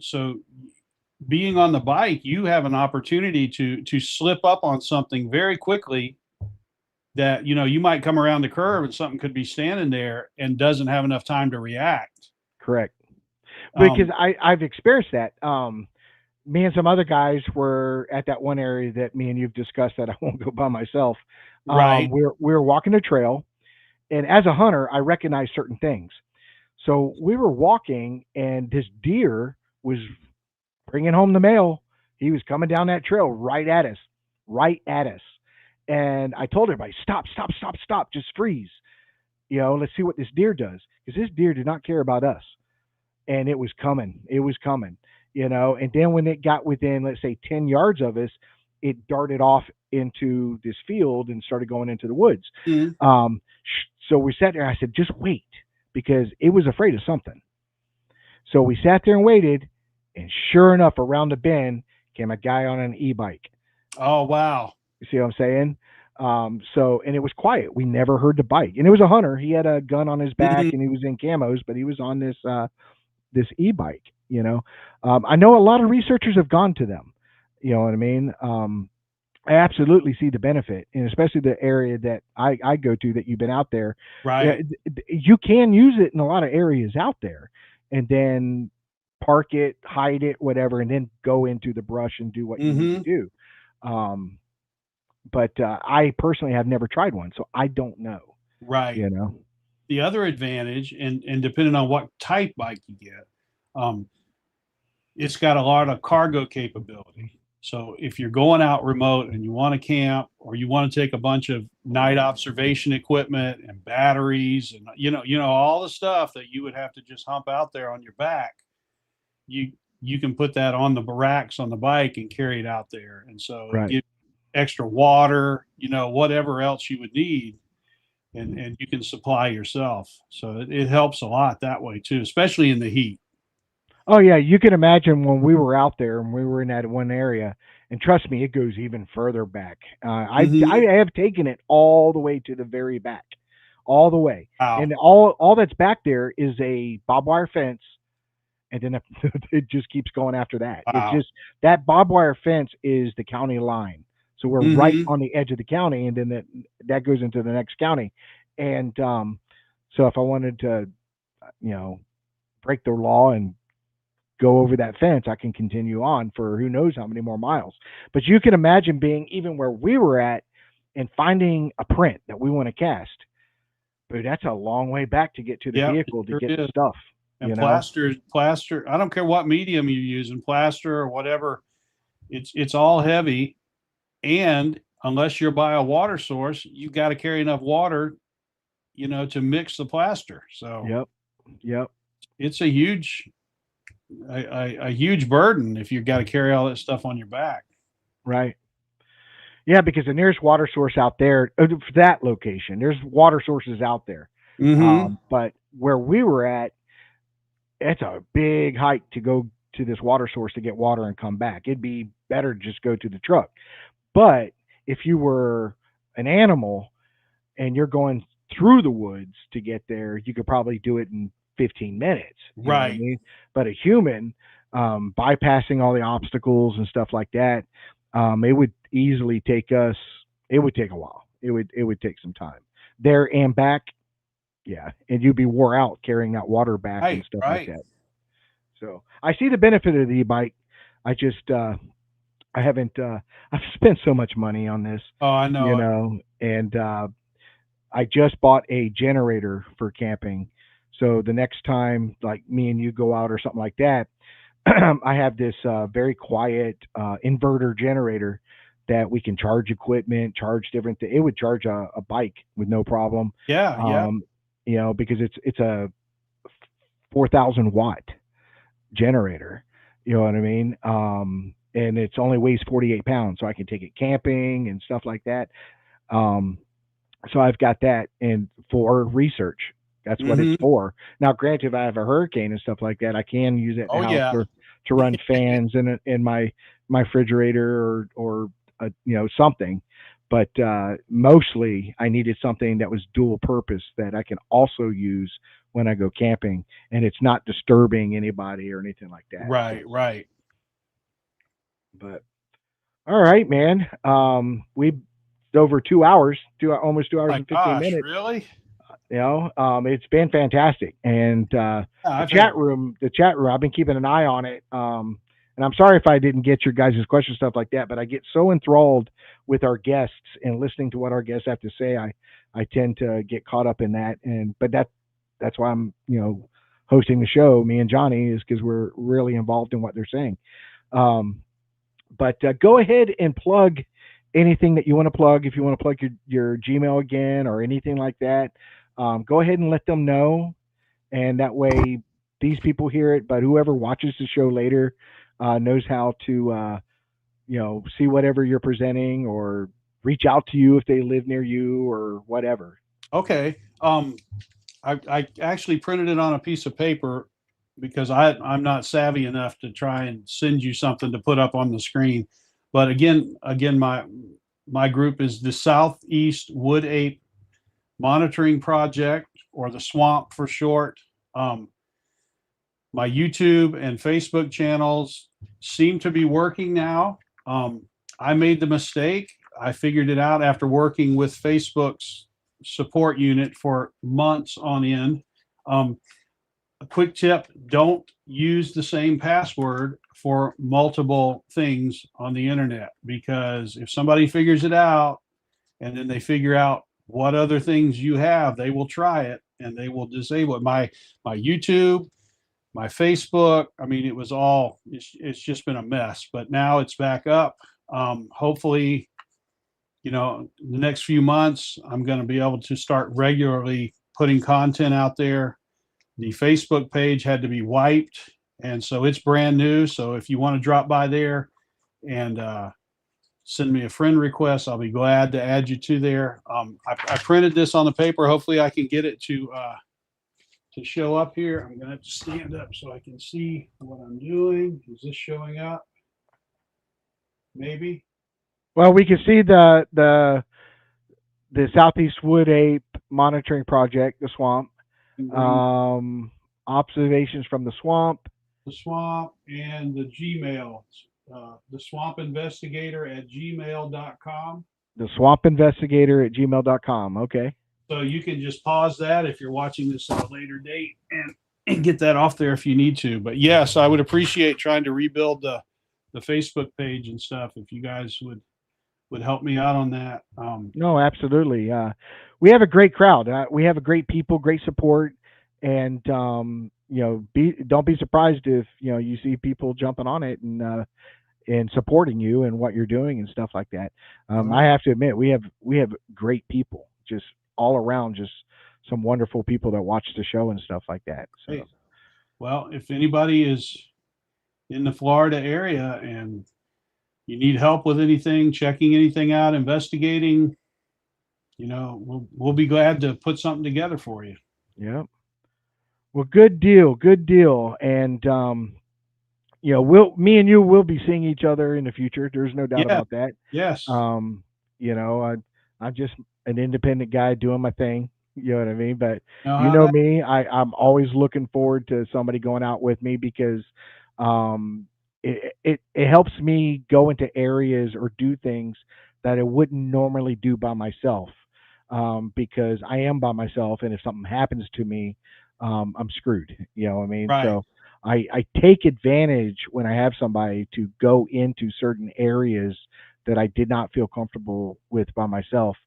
being on the bike, you have an opportunity to slip up on something very quickly that, you know, you might come around the curve and something could be standing there and doesn't have enough time to react. correct. Because I've experienced that. Me and some other guys were at that one area that me and you've discussed that I won't go by myself. Right. We're walking a trail, and as a hunter, I recognize certain things. So we were walking, and this deer was bringing home the mail. He was coming down that trail right at us. And I told everybody, stop, just freeze. You know, let's see what this deer does. Because this deer did not care about us. And it was coming, you know. And then when it got within, let's say, 10 yards of us, it darted off into this field and started going into the woods. Mhm. So we sat there. I said, just wait, because it was afraid of something. So we sat there and waited, and sure enough, around the bend came a guy on an e-bike. Oh, wow. You see what I'm saying? And it was quiet. We never heard the bike. And it was a hunter. He had a gun on his back and he was in camos, but he was on this e-bike, you know. I know a lot of researchers have gone to them. You know what I mean? I absolutely see the benefit, and especially the area that I go to that you've been out there. Right. You can use it in a lot of areas out there, and then park it, hide it, whatever, and then go into the brush and do what you need to do. but I personally have never tried one, so I don't know. Right. You know. The other advantage, and depending on what type bike you get, um, it's got a lot of cargo capability. So if you're going out remote and you want to camp, or you want to take a bunch of night observation equipment and batteries, and all the stuff that you would have to just hump out there on your back, you can put that on the racks on the bike and carry it out there. And so it Right. gives extra water, whatever else you would need, and you can supply yourself. So it helps a lot that way too, especially in the heat. Oh yeah, you can imagine when we were out there and we were in that one area, and trust me, it goes even further back. I Mhm. have taken it all the way to the very back, all the way, Wow. and all that's back there is a barbed wire fence, and then it just keeps going after that. It's Wow. just that barbed wire fence is the county line, so we're right Hmm. on the edge of the county, and then that goes into the next county, and so if I wanted to, you know, break the law and go over that fence, I can continue on for who knows how many more miles. But you can imagine being even where we were at and finding a print that we want to cast. But that's a long way back to get to the Yep, it vehicle to sure get the is. stuff, And you know? plaster. I don't care what medium you're using, plaster or whatever. It's all heavy, and unless you're by a water source, you got to carry enough water, to mix the plaster. So Yep. Yep. it's a huge burden if you've got to carry all that stuff on your back. Right. Yeah, because the nearest water source out there for that location, there's water sources out there. Mm-hmm. But where we were at, it's a big hike to go to this water source to get water and come back. It'd be better to just go to the truck. But if you were an animal and you're going through the woods to get there, you could probably do it in 15 minutes. You know what I Right. mean? But a human, bypassing all the obstacles and stuff like that, it would easily take us. It would take a while. It would take some time there and back. Yeah, and you'd be wore out carrying that water back and Right. stuff like Right. that. So I see the benefit of the e-bike. I just I haven't. I've spent so much money on this, Oh, I know it. and I just bought a generator for camping. So the next time, like me and you go out or something like that, I have this very quiet inverter generator that we can charge equipment, charge different things. It would charge a bike with no problem, Yeah. Yeah. um, because it's a 4,000 watt generator. You know what I mean? And it's only weighs 48 pounds, so I can take it camping and stuff like that. Um, so I've got that and for research. That's what it's Mm-hmm. for. Now, granted, if I have a hurricane and stuff like that, I can use it in Oh the house yeah. to run fans in my refrigerator or something. But mostly, I needed something that was dual purpose that I can also use when I go camping, and it's not disturbing anybody or anything like that. So, Right. Right. but all right, man. We over 2 hours, almost 2 hours My and 15 gosh, minutes. really? It's been fantastic, and Yeah, the I've had. chat room, I've been keeping an eye on it. And I'm sorry if I didn't get your guys' questions, stuff like that, but I get so enthralled with our guests and listening to what our guests have to say. I tend to get caught up in that, but that's why I'm hosting the show. Me and Johnny is because we're really involved in what they're saying. Um, but go ahead and plug anything that you want to plug. If you want to plug your Gmail again or anything like that, go ahead and let them know. And that way, these people hear it, but whoever watches the show later knows how to, see whatever you're presenting or reach out to you if they live near you or whatever. Okay. I actually printed it on a piece of paper because I'm not savvy enough to try and send you something to put up on the screen. But again, my group is the Southeast Wood Ape Monitoring Project, or the Swamp for short. My YouTube and Facebook channels seem to be working now. I made the mistake. I figured it out after working with Facebook's support unit for months on end. A quick tip: don't use the same password for multiple things on the internet, because if somebody figures it out and then they figure out what other things you have, they will try it and they will disable it. My YouTube, my Facebook, I mean, it was all, it's just been a mess, but now it's back up. Hopefully, the next few months, I'm going to be able to start regularly putting content out there. The Facebook page had to be wiped, and so it's brand new. So if you want to drop by there and send me a friend request, I'll be glad to add you to there. I printed this on the paper. Hopefully, I can get it to show up here. I'm going to have to stand up so I can see what I'm doing. Is this showing up? Maybe. Well, we can see the Southeast Wood Ape Monitoring Project, the swamp. Observations from the swamp. The swamp and the Gmail, the swamp investigator at gmail.com. The swamp investigator at gmail.com. Okay. So you can just pause that if you're watching this at a later date and get that off there if you need to. But yes, I would appreciate trying to rebuild the Facebook page and stuff if you guys would help me out on that. No, absolutely. We have a great crowd. We have a great people, great support, and don't be surprised if you see people jumping on it and supporting you and what you're doing and stuff like that. I have to admit, we have great people, just all around, just some wonderful people that watch the show and stuff like that. So. Hey, well, if anybody is in the Florida area and you need help with anything, checking anything out, investigating, we'll be glad to put something together for you. Yeah. Well, good deal. And, me and you will be seeing each other in the future. There's no doubt about that. Yes. I'm just an independent guy doing my thing. You know what I mean? But me, I'm always looking forward to somebody going out with me because, it helps me go into areas or do things that I wouldn't normally do by myself, because I am by myself, and if something happens to me, I'm screwed. You know what I mean? Right. So I take advantage when I have somebody to go into certain areas that I did not feel comfortable with by myself,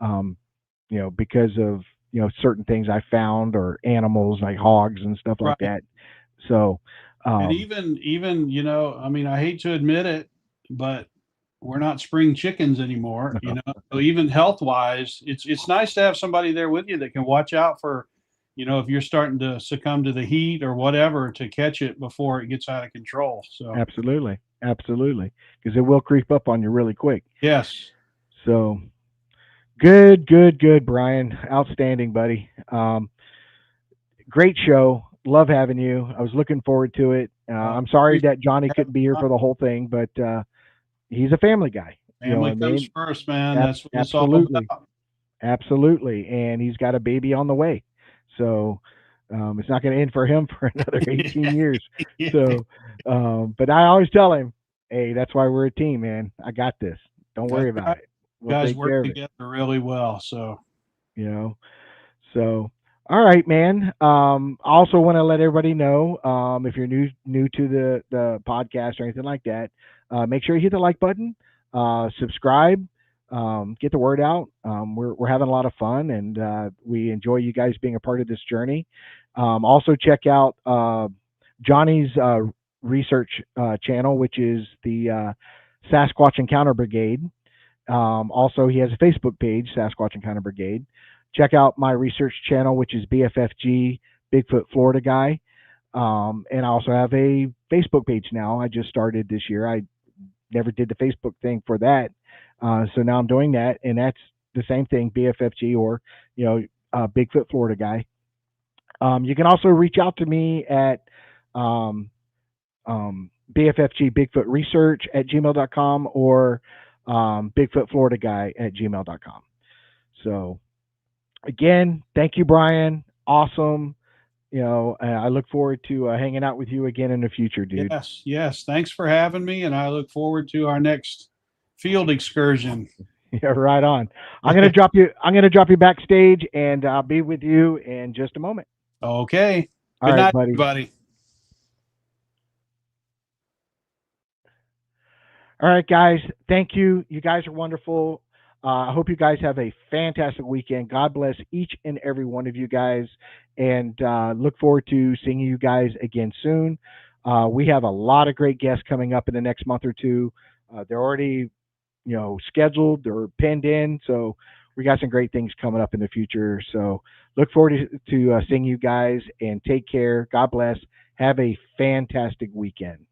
because of certain things I found, or animals like hogs and stuff like that. So. And even, I mean, I hate to admit it, but we're not spring chickens anymore, So even health wise, it's nice to have somebody there with you that can watch out for, if you're starting to succumb to the heat or whatever, to catch it before it gets out of control. So absolutely, because it will creep up on you really quick. Yes. So good, Brian. Outstanding, buddy. Great show. Love having you. I was looking forward to it. I'm sorry that Johnny couldn't be here for the whole thing, but he's a family guy. Family comes first, man. That's what it's all Absolutely. about. Absolutely. And he's got a baby on the way. So it's not going to end for him for another 18 years. So, but I always tell him, hey, that's why we're a team, man. I got this. Don't worry about it. We'll guys take care work of it. together really well. So, so all right, man. I also want to let everybody know, if you're new to the podcast or anything like that, make sure you hit the like button, subscribe, get the word out. We're having a lot of fun, and we enjoy you guys being a part of this journey. Also check out Johnny's research channel, which is the Sasquatch Encounter Brigade. Also, he has a Facebook page, Sasquatch Encounter Brigade. Check out my research channel, which is BFFG, Bigfoot Florida Guy. And I also have a Facebook page now. I just started this year. I never did the Facebook thing for that. So now I'm doing that, and that's the same thing, BFFG, or, Bigfoot Florida Guy. You can also reach out to me at BFFG Bigfoot Research at gmail.com, or Bigfoot Florida Guy at gmail.com. So, again, thank you, Brian. Awesome. I look forward to hanging out with you again in the future, dude. Yes. Thanks for having me, and I look forward to our next field excursion. Yeah, right on. I'm gonna drop you backstage, and I'll be with you in just a moment. Okay. All Good right, night, buddy. everybody. All right, guys. Thank you. You guys are wonderful. I hope you guys have a fantastic weekend. God bless each and every one of you guys, and look forward to seeing you guys again soon. We have a lot of great guests coming up in the next month or two. They're already, scheduled or pinned in, so we got some great things coming up in the future. So look forward to seeing you guys, and take care. God bless. Have a fantastic weekend.